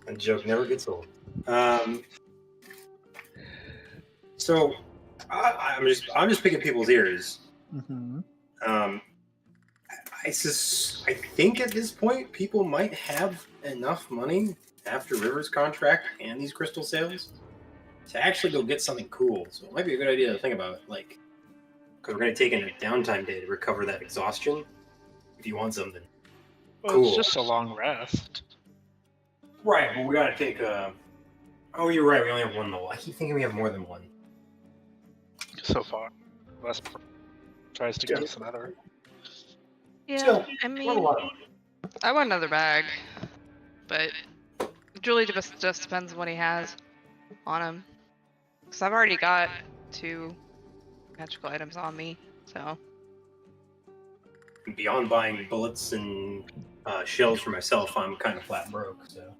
A joke never gets old. So I'm just picking people's ears. Mm-hmm. I think at this point people might have enough money after River's contract and these crystal sales to actually go get something cool. So it might be a good idea to think about, like, because we're going to take in a downtime day to recover that exhaustion. If you want something Well, cool, it's just a long rest. right? But we got to take. Oh, you're right. We only have one level. I keep thinking we have more than one. So far. Wes tries to give us another. Yeah, Still, I not a mean, lot of money. I want another bag, but Julie just depends on what he has on him. Because I've already got 2 magical items on me, so. Beyond buying bullets and shells for myself, I'm kind of flat broke. So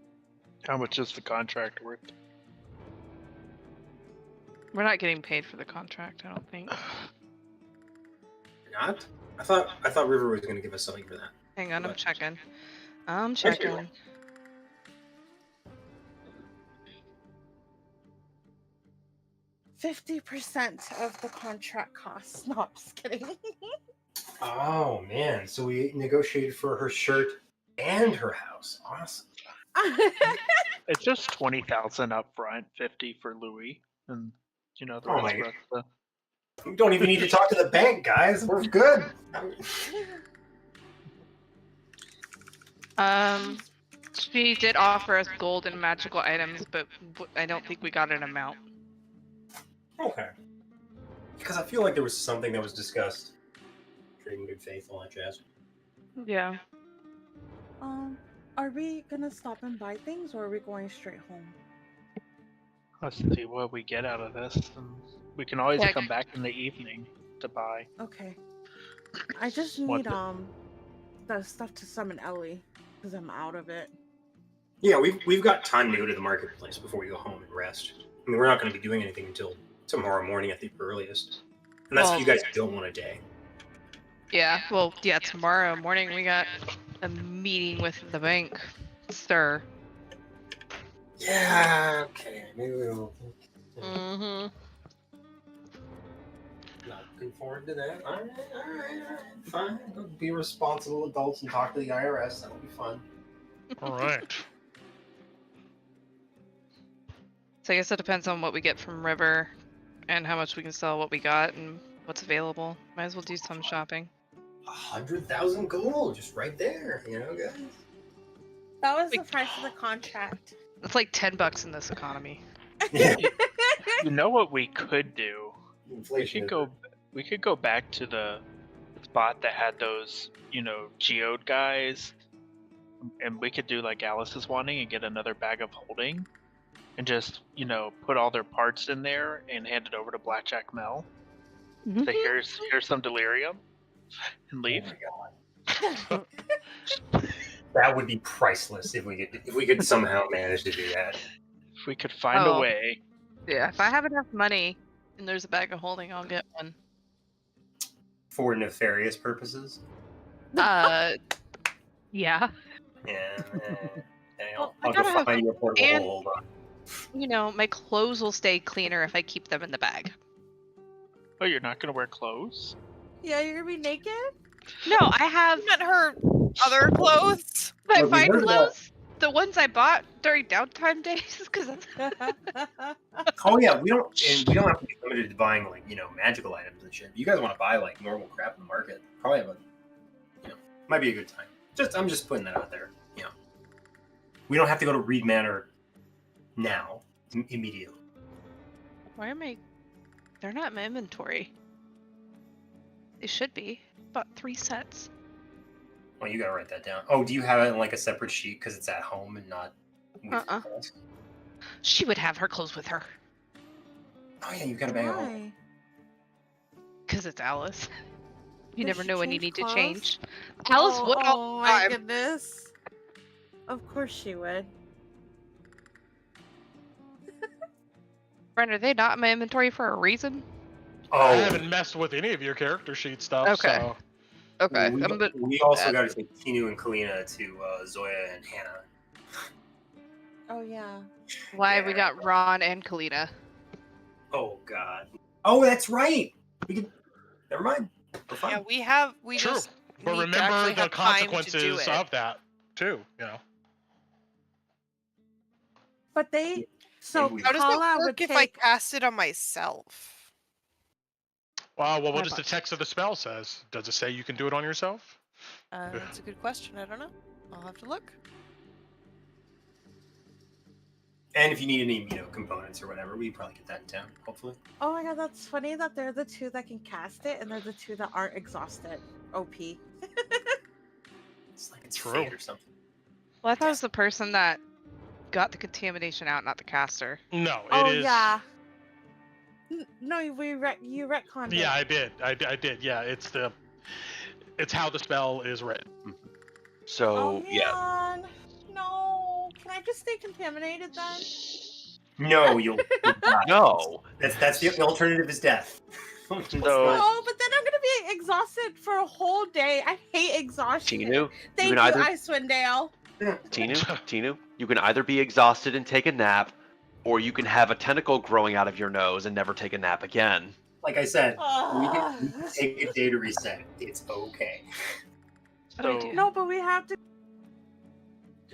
How much is the contract worth? We're not getting paid for the contract, I don't think. not. I thought River was going to give us something for that. Hang on, I'm But- checking. I'm checking. %50 of the contract costs. No, I'm just kidding. Oh man! So we negotiated for her shirt and her house. Awesome. It's just 20,000 up front, 50 for Louis, and the Oh rest my for us. We don't even need to talk to the bank, guys. We're good. She did offer us gold and magical items, but I don't think we got an amount. Okay. Because I feel like there was something that was discussed. Trading good faith, all that jazz. Yeah. Are we gonna stop and buy things, or are we going straight home? Let's see what we get out of this. And we can always Yeah. come back in the evening to buy. Okay. I just What need the- the stuff to summon Ellie, because I'm out of it. Yeah, we've got time to go to the marketplace before we go home and rest. I mean, we're not going to be doing anything until tomorrow morning at the earliest. And that's if you guys don't want a day. Yeah, well, yeah, tomorrow morning we got a meeting with the bank. Sir. Yeah, okay. Maybe we'll. Mm-hmm. Not looking forward to that. All right. Fine. Go be responsible adults and talk to the IRS. That'll be fun. Alright. So I guess it depends on what we get from River and how much we can sell what we got and what's available. Might as well do some shopping. 100,000 gold, just right there, you know, guys. That was the price of the contract. It's like $10 in this economy. Yeah. You know what we could do? Inflation. We could go back to the spot that had those, geode guys, and we could do like Alice is wanting and get another bag of holding, and just put all their parts in there and hand it over to Blackjack Mel. So here's some delirium, and leave. Oh my god. That would be priceless if we could somehow manage to do that. If we could find a way. Yeah, if I have enough money and there's a bag of holding, I'll get one. For nefarious purposes. Yeah. Yeah. Well, I'll I go gotta have- find you a portable and- hold on. My clothes will stay cleaner if I keep them in the bag. Oh, you're not gonna wear clothes? Yeah, you're gonna be naked? No, I have Meant her other clothes. my Well, we fine heard about- clothes. The ones I bought during downtime days, because Oh yeah, we don't have to be limited to buying magical items and shit. If you guys want to buy like normal crap in the market, probably have might be a good time. I'm just putting that out there. We don't have to go to Reed Manor now immediately. why am I? They're not in my inventory. They should be. Bought 3 sets. Well, you gotta write that down. Oh, do you have it in like a separate sheet because it's at home and not with us? She would have her clothes with her, Oh yeah, you've got a bag of home. Why? because it's Alice. You Does never she know when you change need clothes? to change. Alice would all Oh the my time. goodness. Of course she would. Brent, are they not in my inventory for a reason? I haven't messed with any of your character sheet stuff. Okay. So. Okay. We also got to take Tinu and Kalina to Zoya and Hannah. Oh yeah. Why we got Ron and Kalina? Oh God. Oh, that's right. We can. Never mind. We're fine. Yeah, we True. just But need to remember actually the have time to do consequences it. of that too. You know. But they so How How does Kala it would work if I take cast it on myself? Well, what My does the bad. text of the spell says? Does it say you can do it on yourself? That's a good question. I don't know. I'll have to look. And if you need any, components or whatever, we probably get that in town. Hopefully. Oh my god, that's funny that they're the two that can cast it and they're the two that aren't exhausted. OP. It's like it's True. fate or something. Well, I thought it was the person that got the contamination out, not the caster. No, it Oh is. yeah. No, you retconned Yeah, it. I did. I did. Yeah, it's how the spell is written. So Oh yeah, man. No. Can I just stay contaminated then? No, you'll die. no. That's the alternative is death. So- No, but then I'm gonna be exhausted for a whole day. I hate exhaustion. Tinu, Thank you you, can either Icewind Dale. Tinu, you can either be exhausted and take a nap, or you can have a tentacle growing out of your nose and never take a nap again. Like I said, we Ugh. can take a day to reset. It's okay. So No, but we have to.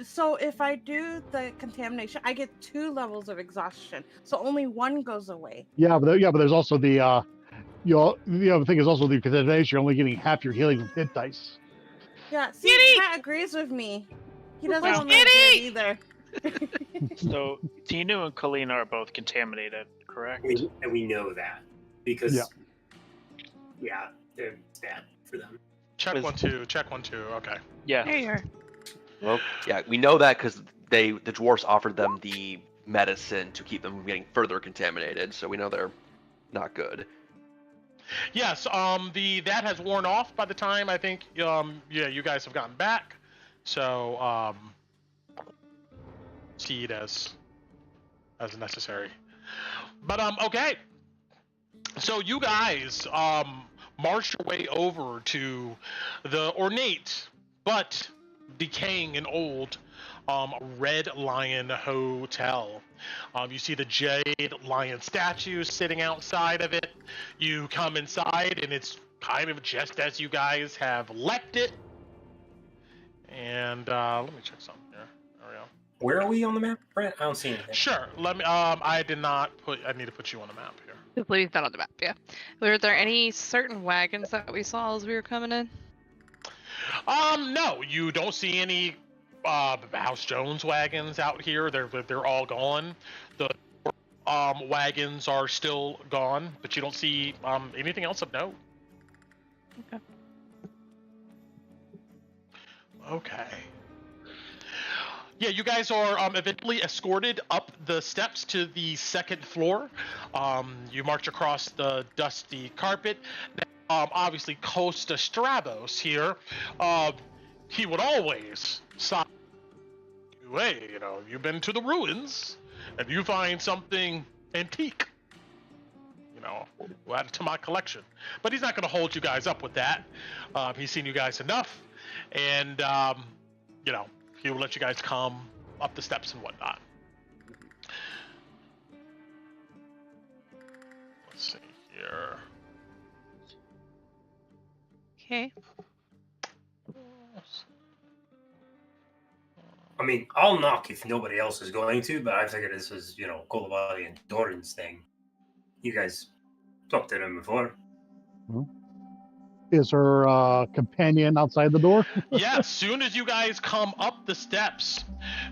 So if I do the contamination, I get 2 levels of exhaustion. So only 1 goes away. Yeah, but there's also the the other thing is also the contamination. You're only getting half your healing from hit dice. Yeah, see, Matt agrees with me. He doesn't want me to do it either. So Tinu and Kalina are both contaminated, correct? And we know that because it's bad for them. Check 1 2. Check 1 2. Okay. Yeah. There you are. Well, yeah, we know that because the dwarves offered them the medicine to keep them from getting further contaminated, so we know they're not good. Yes. That has worn off by the time I think you guys have gotten back. So see it as necessary. But okay. So you guys march your way over to the ornate but decaying and old Red Lion Hotel. You see the jade lion statue sitting outside of it. You come inside and it's kind of just as you guys have left it. And let me check something here. There we go. Where are we on the map, Brent? I don't see anything. Sure. Let me. I did not put. I need to put you on the map here. Completely not on the map, yeah. Were there any certain wagons that we saw as we were coming in? No, you don't see any House Jones wagons out here. They're all gone. The wagons are still gone, but you don't see anything else of note. Okay. Okay. Yeah, you guys are eventually escorted up the steps to the 2nd floor. You march across the dusty carpet. Obviously, Costa Stravos here. He would always sign you, hey, you've been to the ruins, and you find something antique. We'll add it to my collection. But he's not going to hold you guys up with that. He's seen you guys enough, and he will let you guys come up the steps and whatnot. Let's see here. Okay. I mean, I'll knock if nobody else is going to, but I figured this was, Kolavadi and Doran's thing. You guys talked to them before. Is her companion outside the door? Yeah, as soon as you guys come up the steps,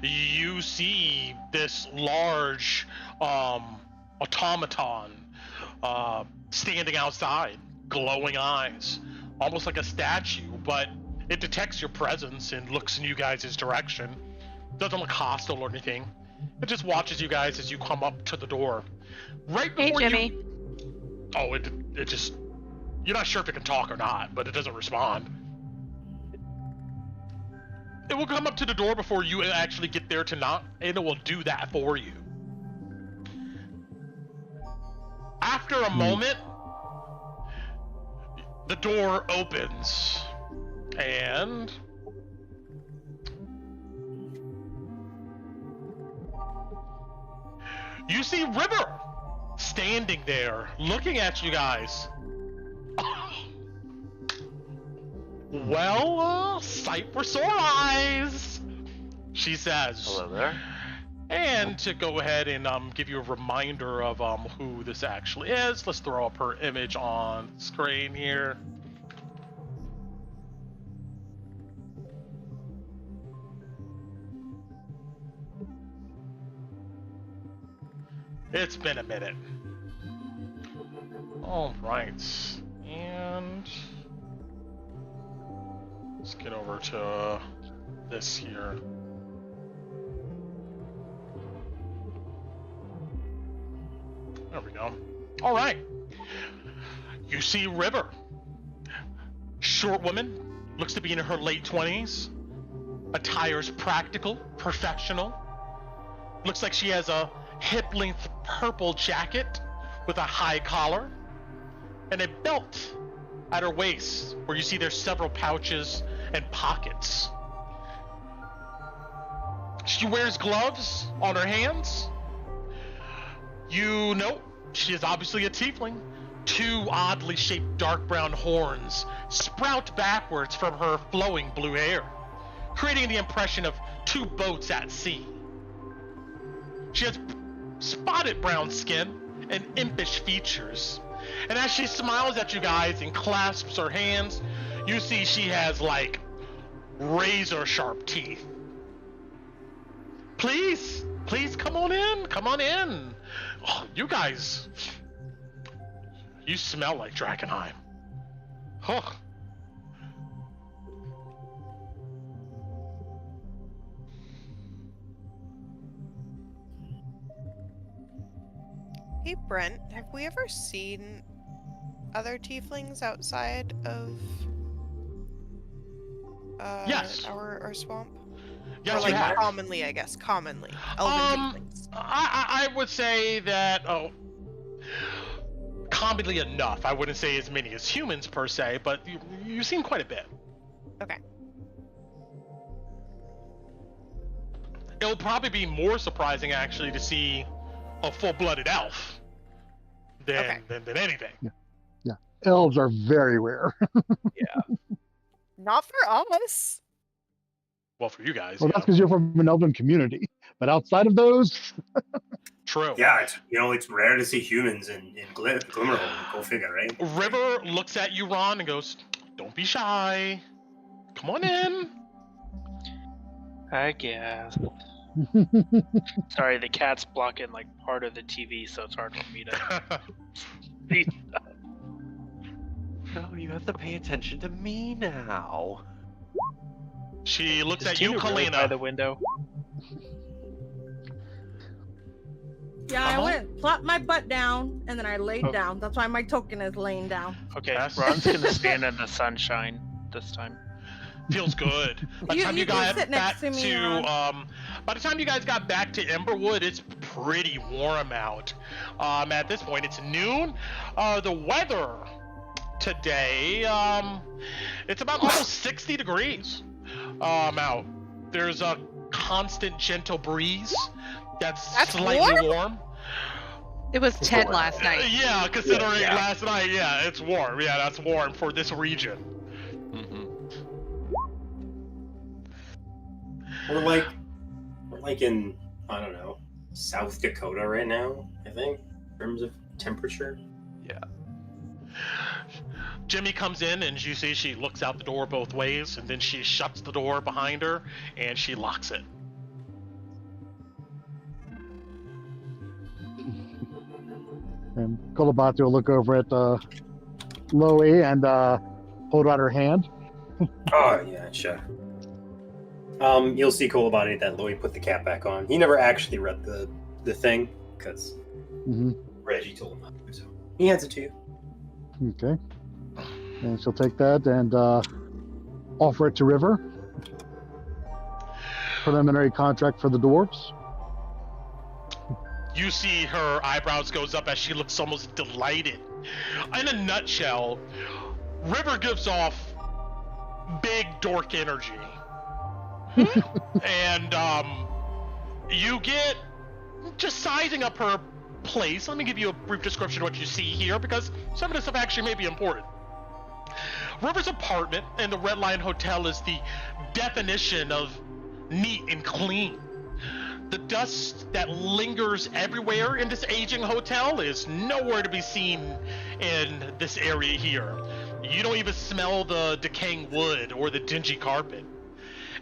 you see this large automaton standing outside, glowing eyes, almost like a statue, but it detects your presence and looks in you guys' direction. Doesn't look hostile or anything. It just watches you guys as you come up to the door. Right before Hey, Jimmy. Oh, it just... You're not sure if it can talk or not, but it doesn't respond. It will come up to the door before you actually get there to knock, and it will do that for you. After a moment, The door opens, and you see River standing there, looking at you guys. Well, sight for sore eyes, she says. Hello there. And to go ahead and give you a reminder of who this actually is, let's throw up her image on screen here. It's been a minute. All right, and let's get over to this here. There we go. All right. You see River. Short woman, looks to be in her late 20s. Attire's practical, professional. Looks like she has a hip-length purple jacket with a high collar and a belt at her waist where you see there's several pouches and pockets. She wears gloves on her hands. You know, she is obviously a tiefling. Two oddly shaped dark brown horns sprout backwards from her flowing blue hair, creating the impression of two boats at sea. She has spotted brown skin and impish features. And as she smiles at you guys and clasps her hands, you see she has like razor sharp teeth. Please come on in, come on in. Oh, you guys, you smell like Drakkenheim. Huh. Hey Brent, have we ever seen other tieflings outside of Yes. our swamp? Yes, or you like have. commonly, I guess, commonly. Elven tieflings. I would say that, commonly enough. I wouldn't say as many as humans per se, but you've seen quite a bit. Okay. It'll probably be more surprising actually to see a full-blooded elf than anything. Yeah. Elves are very rare. Not for us. Well, for you guys, Well, yeah. that's because you're from an elven community. But outside of those, True. Yeah, it's rare to see humans in Glimmerhole. Go figure, right? River looks at you, Ron, and goes, "Don't be shy. Come on in." I guess. Sorry, the cat's blocking like part of the TV, so it's hard for me to see stuff. No, you have to pay attention to me now. She looks Is at you, Tina really by Kalina. the window. Yeah, I went, plopped my butt down, and then I laid down. That's why my token is laying down. Okay, Yes. Ron's gonna stand in the sunshine this time. Feels good. By the You- time you you can got sit back next to me, by the time you guys got back to Emberwood, it's pretty warm out. At this point, it's noon. The weather today, it's about almost 60 degrees out. There's a constant gentle breeze that's slightly warm. It was 10 last night. Yeah, considering Yeah. last night, yeah, it's warm. Yeah, that's warm for this region. Mm-hmm. We're like in, I don't know, South Dakota right now, I think, in terms of temperature. Yeah. Jimmy comes in and you see she looks out the door both ways, and then she shuts the door behind her and she locks it. and Kolobatu will look over at Loey and hold out her hand. Oh, yeah, sure. You'll see Kolobati that Louis put the cap back on. He never actually read the thing, because Mm-hmm. Reggie told him not to, so he hands it to you. Okay. And she'll take that and offer it to River. Preliminary contract for the dwarves. You see her eyebrows goes up as she looks almost delighted. In a nutshell, River gives off big dork energy. And you get, just sizing up her place, let me give you a brief description of what you see here, because some of this stuff actually may be important. River's apartment in the Red Lion Hotel is the definition of neat and clean. The dust that lingers everywhere in this aging hotel is nowhere to be seen in this area here. You don't even smell the decaying wood or the dingy carpet.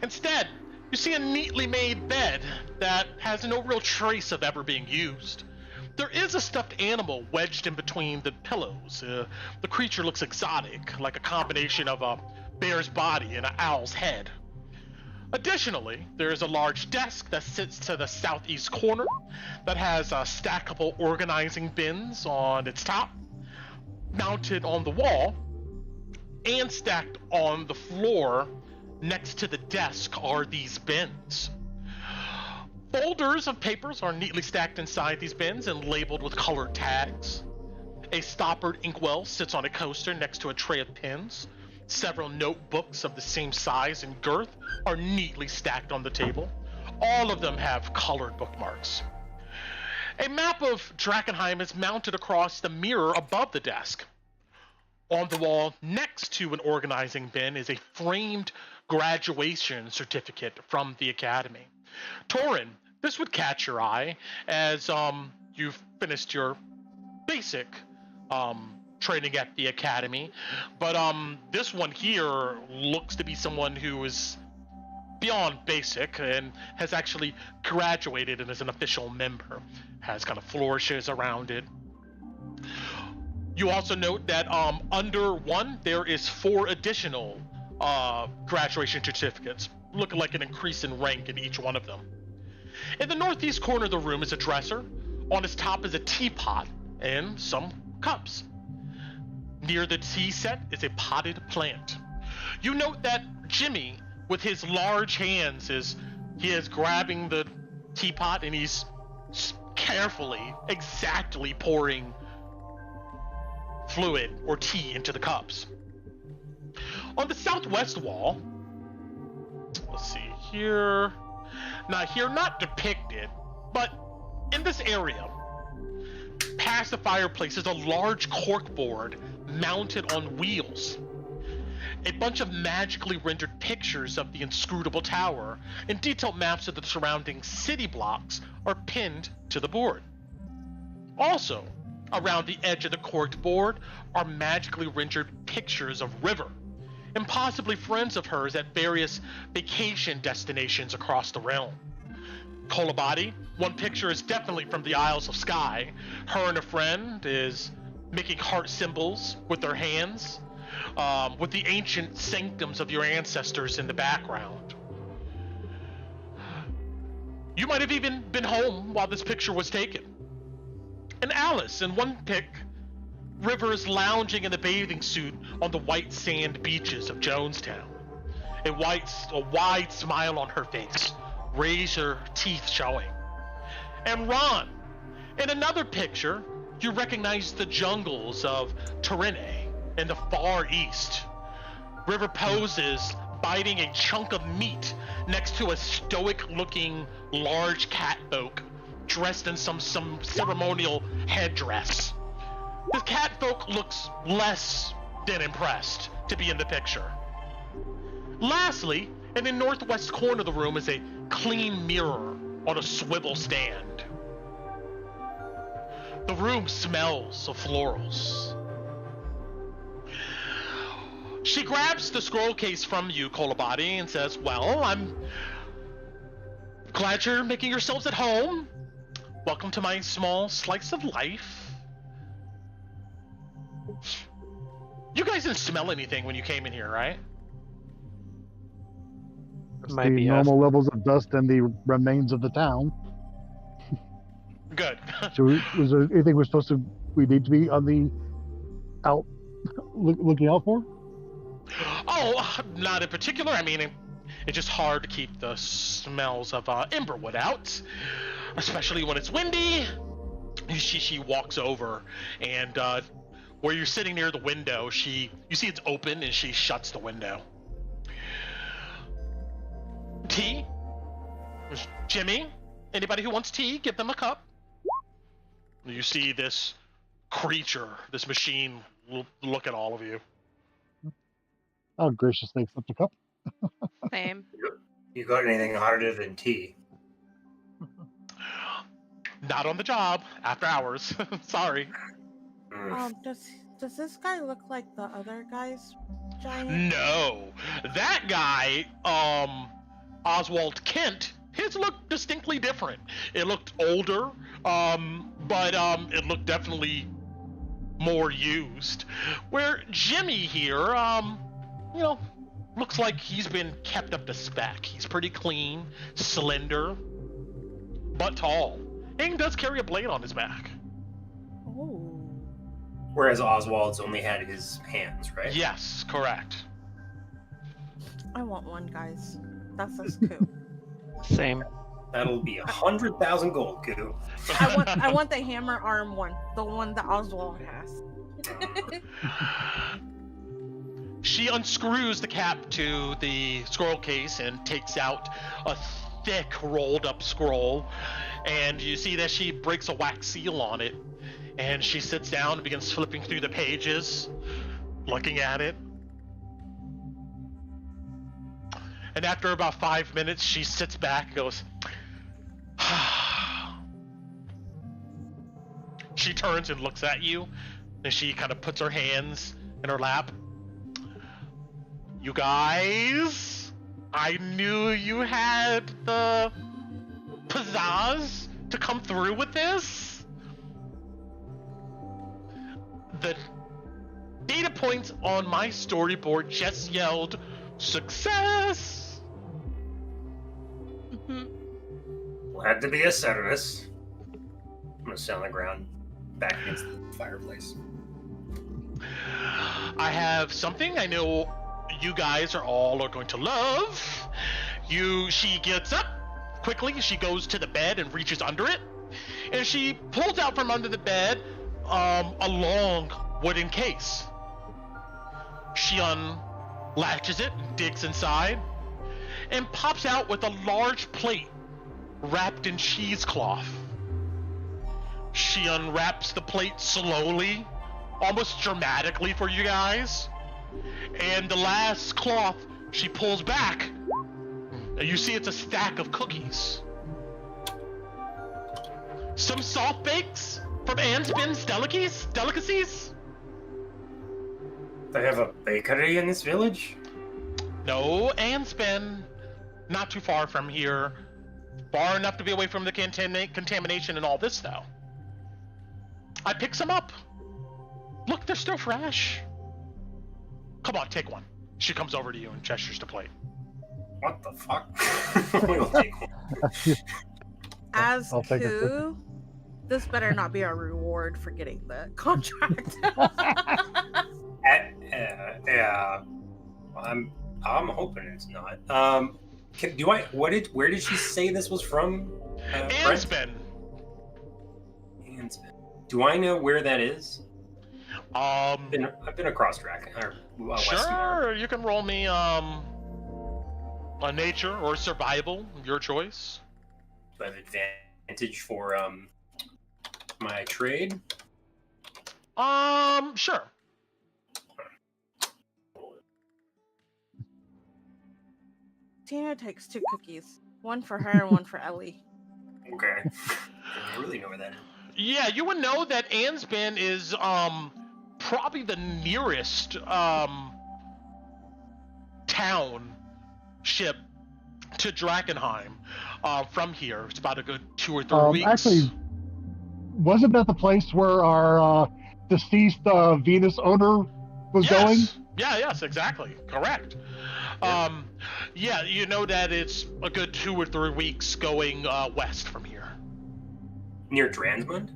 Instead, you see a neatly made bed that has no real trace of ever being used. There is a stuffed animal wedged in between the pillows. The creature looks exotic, like a combination of a bear's body and an owl's head. Additionally, there is a large desk that sits to the southeast corner that has stackable organizing bins on its top, mounted on the wall, and stacked on the floor next to the desk are these bins. Folders of papers are neatly stacked inside these bins and labeled with colored tags. A stoppered inkwell sits on a coaster next to a tray of pens. Several notebooks of the same size and girth are neatly stacked on the table. All of them have colored bookmarks. A map of Drakkenheim is mounted across the mirror above the desk. On the wall next to an organizing bin is a framed graduation certificate from the academy. Torin, this would catch your eye as you've finished your basic training at the academy, but this one here looks to be someone who is beyond basic and has actually graduated and is an official member. Has kind of flourishes around it. You also note that under one there is 4 additional graduation certificates, looking like an increase in rank in each one of them. In the northeast corner of the room is a dresser. On its top is a teapot and some cups. Near the tea set is a potted plant. You note that Jimmy, with his large hands, is grabbing the teapot and he's carefully, exactly pouring fluid or tea into the cups. On the southwest wall, let's see here. Now here, not depicted, but in this area, past the fireplace is a large corkboard mounted on wheels. A bunch of magically rendered pictures of the inscrutable tower and detailed maps of the surrounding city blocks are pinned to the board. Also, around the edge of the corked board are magically rendered pictures of River, and possibly friends of hers at various vacation destinations across the realm. Kolabadi, one picture is definitely from the Isles of Skye. Her and a friend is making heart symbols with their hands, with the ancient sanctums of your ancestors in the background. You might have even been home while this picture was taken. And Alice, in one pic, River is lounging in the bathing suit on the white sand beaches of Jonestown. A wide smile on her face, razor teeth showing. And Ron, in another picture, you recognize the jungles of Torine in the far east. River poses, biting a chunk of meat next to a stoic-looking large catfolk dressed in some ceremonial headdress. The catfolk looks less than impressed to be in the picture. Lastly, in the northwest corner of the room is a clean mirror on a swivel stand. The room smells of florals. She grabs the scroll case from you, Kolabadi, and says, "Well, I'm glad you're making yourselves at home. Welcome to my small slice of life." You guys didn't smell anything when you came in here, right? Might the be normal levels of dust and the remains of the town. Good. So, was there anything we need to be on the looking out for? Oh, not in particular. I mean, it's just hard to keep the smells of emberwood out, especially when it's windy. She walks over and where you're sitting near the window, you see it's open and she shuts the window. Tea? Jimmy? Anybody who wants tea, give them a cup. You see this creature, this machine, look at all of you. I'll graciously accept the cup. Same. You got anything harder than tea? Not on the job, after hours. Sorry. Does this guy look like the other guy's giant? No. That guy, Oswald Kent, his looked distinctly different. It looked older, but it looked definitely more used. Where Jimmy here, looks like he's been kept up to spec. He's pretty clean, slender, but tall. And does carry a blade on his back. Oh. Whereas Oswald's only had his hands, right? Yes, correct. I want one, guys. That's a scoop. Same. That'll be 100,000 gold, Koo. I want the hammer arm one, the one that Oswald has. She unscrews the cap to the scroll case and takes out a thick rolled up scroll, and you see that she breaks a wax seal on it, and she sits down and begins flipping through the pages, looking at it. And after about 5 minutes, she sits back and goes, She turns and looks at you, and she kind of puts her hands in her lap. You guys, I knew you had the pizzazz to come through with this. The data points on my storyboard just yelled success. Glad to be of service. I'm gonna sit on the ground, back against the fireplace. I have something I know you guys are going to love. She gets up quickly. She goes to the bed and reaches under it, and she pulls out from under the bed a long wooden case. She unlatches it, digs inside, and pops out with a large plate wrapped in cheesecloth. She unwraps the plate slowly, almost dramatically for you guys, and the last cloth she pulls back, and you see it's a stack of cookies. Some soft bakes from Anspin's delicacies? They have a bakery in this village? No, Anspin. Not too far from here. Far enough to be away from the contamination and all this, though. I picked some up. Look, they're still fresh. Come on, take one. She comes over to you and gestures to plate. What the fuck? We'll take one. As I'll take it. Koo, this better not be our reward for getting the contract. Yeah. I'm hoping it's not. Where did she say this was from? Anspin. Anspin. Do I know where that is? I've been across Drakkenheim. Sure, you can roll me a nature or survival, your choice. Do I have advantage for my trade? Sure. Tina takes 2 cookies. One for her and one for Ellie. Okay. I really know where that is. Yeah, you would know that Anspin is probably the nearest township to Drakkenheim from here. It's about a good 2 or 3 weeks. Actually, wasn't that the place where our deceased Venus owner was going? Yes, exactly. Correct. Yeah, you know that it's a good 2 or 3 weeks going west from here. Near Dransmund?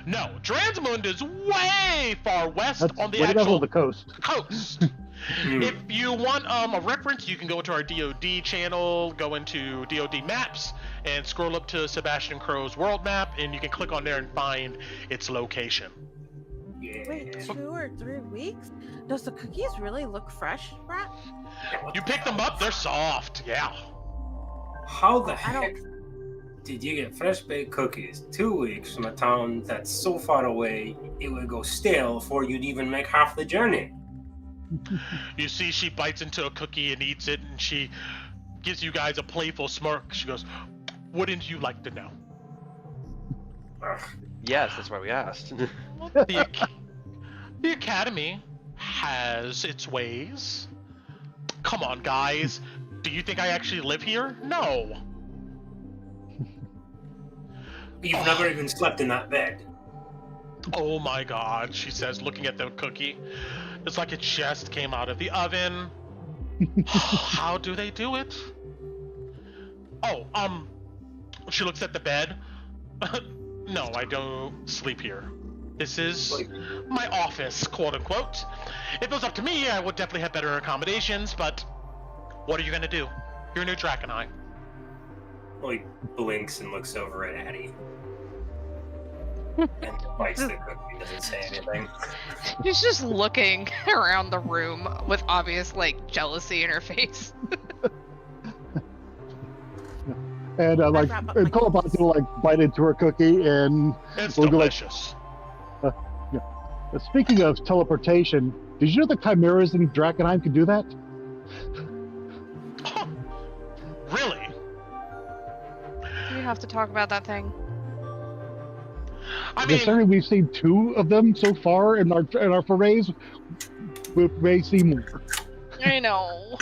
No, Dransmund is way far west on the way down actual on the coast. If you want a reference, you can go to our DoD channel, go into DoD Maps, and scroll up to Sebastian Crow's world map, and you can click on there and find its location. Yeah. Wait, 2 or 3 weeks? Does the cookies really look fresh, Rat? You pick them up, they're soft. Yeah. How the I don't- heck did you get fresh baked cookies 2 weeks from a town that's so far away it would go stale before you'd even make half the journey? You see, she bites into a cookie and eats it, and she gives you guys a playful smirk. She goes, "Wouldn't you like to know?" Ugh. Yes, that's why we asked. The Academy has its ways. Come on, guys. Do you think I actually live here? No. You've never even slept in that bed. Oh my god, she says, looking at the cookie. It's like it just came out of the oven. How do they do it? Oh, she looks at the bed. No, I don't sleep here. This is my office, quote unquote. If it was up to me, I would definitely have better accommodations, but what are you gonna do? You're New Drakkenheim. Well, he blinks and looks over at Addie. And bites the cookie, doesn't say anything. She's just looking around the room with obvious, like, jealousy in her face. And Colobot will like bite into her cookie, and It's we'll go like, delicious. speaking of teleportation, did you know the chimeras in Drakkenheim can do that? Huh. Really? Do we have to talk about that thing? I mean, Considering we've seen 2 of them so far in our forays, we may see more. I know.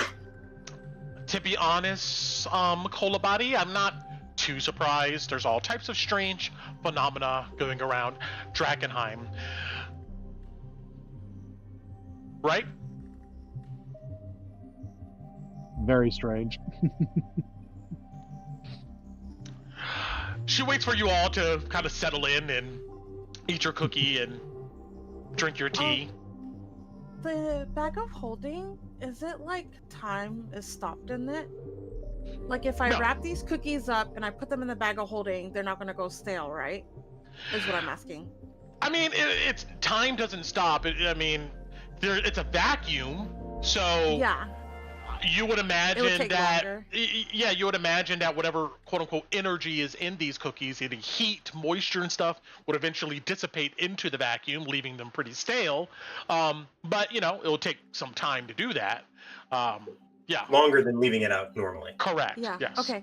to be honest, Colabody, I'm not too surprised. There's all types of strange phenomena going around Drakkenheim. Right? Very strange. She waits for you all to kind of settle in and eat your cookie and drink your tea. The bag of holding, is it like time is stopped in it? Like if I No. wrap these cookies up and I put them in the bag of holding, they're not gonna go stale, right? Is what I'm asking. I mean, it's time doesn't stop. It's a vacuum, so Yeah. you would imagine take that. longer. Yeah, you would imagine that whatever quote unquote energy is in these cookies, any heat, moisture, and stuff, would eventually dissipate into the vacuum, leaving them pretty stale. But it'll take some time to do that. Yeah. Longer than leaving it out normally. Correct. Yeah. Yes. Okay.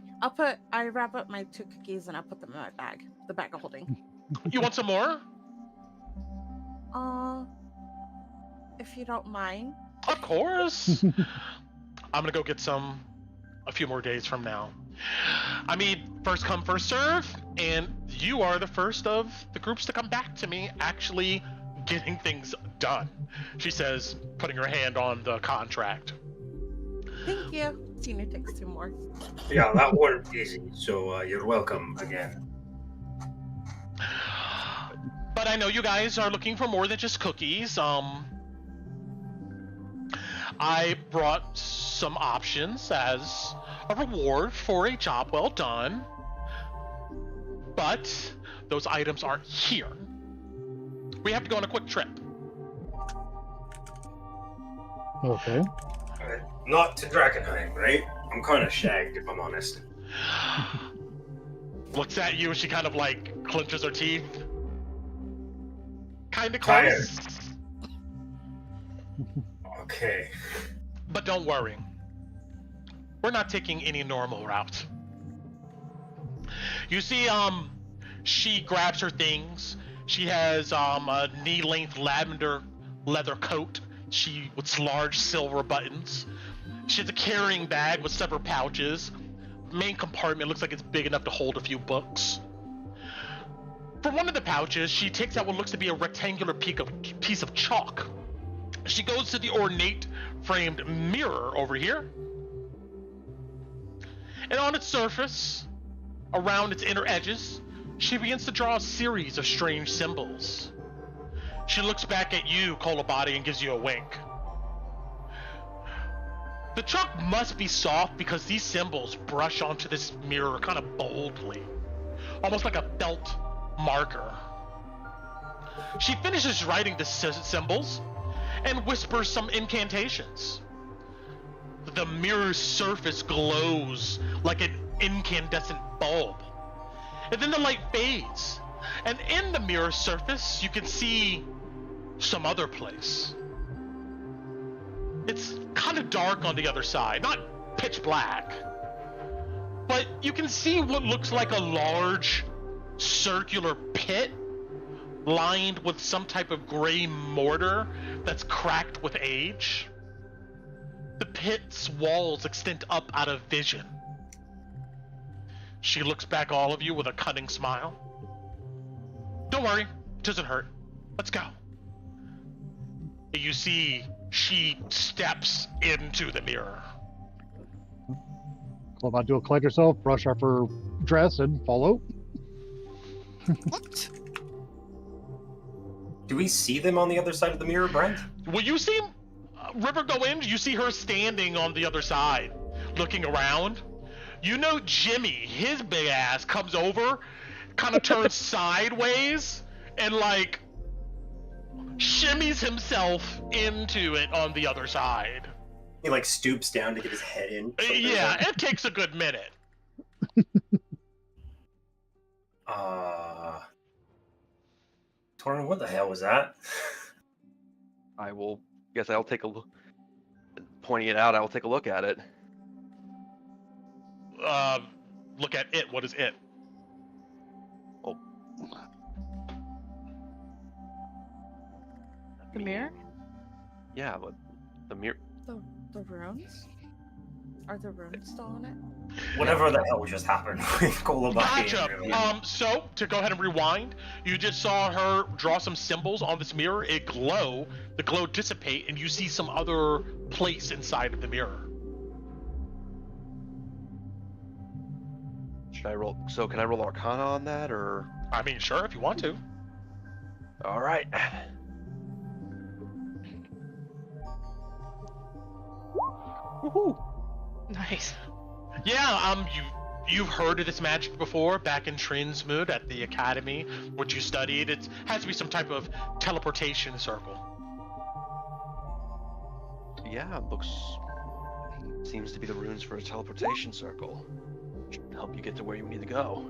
I wrap up my 2 cookies and I put them in my bag, the bag of holding. You want some more? If you don't mind. Of course. I'm gonna go get some a few more days from now. I mean, first come, first serve, and you are the first of the groups to come back to me actually getting things done. She says, putting her hand on the contract. Thank you. Tina takes 2 more. Yeah, that wasn't easy, so you're welcome again. But I know you guys are looking for more than just cookies. I brought some options as a reward for a job well done. But those items aren't here. We have to go on a quick trip. Okay. Not to Drakkenheim, right? I'm kind of shagged, if I'm honest. Looks at you, she kind of like clenches her teeth. Kind of Tired. close. Okay. But don't worry. We're not taking any normal route. You see, she grabs her things. She has a knee-length lavender leather coat. With large silver buttons. She has a carrying bag with several pouches. Main compartment looks like it's big enough to hold a few books. From one of the pouches, she takes out what looks to be a rectangular piece of chalk. She goes to the ornate framed mirror over here. And on its surface, around its inner edges, she begins to draw a series of strange symbols. She looks back at you, Colabody, and gives you a wink. The chalk must be soft because these symbols brush onto this mirror kind of boldly. Almost like a felt marker. she finishes writing the symbols and whispers some incantations. The mirror's surface glows like an incandescent bulb. And then the light fades. And in the mirror's surface, you can see some other place. It's kind of dark on the other side, not pitch black. But you can see what looks like a large circular pit lined with some type of gray mortar that's cracked with age. The pit's walls extend up out of vision. She looks back at all of you with a cunning smile. Don't worry, it doesn't hurt. Let's go. You see, she steps into the mirror. Clobot, do a collect yourself, brush off her dress, and follow. What? Do we see them on the other side of the mirror, Brent? Well, you see River go in, you see her standing on the other side, looking around. You know Jimmy, his big ass, comes over, kind of turns sideways, and like shimmies himself into it on the other side. He like stoops down to get his head in. Yeah, it takes a good minute. Torin, what the hell was that? I'll take a look. Pointing it out, I will take a look at it. Look at it. What is it? Oh. The mirror? Yeah, but the mirror. The runes? Are the runes still on it? Whatever the hell just happened with Golubaki. Gotcha. So to go ahead and rewind, you just saw her draw some symbols on this mirror. It glow. The glow dissipate, and you see some other place inside of the mirror. Should I roll? So can I roll Arcana on that, or? I mean, sure, if you want to. All right. Woohoo! Nice. Yeah, you've heard of this magic before back in Trinsmood at the academy, what you studied. It has to be some type of teleportation circle. Yeah, seems to be the runes for a teleportation circle. Should help you get to where you need to go.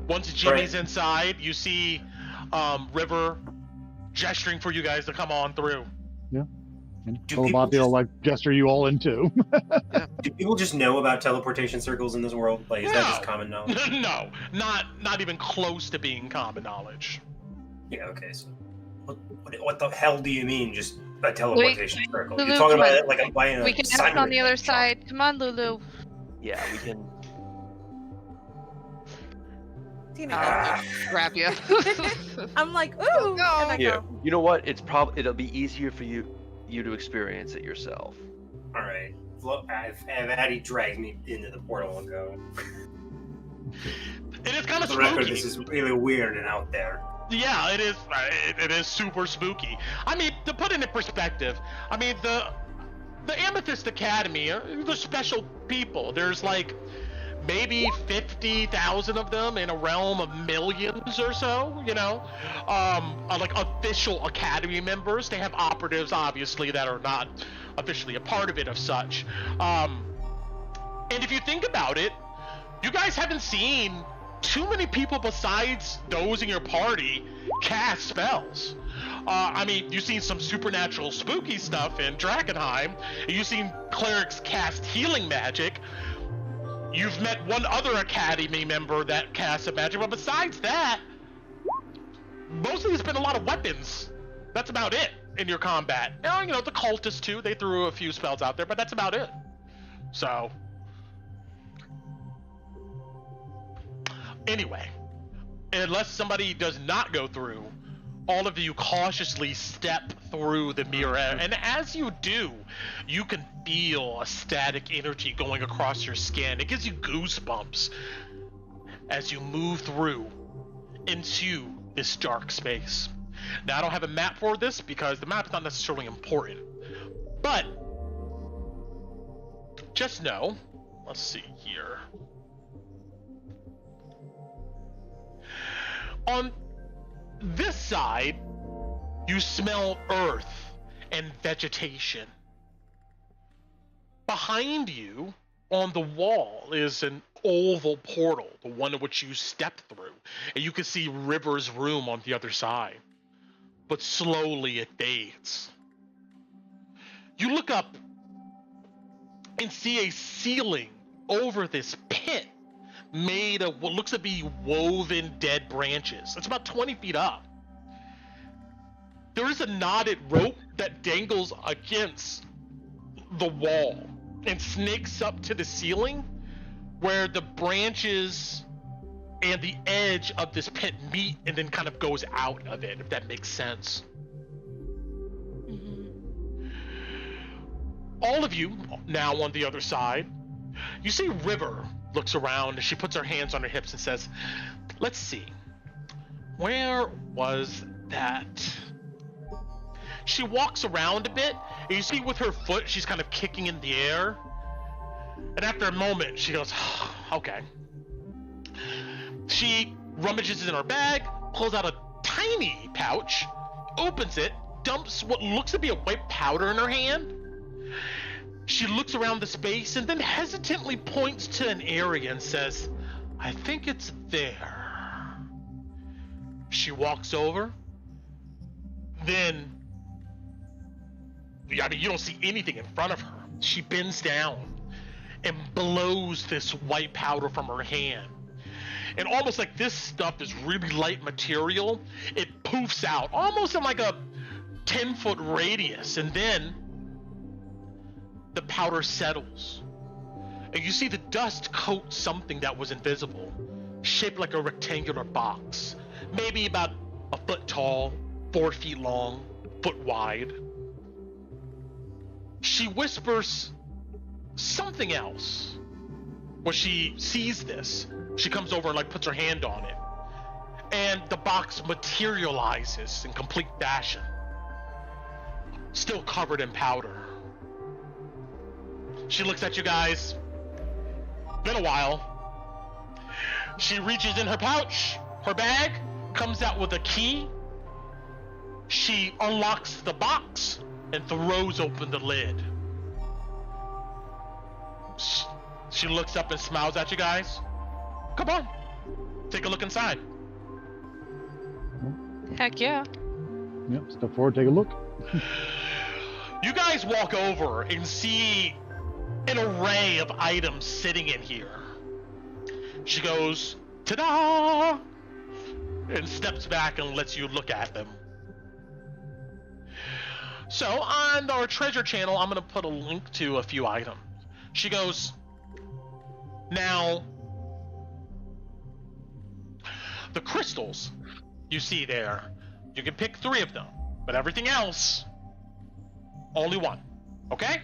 Once Jimmy's inside, you see River gesturing for you guys to come on through. Yeah. And Colombati will like gesture you all in too. Do people just know about teleportation circles in this world? Like, is that just common knowledge? No, not even close to being common knowledge. Yeah, okay, so what the hell do you mean, just a teleportation circle? Lulu, You're talking come about on. it like I'm buying a We can ask on the other side. Come on, Lulu. Yeah, we can. Tina, Grab you. I'm like, ooh, and I Yeah. go. You know what? It'll be easier for you to experience it yourself. All right. Look, have Addie drag me into the portal and go. It is kind of For the spooky. record, this is really weird and out there. Yeah, it is. It is super spooky. I mean, to put it in perspective, I mean the Amethyst Academy, they're special people. There's like maybe 50,000 of them in a realm of millions or so. You know, like official Academy members. They have operatives, obviously, that are not officially a part of it, of such. And if you think about it, you guys haven't seen too many people besides those in your party cast spells. I mean, you've seen some supernatural spooky stuff in Drakkenheim. You've seen clerics cast healing magic. You've met one other Academy member that casts a magic, but besides that, mostly it's been a lot of weapons. That's about it in your combat. You know, the cultists too, they threw a few spells out there, but that's about it. So... Anyway, unless somebody does not go through, all of you cautiously step through the mirror, and as you do, you can feel a static energy going across your skin. It gives you goosebumps as you move through into this dark space. Now, I don't have a map for this because the map is not necessarily important, but just know, let's see here. this side, you smell earth and vegetation. Behind you, on the wall, is an oval portal, the one in which you stepped through, and you can see River's room on the other side. But slowly it fades. You look up and see a ceiling over this pit made of what looks to be woven dead branches. It's about 20 feet up. There is a knotted rope that dangles against the wall and snakes up to the ceiling where the branches and the edge of this pit meet and then kind of goes out of it, if that makes sense. All of you now on the other side, you see River looks around and she puts her hands on her hips and says, let's see, where was that? She walks around a bit and you see with her foot she's kind of kicking in the air, and after a moment she goes, okay. She rummages in her bag, pulls out a tiny pouch, opens it, dumps what looks to be a white powder in her hand. She looks around the space and then hesitantly points to an area and says, I think it's there. She walks over. Then, I mean, you don't see anything in front of her. She bends down and blows this white powder from her hand. And almost like this stuff is really light material, it poofs out almost in like a 10-foot radius, and then the powder settles. And you see the dust coat something that was invisible, shaped like a rectangular box, maybe about a foot tall, 4 feet long, foot wide. She whispers something else. When she sees this, she comes over and like puts her hand on it, and the box materializes in complete fashion, still covered in powder. She looks at you guys. Been a while. She reaches in her pouch, her bag, comes out with a key. She unlocks the box and throws open the lid. She looks up and smiles at you guys. Come on, take a look inside. Heck yeah. Yep, step forward, take a look. You guys walk over and see an array of items sitting in here. She goes, ta-da! And steps back and lets you look at them. So on our treasure channel, I'm gonna put a link to a few items. She goes, now, the crystals you see there, you can pick 3 of them, but everything else, only 1, okay?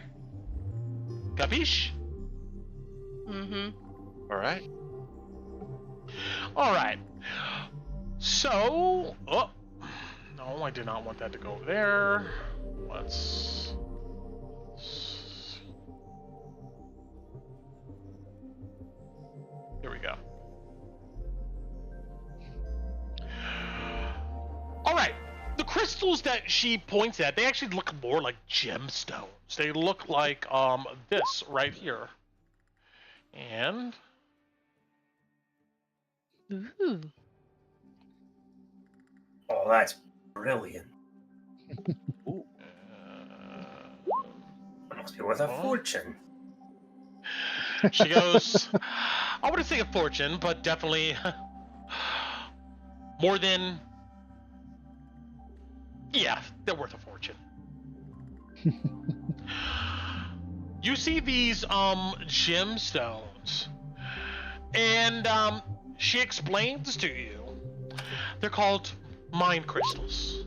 Capiche? Mm-hmm. Alright. Alright. So, oh, no, I did not want that to go over there. Let's... Here we go. Alright, the crystals that she points at, they actually look more like gemstones. They look like, this right here. And... Ooh. Oh, that's brilliant. It must be worth a fortune. She goes, I wouldn't say a fortune, but definitely more than... Yeah, they're worth a fortune. You see these gemstones, and she explains to you they're called mind crystals.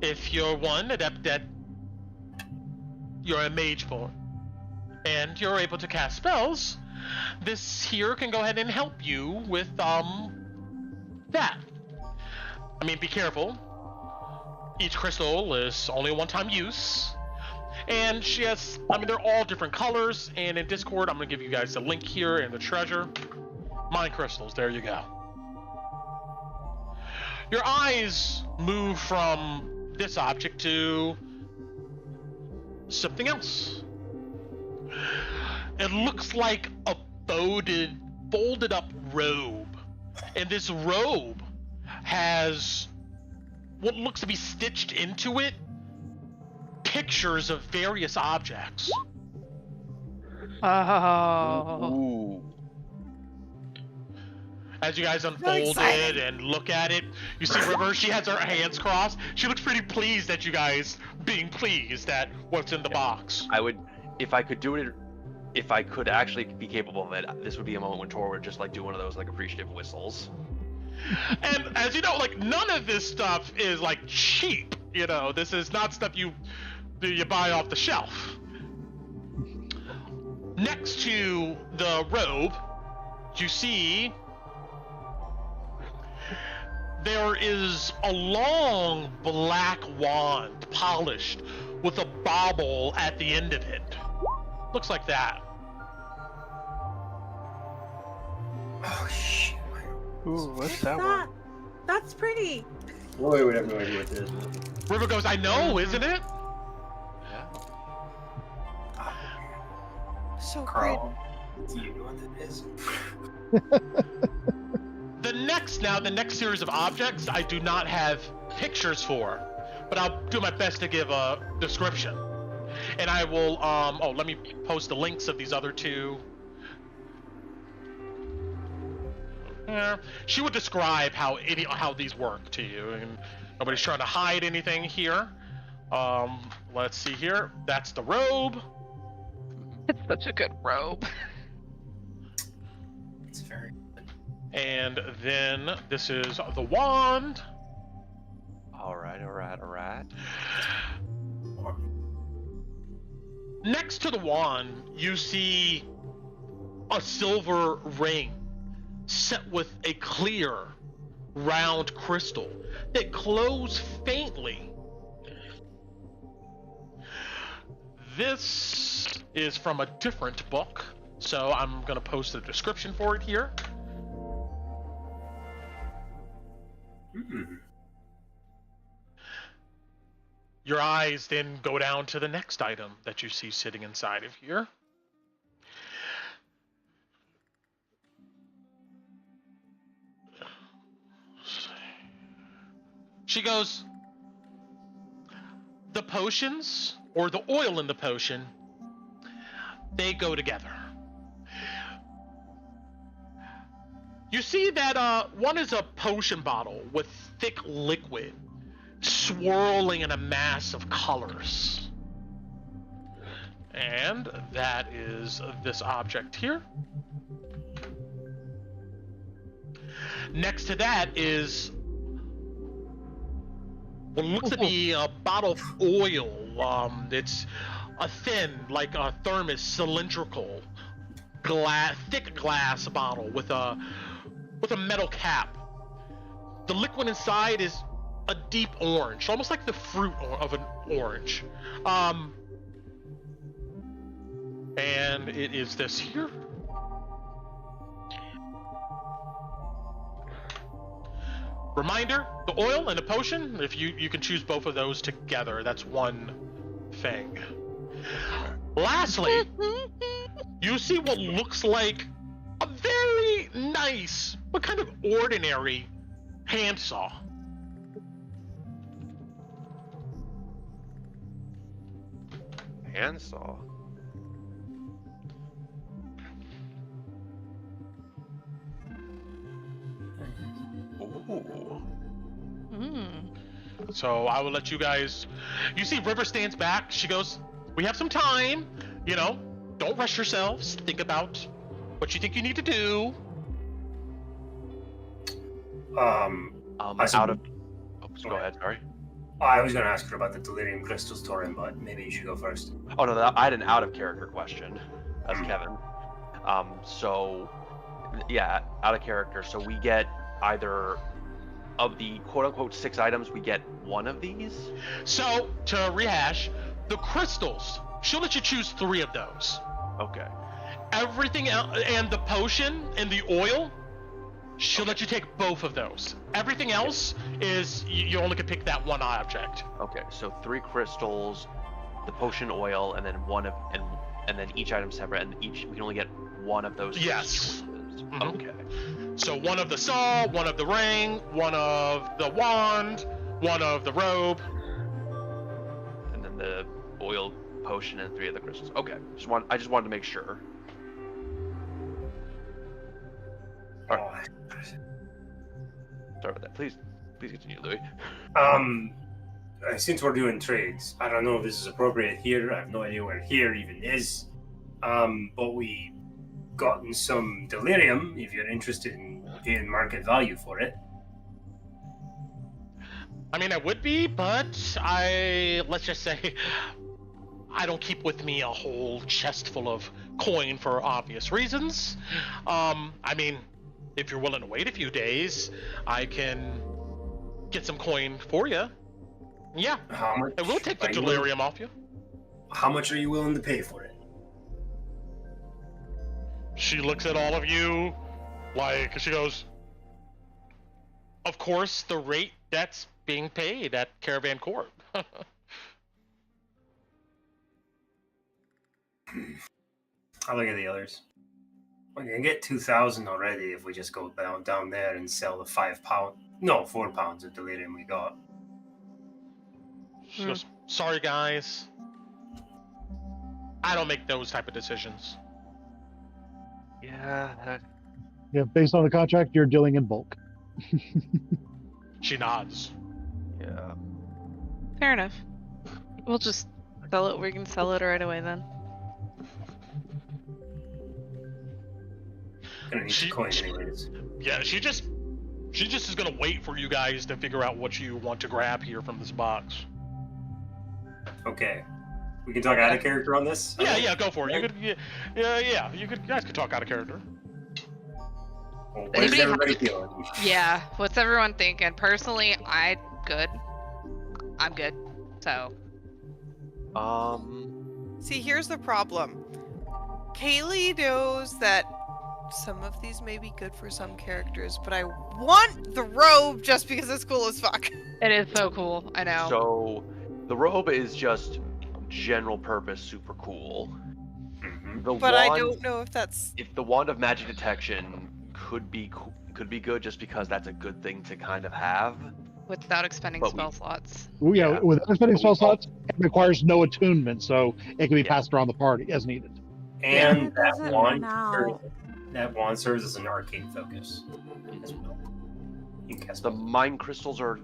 If you're one adept at, you're a mage for, and you're able to cast spells, this here can go ahead and help you with that. I mean, be careful. Each crystal is only a one-time use. And she has, I mean, they're all different colors. And in Discord, I'm going to give you guys a link here in the treasure. Mind crystals, there you go. Your eyes move from this object to something else. It looks like a folded up robe. And this robe has what looks to be stitched into it pictures of various objects. Oh. Ooh. As you guys Really unfold excited. it and look at it, you see River, she has her hands crossed. She looks pretty pleased at you guys being pleased at what's in the box. I would, if I could do it, if I could actually be capable of it, this would be a moment when Tor would just like do one of those like appreciative whistles. And as you know, like none of this stuff is like cheap. You know, this is not stuff you buy off the shelf. Next to the robe, you see there is a long black wand, polished, with a bauble at the end of it. Looks like that. Oh shit. Ooh, what's that That, one? that's pretty. Roy would have no idea what this is. River goes, I know, isn't it? Yeah. So great. Carl, do you know what that is? The next series of objects I do not have pictures for, but I'll do my best to give a description. And I will, let me post the links of these other two. Yeah, she would describe how these work to you, and nobody's trying to hide anything here. Let's see here. That's the robe. It's such a good robe. It's very good. And then this is the wand. All right. Next to the wand, you see a silver ring set with a clear, round crystal that glows faintly. This is from a different book, so I'm going to post a description for it here. Your eyes then go down to the next item that you see sitting inside of here. She goes, the potions, or the oil in the potion, they go together. You see that one is a potion bottle with thick liquid swirling in a mass of colors. And that is this object here. Next to that is what looks to be a bottle of oil. It's a thin, like a thermos, cylindrical, thick glass bottle with a metal cap. The liquid inside is a deep orange, almost like the fruit of an orange. And it is this here. Reminder, the oil and the potion, if you can choose both of those together, that's one thing. Lastly, you see what looks like a very nice, but kind of ordinary handsaw. Handsaw. Ooh. So I will let you guys. You see, River stands back. She goes, "We have some time. You know, don't rush yourselves. Think about what you think you need to do." Out of. Oh, go ahead. Sorry. I was going to ask her about the delirium crystals, Torin, but maybe you should go first. Oh no, I had an out of character question. That's Kevin. So, yeah, out of character. So we get either of the quote-unquote 6 items, we get one of these. So to rehash, the crystals, she'll let you choose 3 of those. Okay. Everything else, and the potion and the oil, She'll let you take both of those. Everything else is you only can pick that one object. Okay, so 3 crystals, the potion oil, and then and then each item separate, and we can only get one of those. Yes. Mm-hmm. Okay. So one of the saw, one of the ring, one of the wand, one of the robe, And then the oil potion and 3 of the crystals. Okay. I just wanted to make sure. Alright. Sorry about that. Please continue, Louis. Since we're doing trades, I don't know if this is appropriate here. I have no idea where here even is. But we gotten some delirium. If you're interested in paying market value for it. I mean, I would be, but let's just say, I don't keep with me a whole chest full of coin for obvious reasons. I mean, if you're willing to wait a few days, I can get some coin for you. Yeah. How much? I will take the delirium off you. How much are you willing to pay for it? She looks at all of you, like, she goes, of course, the rate that's being paid at Caravan Corp. I'll look at the others. We can get 2,000 already if we just go down there and sell the 4 pounds of delirium we got. She goes, sorry guys, I don't make those type of decisions. Yeah. Yeah, based on the contract, you're dealing in bulk. She nods. Yeah. Fair enough. We'll just sell it. We can sell it right away then. Gonna need the coin anyways. Yeah, she just is gonna wait for you guys to figure out what you want to grab here from this box. Okay. We can talk out of character on this? Yeah, go for it. You could, guys could talk out of character. Well, what is everybody feeling? Yeah, what's everyone thinking? Personally, I'm good. So. See, here's the problem. Kaylee knows that some of these may be good for some characters, but I want the robe just because it's cool as fuck. It is so cool. I know. So, the robe is just general purpose, super cool. Mm-hmm. But I don't know if that's. If the wand of magic detection could be good, just because that's a good thing to kind of have. Without expending spell slots. Yeah, without expending spell slots, it requires no attunement, so it can be passed around the party as needed. And that wand serves as an arcane focus as well. You can cast the mind crystals are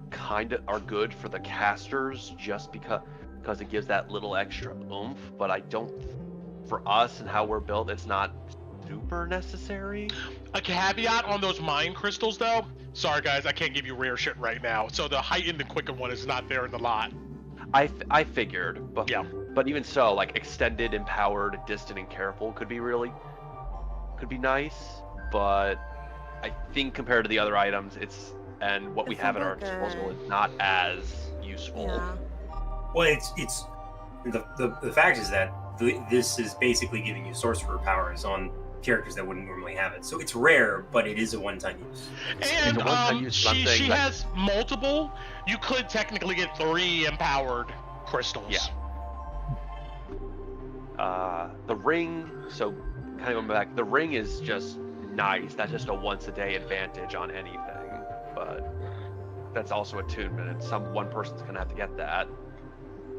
good for the casters, just because it gives that little extra oomph. But I don't, for us and how we're built, it's not super necessary. A caveat on those mind crystals, though. Sorry guys, I can't give you rare shit right now. So the heightened and quicken one is not there in the lot. I figured, but yeah. But even so, like extended, empowered, distant, and careful could be nice. But I think compared to the other items, and what we have at our disposal, it's not as useful. Yeah. Well, it's the fact is that this is basically giving you sorcerer powers on characters that wouldn't normally have it. So it's rare, but it is a one-time use. And she has multiple. You could technically get 3 empowered crystals. Yeah. The ring. So kind of going back, the ring is just nice. That's just a once-a-day advantage on anything. But that's also attunement. One person's gonna have to get that.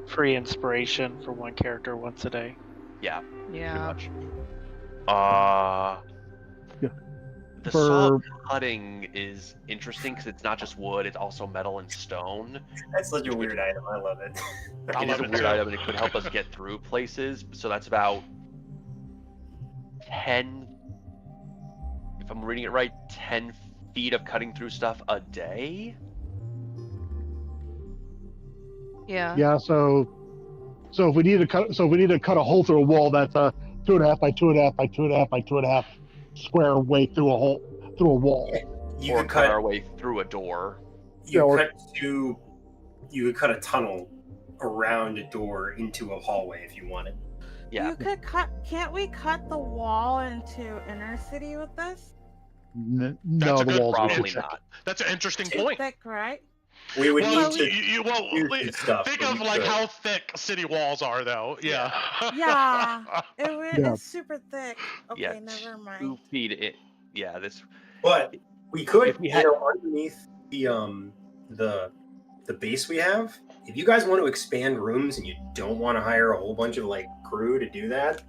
Free inspiration for one character once a day. Yeah. Yeah. Pretty much. Yeah. The saw cutting is interesting because it's not just wood; it's also metal and stone. That's such a weird item. I love it. It is a weird item, and it could help us get through places. So that's about 10. If I'm reading it right, 10 feet of cutting through stuff a day. Yeah. Yeah. So if we need to cut a hole through a wall, that's 2.5 by 2.5 by 2.5 by 2.5 square way through a wall. You or could cut our way through a door. You could cut a tunnel around a door into a hallway if you wanted. Yeah. You could cut. Can't we cut the wall into inner city with this? No, That's a the good- walls are too Probably thick. not. That's an interesting Too point. thick, right? We would Well, need to. think stuff, but of we like could. how thick city walls are, though. Yeah. Yeah. Yeah. It's super thick. Okay, Yeah, never 2 mind. feet. Yeah, this. But we could, If we had- underneath the base we have. If you guys want to expand rooms and you don't want to hire a whole bunch of like crew to do that,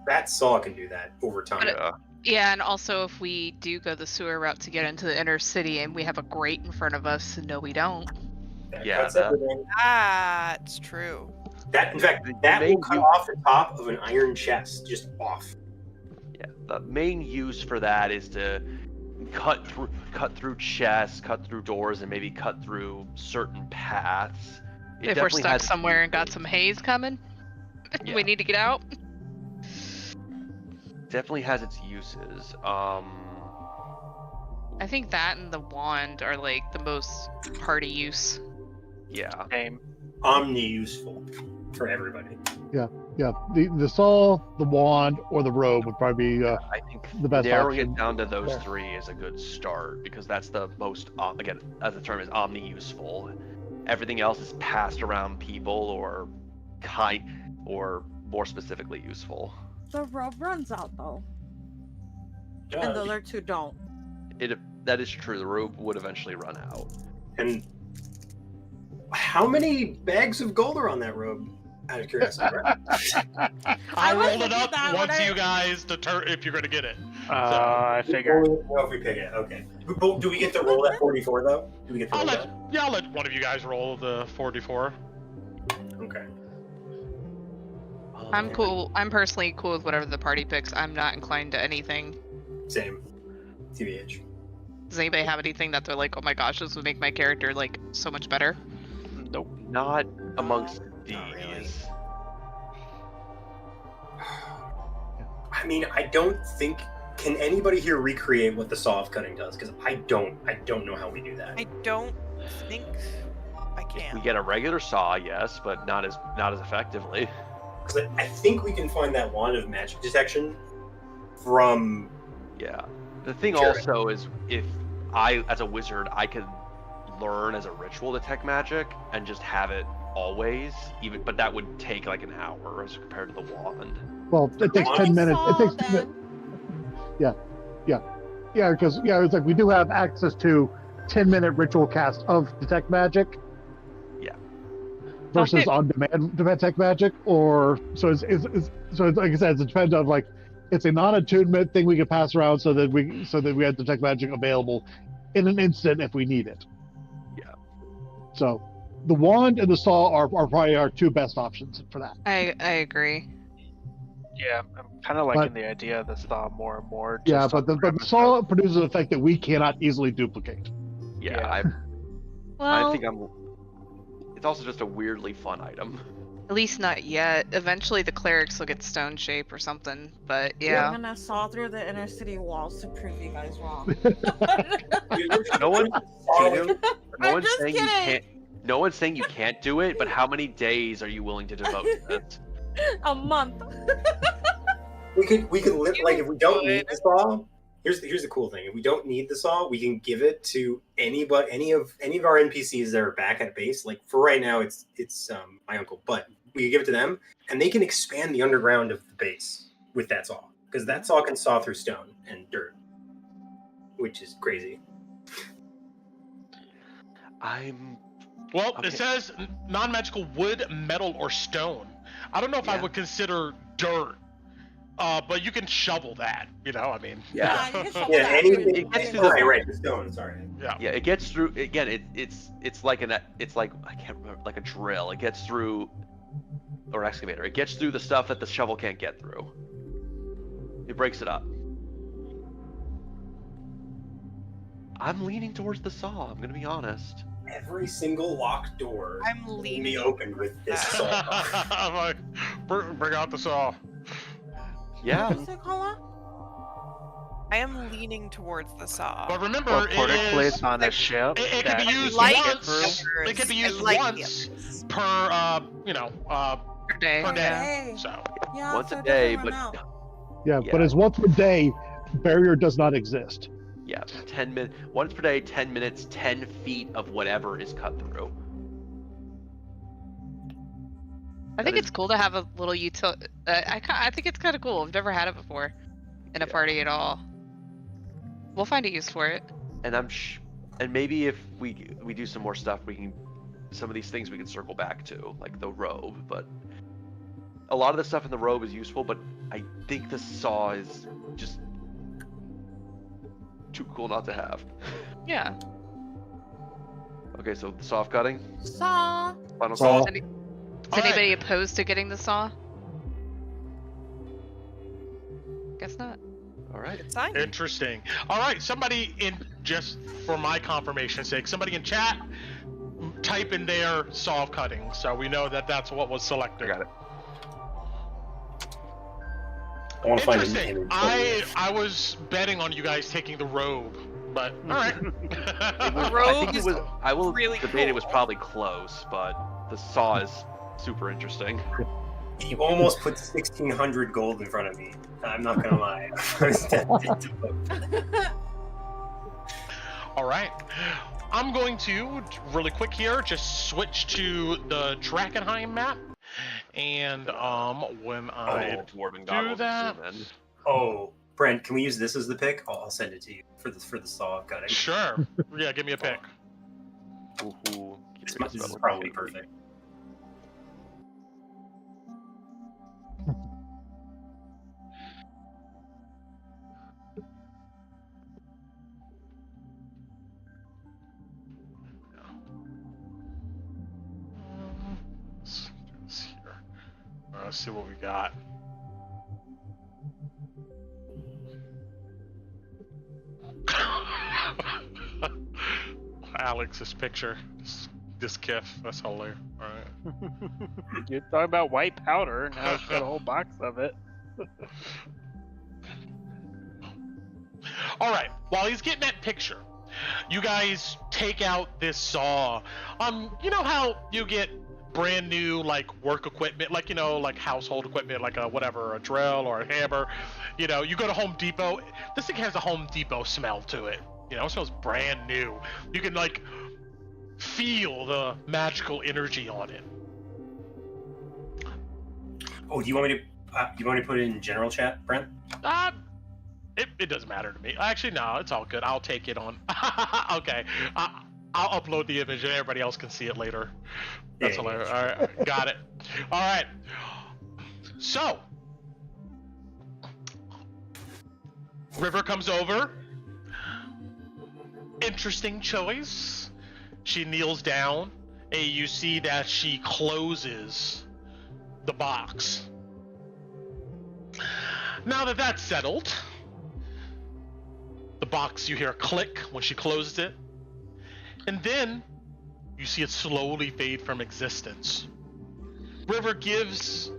that saw can do that over time. Yeah. Yeah, and also if we do go the sewer route to get into the inner city and we have a grate in front of us, no, we don't. That Yeah, cuts that- everything. That's true. That, in fact, The that will main cut use- off the top of an iron chest, just off. Yeah, the main use for that is to cut through chests, cut through doors, and maybe cut through certain paths. It If we're definitely stuck has somewhere and got uses. some haze coming, Yeah. we need to get out. Definitely has its uses. I think that and the wand are like the most party use. Yeah. Same. Omni useful for everybody. Yeah, the saw, the wand, or the robe would probably be I think the best narrowing option it down to those there. 3 is a good start because that's the most, again, as the term is, omni-useful. Everything else is passed around people or more specifically useful. The rope runs out though, and the other two don't. That is true. The rope would eventually run out. And how many bags of gold are on that robe? Out of curiosity, right? I was rolled it looking up at once when I- you guys deter if you're gonna get it. I figured. Well, if we pick it, okay. Do we get to roll that 44 though? Do we get to roll that? I'll let one of you guys roll the 44. Okay. I'm cool. I'm personally cool with whatever the party picks. I'm not inclined to anything. Same. TBH. Does anybody have anything that they're like, oh my gosh, this would make my character like so much better? Nope. Not amongst these. Not really. I mean, I don't think. Can anybody here recreate what the saw of cutting does? Because I don't know how we do that. I don't think I We can. get a regular saw, yes, but not as effectively. 'Cause I think we can find that wand of magic detection from. Yeah. The thing Sure. also is if I, as a wizard, I could learn as a ritual detect magic and just have it always, but that would take like an hour as compared to the wand. Well, it takes Wand 10 minutes. It Saw, takes then. because it's like we do have access to 10-minute ritual cast of detect magic. Yeah. Versus Okay. on demand detect magic, or so it's like I said, it depends on like it's a non-attunement thing we can pass around so that we have detect magic available in an instant if we need it. Yeah. So the wand and the saw are probably our 2 best options for that. I agree. Yeah, I'm kind of liking the idea of the saw more and more. Yeah, just but on the premise saw of- produces an effect that we cannot easily duplicate. Yeah. Yeah. I Well, think it's also just a weirdly fun item. at least not yet. Eventually the clerics will get stone shape or something, but I'm yeah. gonna saw through the inner city walls to prove you guys wrong. No one, no I'm one's just saying you kidding. can't. No one's saying you can't do it, but how many days are you willing to devote to this? A month. We could live like if we don't need the saw. Here's the cool thing: if we don't need the saw, we can give it to any of our NPCs that are back at base. Like for right now, it's my uncle, but we can give it to them, and they can expand the underground of the base with that saw because that saw can saw through stone and dirt, which is crazy. Well, Okay. it says non-magical wood, metal, or stone. I don't know if I Yeah. would consider dirt, but you can shovel that. You know, I mean. Yeah, you can shovel Yeah, that. anything. It gets to the- Right, the stone. Sorry. Yeah. Yeah, it gets through. Again, it's like I can't remember, like a drill. It gets through, or an excavator. It gets through the stuff that the shovel can't get through. It breaks it up. I'm leaning towards the saw. I'm gonna be honest. Every single locked door I'm will leaning. be opened with this saw. I'm like, bring out the saw. Yeah. What's it called? I am leaning towards the saw. But remember, or it portal is. place on a ship. It that can be you used can like get once. through. It can be I used like the once others. per, Per day. per day. Hey. So. Yeah, Once so a it day, doesn't but run out. Yeah, but Yeah. as once per day, barrier does not exist. Yeah, 10 minutes. Once per day, 10 minutes, 10 feet of whatever is cut through. I think it's cool to have a little utility. I think it's kind of cool. I've never had it before in a party at all. We'll find a use for it. And and maybe if we do some more stuff, some of these things we can circle back to, like the robe. But a lot of the stuff in the robe is useful, but I think the saw is just too cool not to have. Yeah. Okay, so the soft cutting. Saw. Final Saw. saw. Is anybody opposed to getting the saw? Guess not. All right. Good sign. Interesting. All right, somebody just for my confirmation's sake, somebody in chat type in their saw cutting, so we know that that's what was selected. I got it. I want to find an Interesting. image. I was betting on you guys taking the robe, but all right. I robe think it is was. I will really debate it was cool. probably close, but the saw is super interesting. You almost put 1,600 gold in front of me. I'm not gonna lie. I was tempted to vote. All right. I'm going to really quick here just switch to the Drakkenheim map, and when I Dwarven do goggles that. zoom in. Oh, Brent, can we use this as the pick? I'll send it to you for the saw cutting. Sure. Yeah, give me a pick. Ooh, This is probably perfect. Let's do this here. Let's see what we got. Alex's picture. This gif. That's hilarious. All right. You're talking about white powder, and now she's got a whole box of it. All right. While he's getting that picture, you guys take out this saw. You know how you get brand new like work equipment, like like household equipment, like a whatever, a drill or a hammer. You go to Home Depot. This thing has a Home Depot smell to it. It smells brand new. You can like feel the magical energy on it. Oh, do you want me to put it in general chat, Brent? It doesn't matter to me. Actually, no, it's all good. I'll take it on. Okay. I'll upload the image and everybody else can see it later. That's hilarious. All right, got it. All right. So, River comes over. Interesting choice. She kneels down, and you see that she closes the box. Now that that's settled, the box, you hear a click when she closes it, and then you see it slowly fade from existence. River gives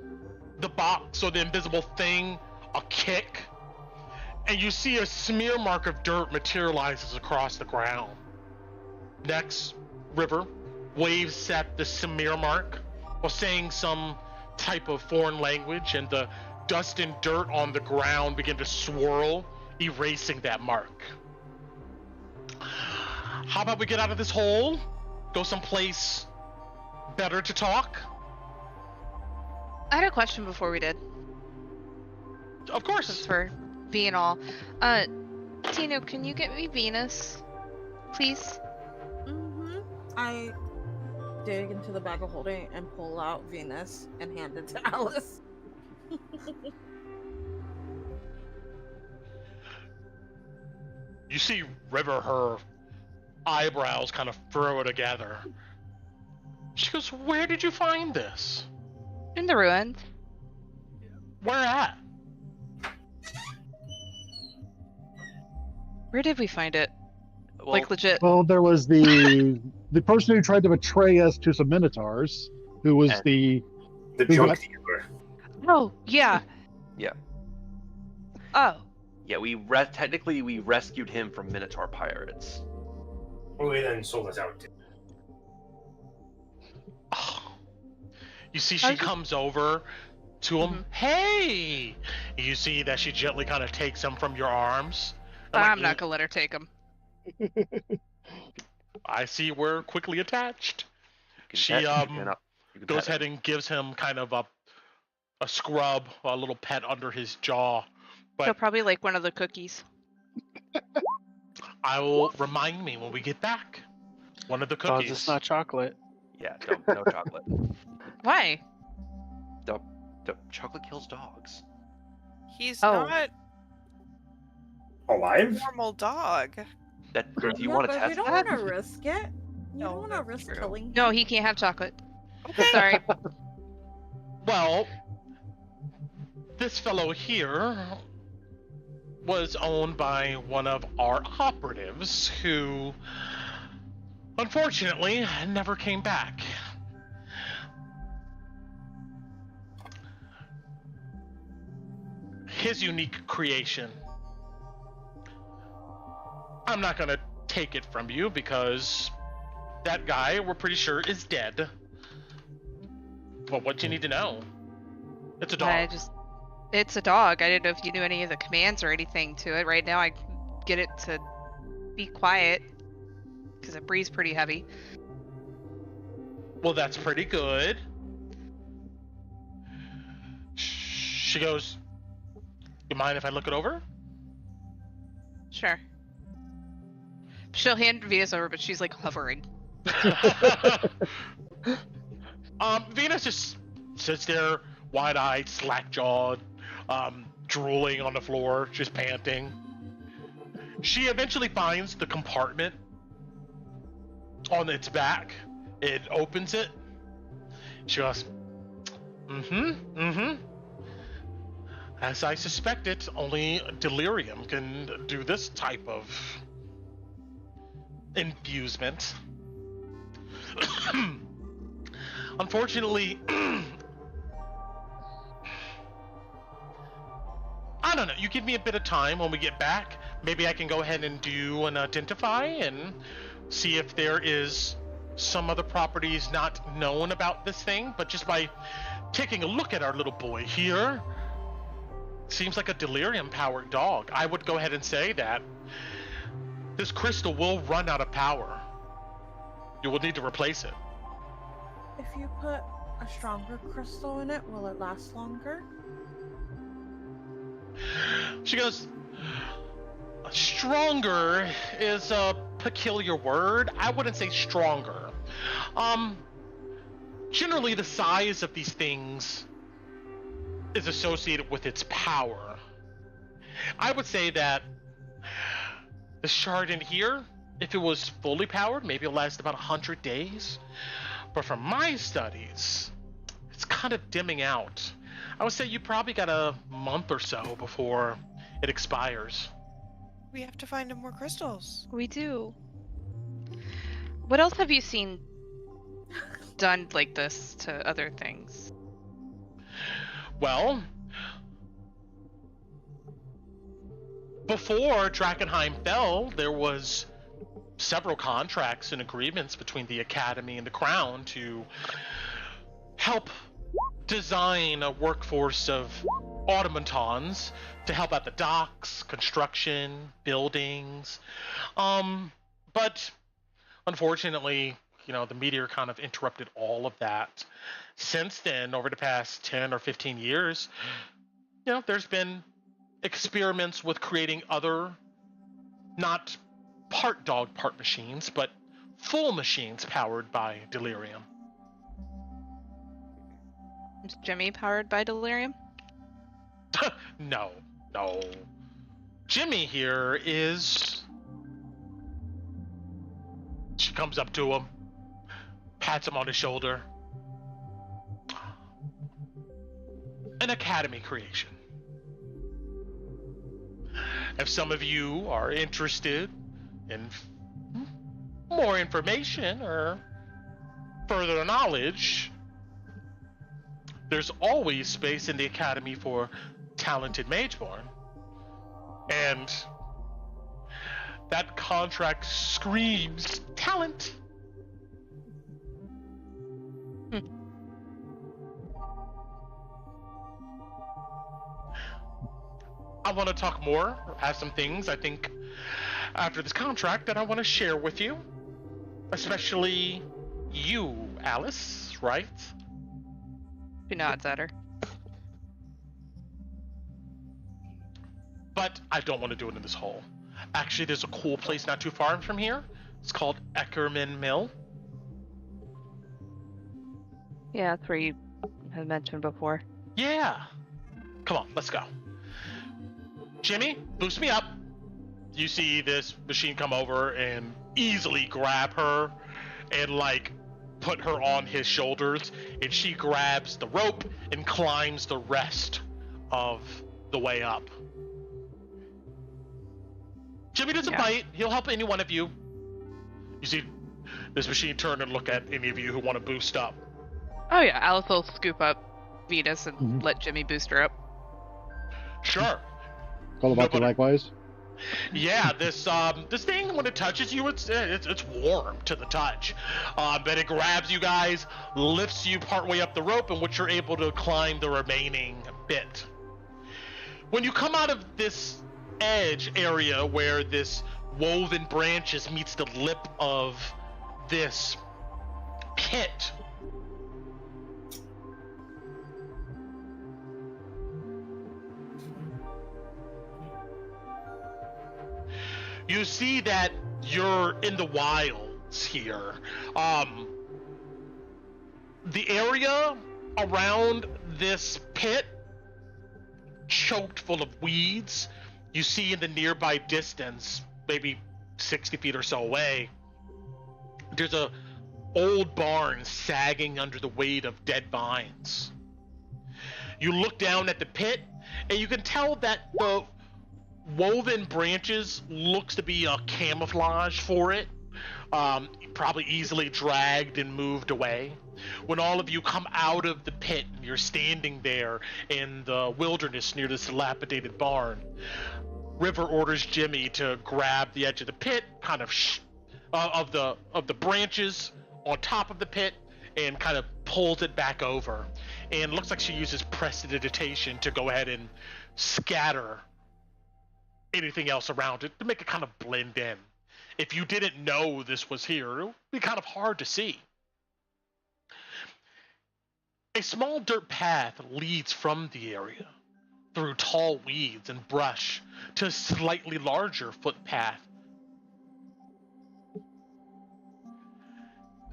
the box, or the invisible thing, a kick, and you see a smear mark of dirt materializes across the ground. Next, River waves at the smear mark while saying some type of foreign language, and the dust and dirt on the ground begin to swirl, erasing that mark. How about we get out of this hole? Go someplace better to talk? I had a question before we did. Of course. Since we're being all. Tino, can you get me Venus? Please? Mm-hmm. I dig into the bag of holding and pull out Venus and hand it to Alice. You see River, her eyebrows kind of furrow together. She goes, "Where did you find this?" In the ruins. Where at? Where did we find it? Well, Like legit. Well, there was the person who tried to betray us to some minotaurs, who was And- the The Who junk got- dealer. Oh, yeah. Yeah. Oh. Yeah, technically we rescued him from Minotaur pirates. Who he then sold us out to. You see she How's it- comes over to him. Mhm. Hey! You see that she gently kind of takes him from your arms. I'm not gonna let her take him. I see we're quickly attached. You She can pet- you can, you can goes pet ahead him. and gives him kind of a scrub, a little pet under his jaw. He'll But probably like one of the cookies. I will remind me when we get back. One of the As long cookies. as it's not chocolate. Yeah, no chocolate. Why? Chocolate kills dogs. He's Oh. not Alive? a normal dog. Do you Yeah, want to but we test don't that? want to risk it. You No, don't want to that's risk true. killing. No, he can't have chocolate. Okay. Sorry. Well, this fellow here was owned by one of our operatives who, unfortunately, never came back. His unique creation. I'm not gonna take it from you because that guy, we're pretty sure, is dead. But what you need to know? It's a dog. It's a dog. I didn't know if you knew any of the commands or anything to it. Right now, I get it to be quiet because it breathes pretty heavy. Well, that's pretty good. She goes, you mind if I look it over? Sure. She'll hand Venus over, but she's like hovering. Venus just sits there, wide-eyed, slack-jawed, drooling on the floor, just panting. She eventually finds the compartment on its back. It opens it. She goes, As I suspected, only delirium can do this type of infusement. Unfortunately, I don't know. You give me a bit of time when we get back. Maybe I can go ahead and do an identify and see if there is some other properties not known about this thing. But just by taking a look at our little boy here, seems like a delirium-powered dog. I would go ahead and say that this crystal will run out of power. You will need to replace it. If you put a stronger crystal in it, will it last longer? She goes, stronger is a peculiar word. I wouldn't say stronger. Generally the size of these things is associated with its power. I would say that the shard in here, if it was fully powered, maybe it'll last about 100 days. But from my studies, it's kind of dimming out. I would say you probably got a month or so before it expires. We have to find him more crystals. We do. What else have you seen done like this to other things? Well, before Drakkenheim fell, there was several contracts and agreements between the Academy and the Crown to help design a workforce of automatons to help out the docks, construction, buildings. But unfortunately, the meteor kind of interrupted all of that. Since then, over the past 10 or 15 years, there's been experiments with creating other, not part dog, part machines, but full machines powered by delirium. Is Jimmy powered by delirium? No. Jimmy here is... She comes up to him, pats him on his shoulder. An Academy creation. If some of you are interested in more information or further knowledge, there's always space in the Academy for talented Mageborn. And that contract screams talent. I want to talk more, have some things I think after this contract that I want to share with you. Especially you, Alice, right? She nods at her. But I don't want to do it in this hole. Actually, there's a cool place not too far from here. It's called Eckerman Mill. Yeah, that's where you had mentioned before. Yeah. Come on, let's go. Jimmy, boost me up. You see this machine come over and easily grab her and like put her on his shoulders, and she grabs the rope and climbs the rest of the way up. Jimmy doesn't bite. He'll help any one of you. You see this machine turn and look at any of you who want to boost up. Oh yeah, Alice will scoop up Venus and let Jimmy boost her up. Sure. Kolobaki likewise. Yeah, this thing, when it touches you, it's warm to the touch. But it grabs you guys, lifts you partway up the rope, in which you're able to climb the remaining bit. When you come out of this edge area where this woven branches meets the lip of this pit, you see that you're in the wilds here. The area around this pit, choked full of weeds. You see in the nearby distance, maybe 60 feet or so away, there's a old barn sagging under the weight of dead vines. You look down at the pit, and you can tell that the woven branches looks to be a camouflage for it, probably easily dragged and moved away. When all of you come out of the pit and you're standing there in the wilderness near this dilapidated barn, River orders Jimmy to grab the edge of the pit, kind of of the branches on top of the pit, and kind of pulls it back over. And it looks like she uses prestidigitation to go ahead and scatter anything else around it to make it kind of blend in. If you didn't know this was here, it would be kind of hard to see. A small dirt path leads from the area through tall weeds and brush to a slightly larger footpath.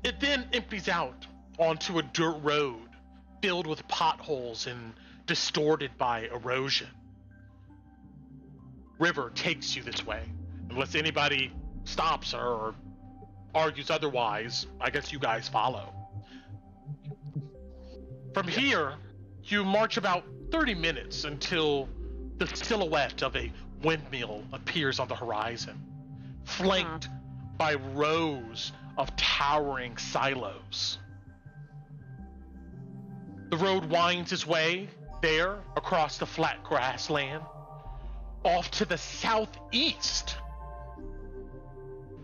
It then empties out onto a dirt road filled with potholes and distorted by erosion. River takes you this way. Unless anybody stops her or argues otherwise, I guess you guys follow. From here, you march about 30 minutes until the silhouette of a windmill appears on the horizon, flanked by rows of towering silos. The road winds its way there across the flat grassland. Off to the southeast,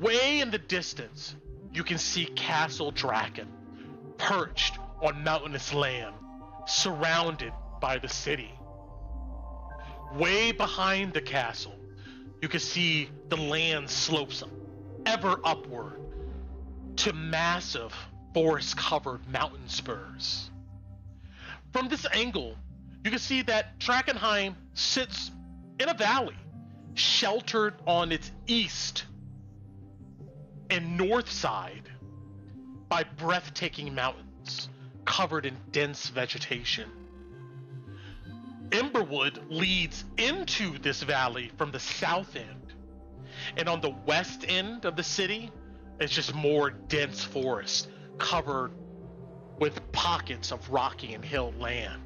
way in the distance, you can see Castle Draken, perched on mountainous land, surrounded by the city. Way behind the castle, you can see the land slopes ever upward to massive forest-covered mountain spurs. From this angle, you can see that Drakkenheim sits in a valley, sheltered on its east and north side by breathtaking mountains covered in dense vegetation. Emberwood leads into this valley from the south end, and on the west end of the city is just more dense forest covered with pockets of rocky and hill land.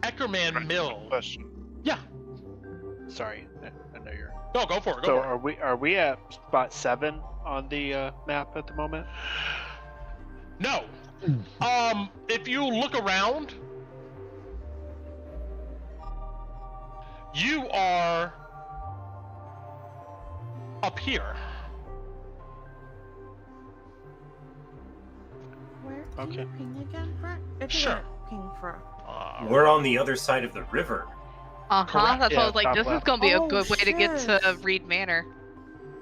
Eckerman Mill. Question. Yeah. Sorry, I know you're. No, go for it. Go So for it. are we at spot 7 on the map at the moment? No. If you look around, you are up here. Where can Okay. you ping again, Brett? If you Sure. want to ping for We're on the other side of the river. That's why I Yeah, was like, top this is left. gonna be a Oh, good way to get shit. to Reed Manor.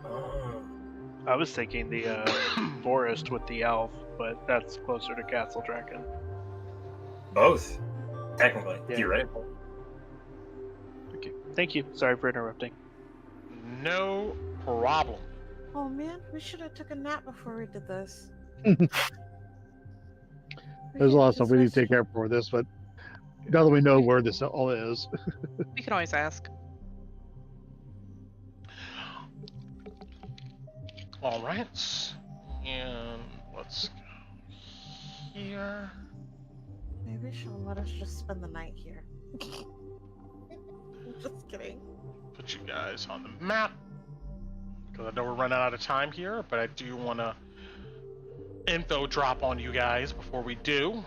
Oh. I was thinking the forest with the elf, but that's closer to Castle Draken. Both, technically, Yeah. theoretically. Okay. Thank you. Sorry for interrupting. No problem. Oh man, we should have took a nap before we did this. There's a lot of stuff we need to take care of for this, but now that we know where this all is, We can always ask. All right, and let's go here. Maybe she'll let us just spend the night here. Just kidding. Put you guys on the map because I know we're running out of time here, but I do want to info drop on you guys before we do.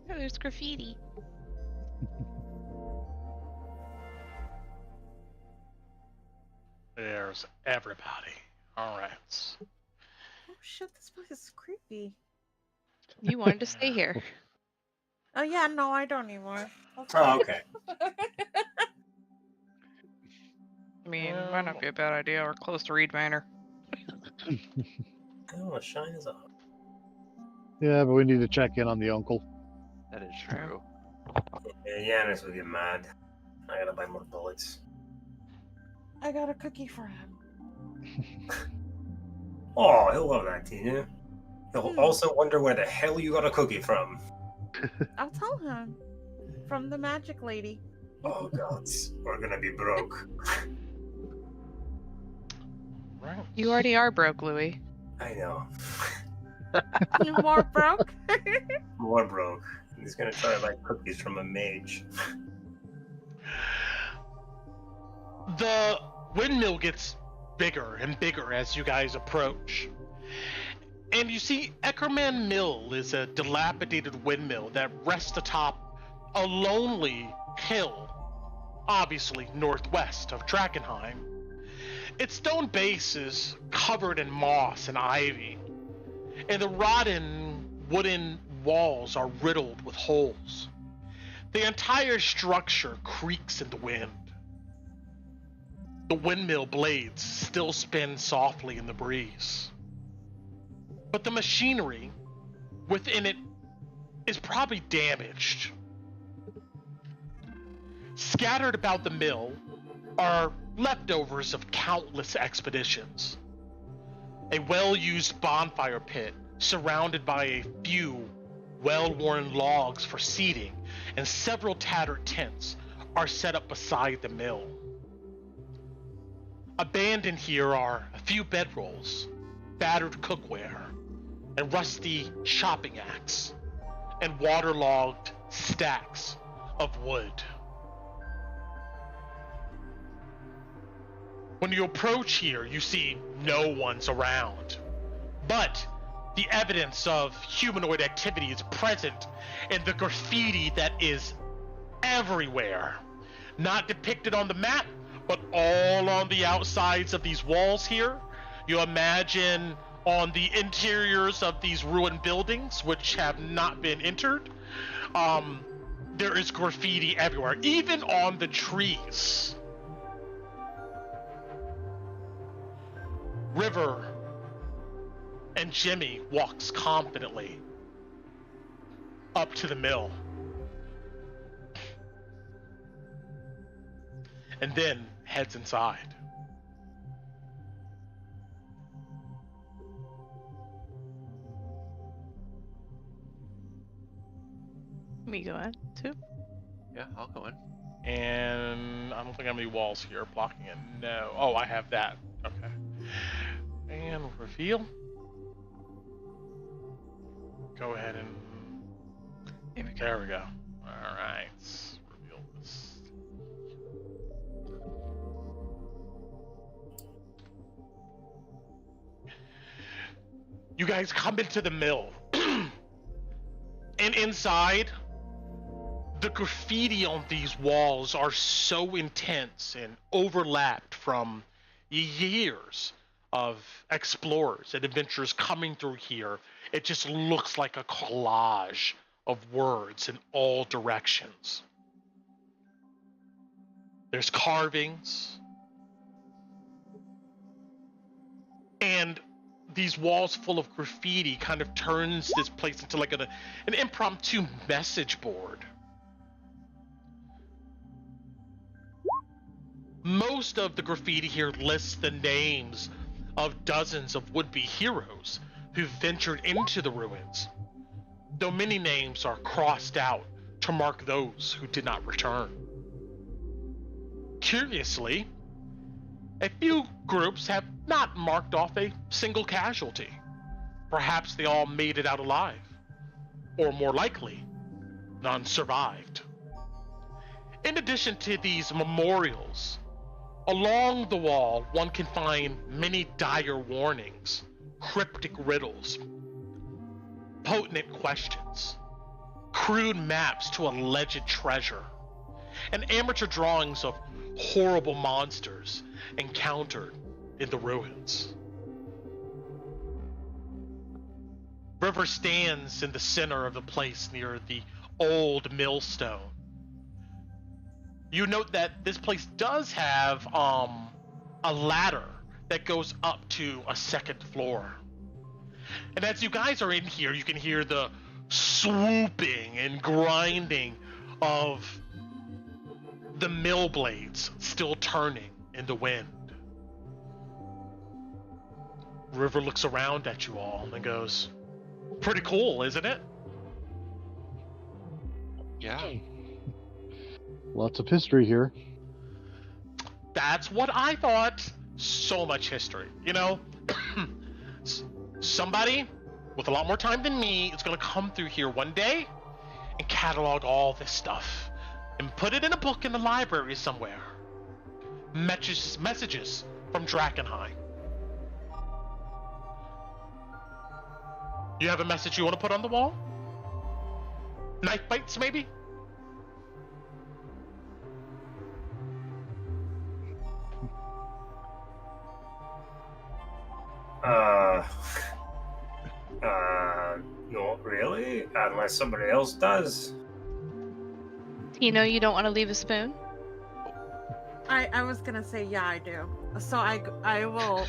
Oh, there's graffiti. There's everybody. All right. Oh shit, this place is creepy. You wanted to stay here. Oh yeah, no, I don't anymore. Oh, okay. I mean, might not be a bad idea. We're close to Reed Manor. Oh, a shine is off. yeah, but we need to check in on the uncle. That is true. Yeah, Yanis will get mad. I gotta buy more bullets. I got a cookie for him. Oh, he'll love that, Tina. He'll also wonder where the hell you got a cookie from. I'll tell him. From the magic lady. Oh, God. We're gonna be broke. Right. You already are broke, Louis. I know. You more broke? More broke. He's gonna try to buy cookies from a mage. The windmill gets bigger and bigger as you guys approach. And you see, Eckerman Mill is a dilapidated windmill that rests atop a lonely hill, obviously northwest of Drakkenheim. Its stone base is covered in moss and ivy, and the rotten wooden walls are riddled with holes. The entire structure creaks in the wind. The windmill blades still spin softly in the breeze. But the machinery within it is probably damaged. Scattered about the mill are leftovers of countless expeditions. A well-used bonfire pit surrounded by a few well-worn logs for seating and several tattered tents are set up beside the mill. Abandoned here are a few bedrolls, battered cookware, and rusty chopping axe, and waterlogged stacks of wood. When you approach here, you see no one's around, but the evidence of humanoid activity is present in the graffiti that is everywhere. Not depicted on the map, but all on the outsides of these walls here. You imagine on the interiors of these ruined buildings, which have not been entered, there is graffiti everywhere, even on the trees. River and Jimmy walks confidently up to the mill. And then heads inside. Me go in too. Yeah, I'll go in. And I don't think I have any walls here blocking it. No. Oh, I have that. Okay. And reveal. Go ahead and... There we go. Alright. Reveal this. You guys come into the mill. And inside, the graffiti on these walls are so intense and overlapped from years of explorers and adventurers coming through here. It just looks like a collage of words in all directions. There's carvings. And these walls full of graffiti kind of turns this place into like an impromptu message board. Most of the graffiti here lists the names of dozens of would-be heroes who ventured into the ruins, though many names are crossed out to mark those who did not return. Curiously, a few groups have not marked off a single casualty. Perhaps they all made it out alive, or more likely, none survived. In addition to these memorials, along the wall, one can find many dire warnings, cryptic riddles, potent questions, crude maps to alleged treasure, and amateur drawings of horrible monsters encountered in the ruins. River stands in the center of the place near the old millstone. You note that this place does have a ladder that goes up to a second floor. And as you guys are in here, you can hear the swooping and grinding of the mill blades still turning in the wind. River looks around at you all and goes, "Pretty cool, isn't it?" Yeah. Lots of history here. That's what I thought. So much history. You know, somebody with a lot more time than me is going to come through here one day and catalog all this stuff and put it in a book in the library somewhere. Messages from Drakkenheim. You have a message you want to put on the wall? Knifebites, maybe? Not really, unless somebody else does. You know you don't want to leave a spoon? I was gonna say yeah, I do. So I will.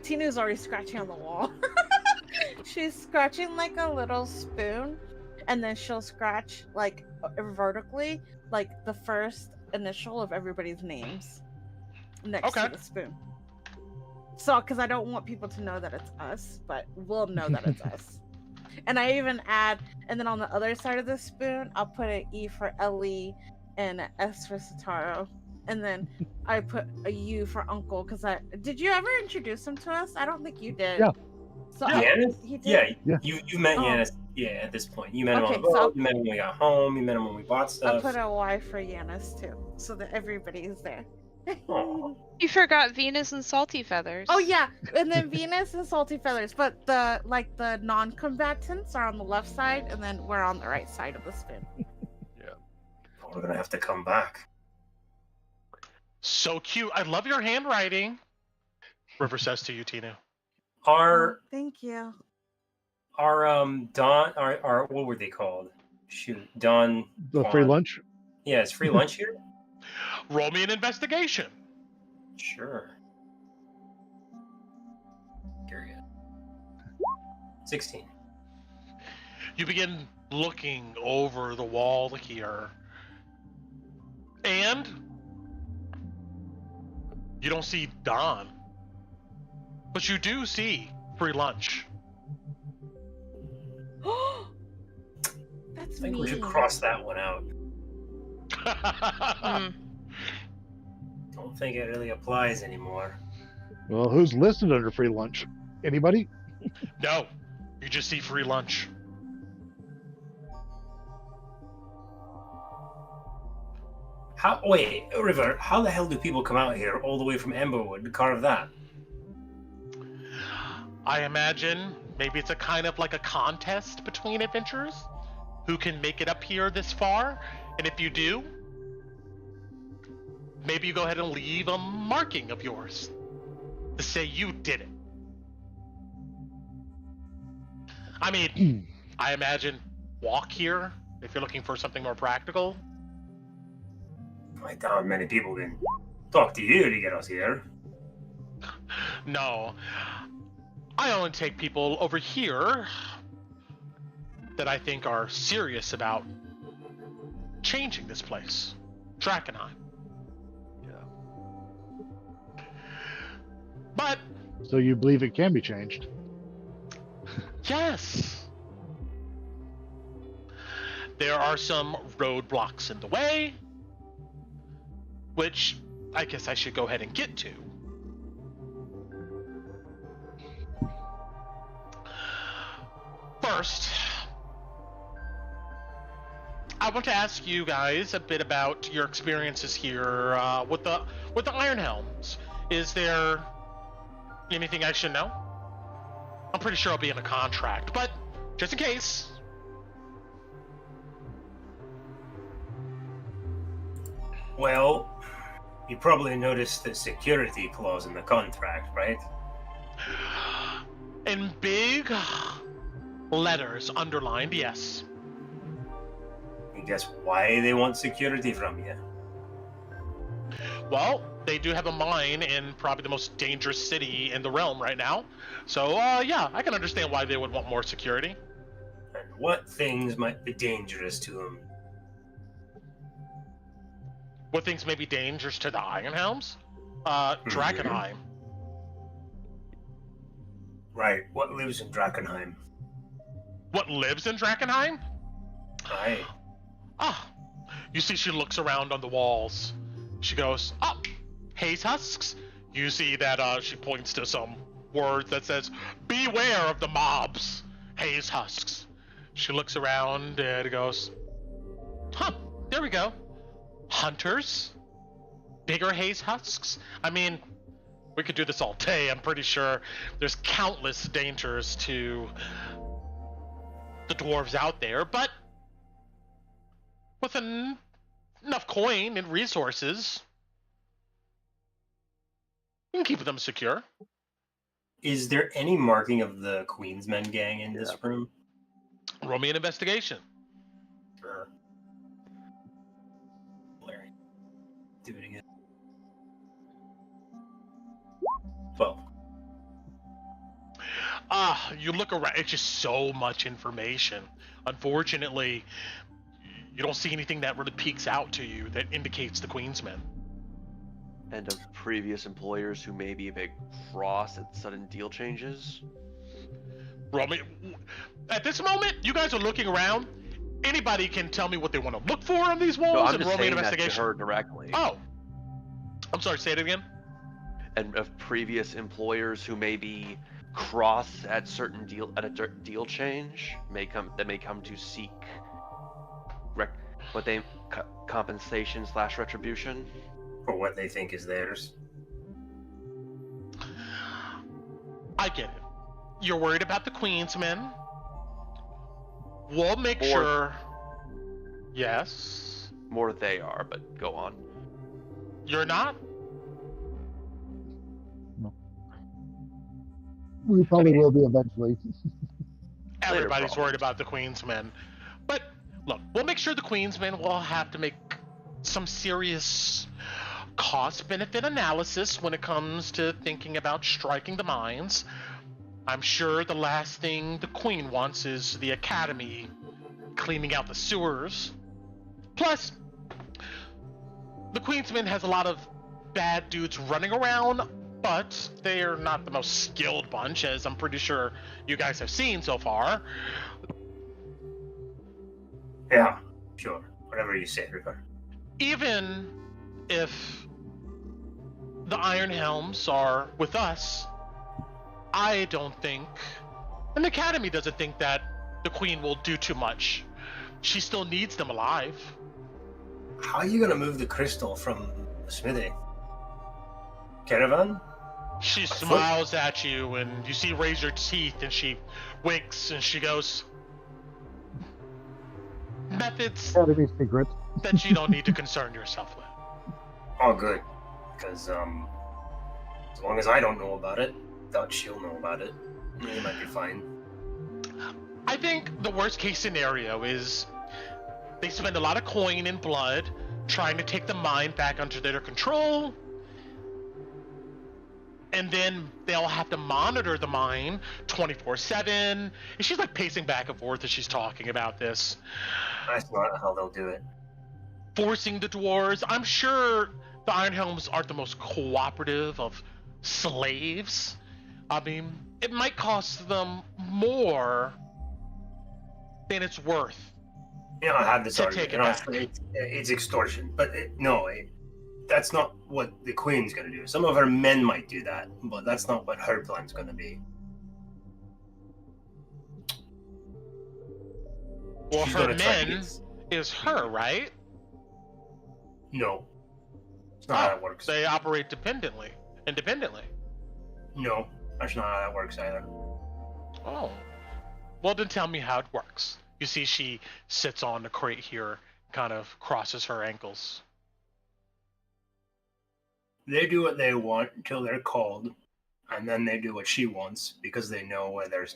Tina's already scratching on the wall. She's scratching like a little spoon, and then she'll scratch like vertically, like the first initial of everybody's names next to the spoon. So, because I don't want people to know that it's us, but we'll know that it's us. And I even add, and then on the other side of the spoon, I'll put an E for Ellie and an S for Sataro. And then I put a U for Uncle, because did you ever introduce him to us? I don't think you did. Yeah. So Yanis? he did. Yeah, you met Yanis. Yeah, at this point, you met him on the boat. You met him when we got home. You met him when we bought stuff. I put a Y for Yanis too, so that everybody is there. You forgot Venus and Salty Feathers. Oh yeah, and then Venus and Salty Feathers, but the non-combatants are on the left side, and then we're on the right side of the spoon. Yeah. We're gonna have to come back. So cute. I love your handwriting. River says to you, Tina. Thank you. Our what were they called? Shoot, Dawn. The free lunch? Yeah, is free lunch here? Roll me an investigation. Sure. Period. 16. You begin looking over the wall here, and you don't see Dawn, but you do see free lunch. That's I think me. we should cross that one out. Don't think it really applies anymore. Well, who's listed under free lunch? Anybody? No, you just see free lunch. Wait, River, how the hell do people come out here all the way from Emberwood to carve that? I imagine maybe it's a kind of like a contest between adventurers who can make it up here this far, and if you do, maybe you go ahead and leave a marking of yours. to say you did it. I mean, I imagine walk here if you're looking for something more practical. I doubt many people can talk to you to get us here. No. I only take people over here that I think are serious about changing this place. Drakkenheim. Yeah. But So you believe it can be changed? yes. There are some roadblocks in the way, which I guess I should go ahead and get to. First, I want to ask you guys a bit about your experiences here with the Ironhelms. Is there anything I should know? I'm pretty sure I'll be in a contract, but just in case. Well, you probably noticed the security clause in the contract, right? In big letters underlined, yes. You guess why they want security from you? Well, they do have a mine in probably the most dangerous city in the realm right now. So, yeah, I can understand why they would want more security. And what things might be dangerous to them? What things may be dangerous to the Ironhelms? Drakkenheim. Right, what lives in Drakkenheim? What lives in Drakkenheim? Aye. Ah, you see she looks around on the walls. She goes, oh, haze husks. You see that she points to some words that says, beware of the mobs, haze husks. She looks around and goes, huh, there we go. Hunters? Bigger haze husks? I mean, we could do this all day. I'm pretty sure there's countless dangers to the dwarves out there, but with enough coin and resources, you can keep them secure. Is there any marking of the Queensmen gang in this room? Roll me an investigation. Sure. Larry. Do it again. 12. You look around, it's just so much information. Unfortunately, you don't see anything that really peeks out to you that indicates the Queensmen. And of previous employers who may be a bit cross at sudden deal changes. Roll me. At this moment, you guys are looking around. Anybody can tell me what they want to look for on these walls No, I'm and just roll me an saying that to investigation. her directly. Oh. I'm sorry, say it again. And of previous employers who may be cross at certain deal change may come to seek compensation / retribution For what they think is theirs. I get it. You're worried about the Queensmen. We'll make sure. Yes. More they are, but go on. You're not? We probably will be eventually. Everybody's worried about the Queensmen. But look, we'll make sure the Queensmen will have to make some serious cost-benefit analysis when it comes to thinking about striking the mines. I'm sure the last thing the Queen wants is the Academy cleaning out the sewers. Plus, the Queensmen has a lot of bad dudes running around, but they're not the most skilled bunch, as I'm pretty sure you guys have seen so far. Yeah, sure. Whatever you say, River. Even if the Ironhelms are with us, I don't think, and the Academy doesn't think that the Queen will do too much. She still needs them alive. How are you going to move the crystal from the smithy? Caravan? She smiles at you, and you see razor teeth, and she winks, and she goes, methods Academy secret. that you don't need to concern yourself with. Oh, good. Because, As long as I don't know about it, doubt she'll know about it. It might be fine. I think the worst case scenario is they spend a lot of coin and blood trying to take the mine back under their control, and then they'll have to monitor the mine 24/7. And she's like pacing back and forth as she's talking about this, That's not how they'll do it. forcing the dwarves. I'm sure the Ironhelms aren't the most cooperative of slaves. I mean, it might cost them more than it's worth. You know, I had this To argument. take it and back. honestly, it's extortion, but that's not what the queen's going to do. Some of her men might do that, but that's not what her plan's going to be. Well, She's her gonna try to men get- is her, right? No, it's not how that works. They operate independently. No, that's not how that works either. Oh. Well, then tell me how it works. You see, she sits on the crate here, kind of crosses her ankles. They do what they want until they're called, and then they do what she wants because they know where their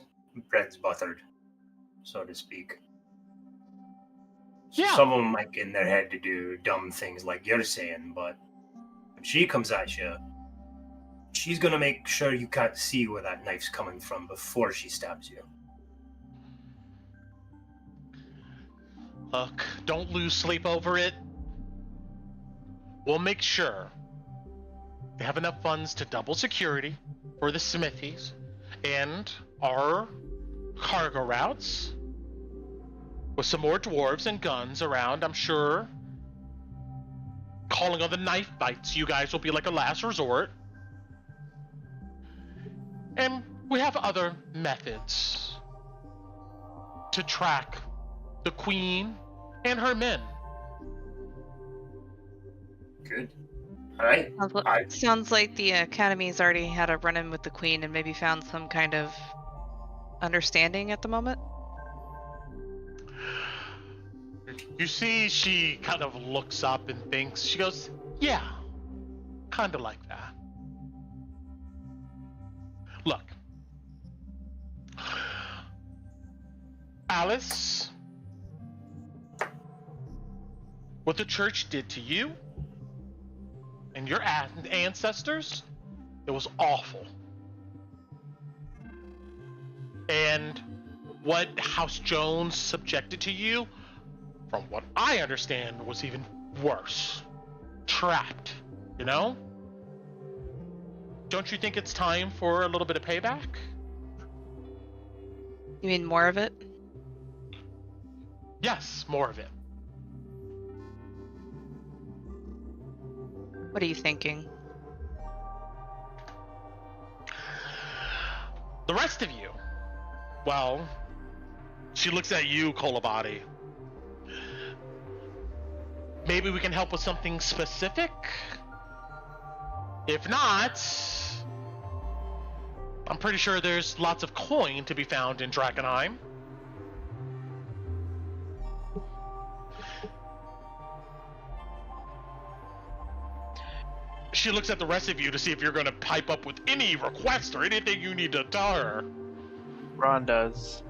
bread's buttered, so to speak. Yeah. Some of them might get in their head to do dumb things like you're saying, but when she comes at you, she's gonna make sure you can't see where that knife's coming from before she stabs you. Look, don't lose sleep over it. We'll make sure they have enough funds to double security for the smithies and our cargo routes. With some more dwarves and guns around, I'm sure. Calling on the Knifebites, you guys will be like a last resort. And we have other methods to track the queen and her men. Good. All right. Sounds like the Academy's already had a run-in with the queen and maybe found some kind of understanding at the moment. You see, she kind of looks up and thinks. She goes, yeah, kind of like that. Look, Alice, what the church did to you and your ancestors, it was awful. And what House Jones subjected to you, from what I understand, was even worse. Trapped, you know? Don't you think it's time for a little bit of payback? You mean more of it? Yes, more of it. What are you thinking? The rest of you, well, she looks at you, Kolabadi. Maybe we can help with something specific? If not, I'm pretty sure there's lots of coin to be found in Drakkenheim. She looks at the rest of you to see if you're going to pipe up with any request or anything you need to tell her. Ron does.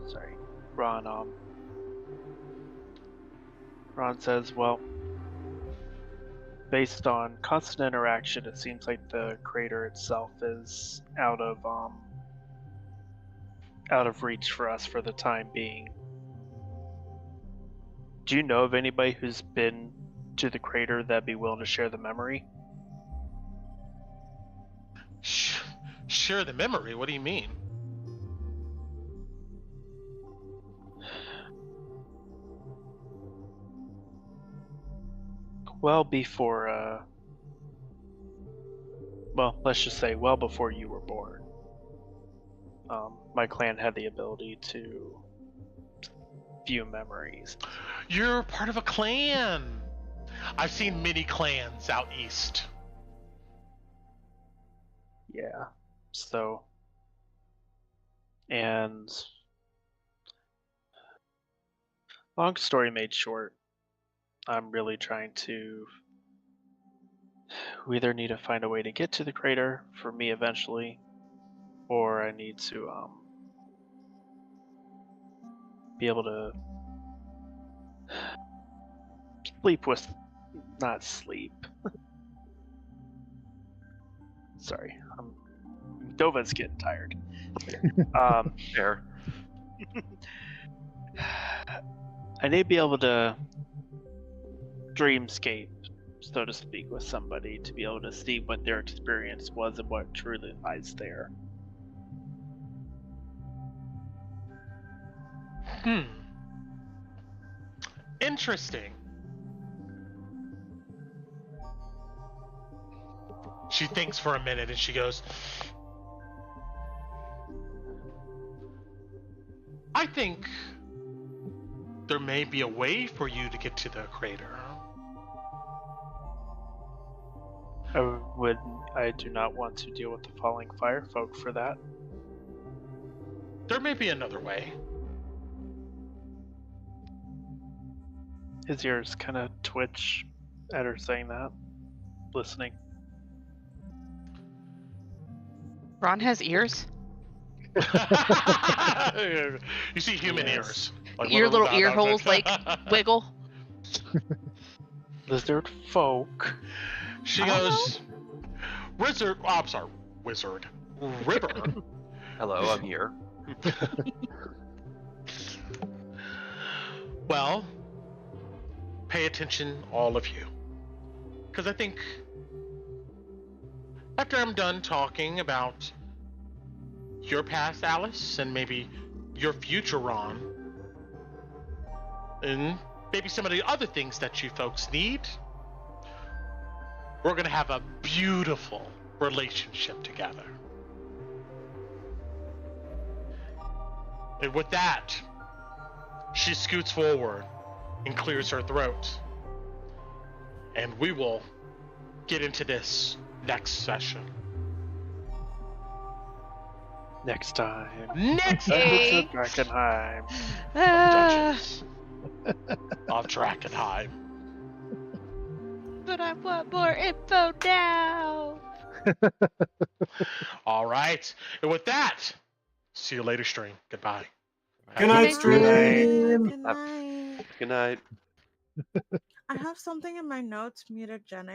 Sorry. Ron says, well, based on constant interaction, it seems like the crater itself is out of reach for us for the time being. Do you know of anybody who's been to the crater that'd be willing to share the memory? Share the memory? What do you mean? Well before, well, let's just say well before you were born. My clan had the ability to view memories. You're part of a clan. I've seen many clans out east. Yeah. So, and long story made short, I'm really trying to. We either need to find a way to get to the crater for me eventually, or I need to be able to sleep with, not sleep. Sorry, Dova's getting tired. Fair. I need to be able to dreamscape, so to speak, with somebody to be able to see what their experience was and what truly lies there. Interesting. She thinks for a minute and she goes, I think there may be a way for you to get to the crater. I do not want to deal with the falling fire folk for that. There may be another way. His ears kind of twitch at her saying that, listening. Ron has ears. You see human Yes. ears. Like Your little that ear was it. holes like wiggle. Lizard folk. She I don't goes, Wizard. Oh, I'm sorry, Wizard. River. Hello, I'm here. Well, pay attention, all of you. Because I think after I'm done talking about your past, Alice, and maybe your future, Ron, and maybe some of the other things that you folks need, we're going to have a beautiful relationship together. And with that, she scoots forward and clears her throat. And we will get into this next session. Next time. Next Yay. Drakkenheim. Dungeons of Drakkenheim. But I want more info now. All right. And with that, see you later, stream. Goodbye. Good night, stream. Good night. Good night. I have something in my notes mutagenic.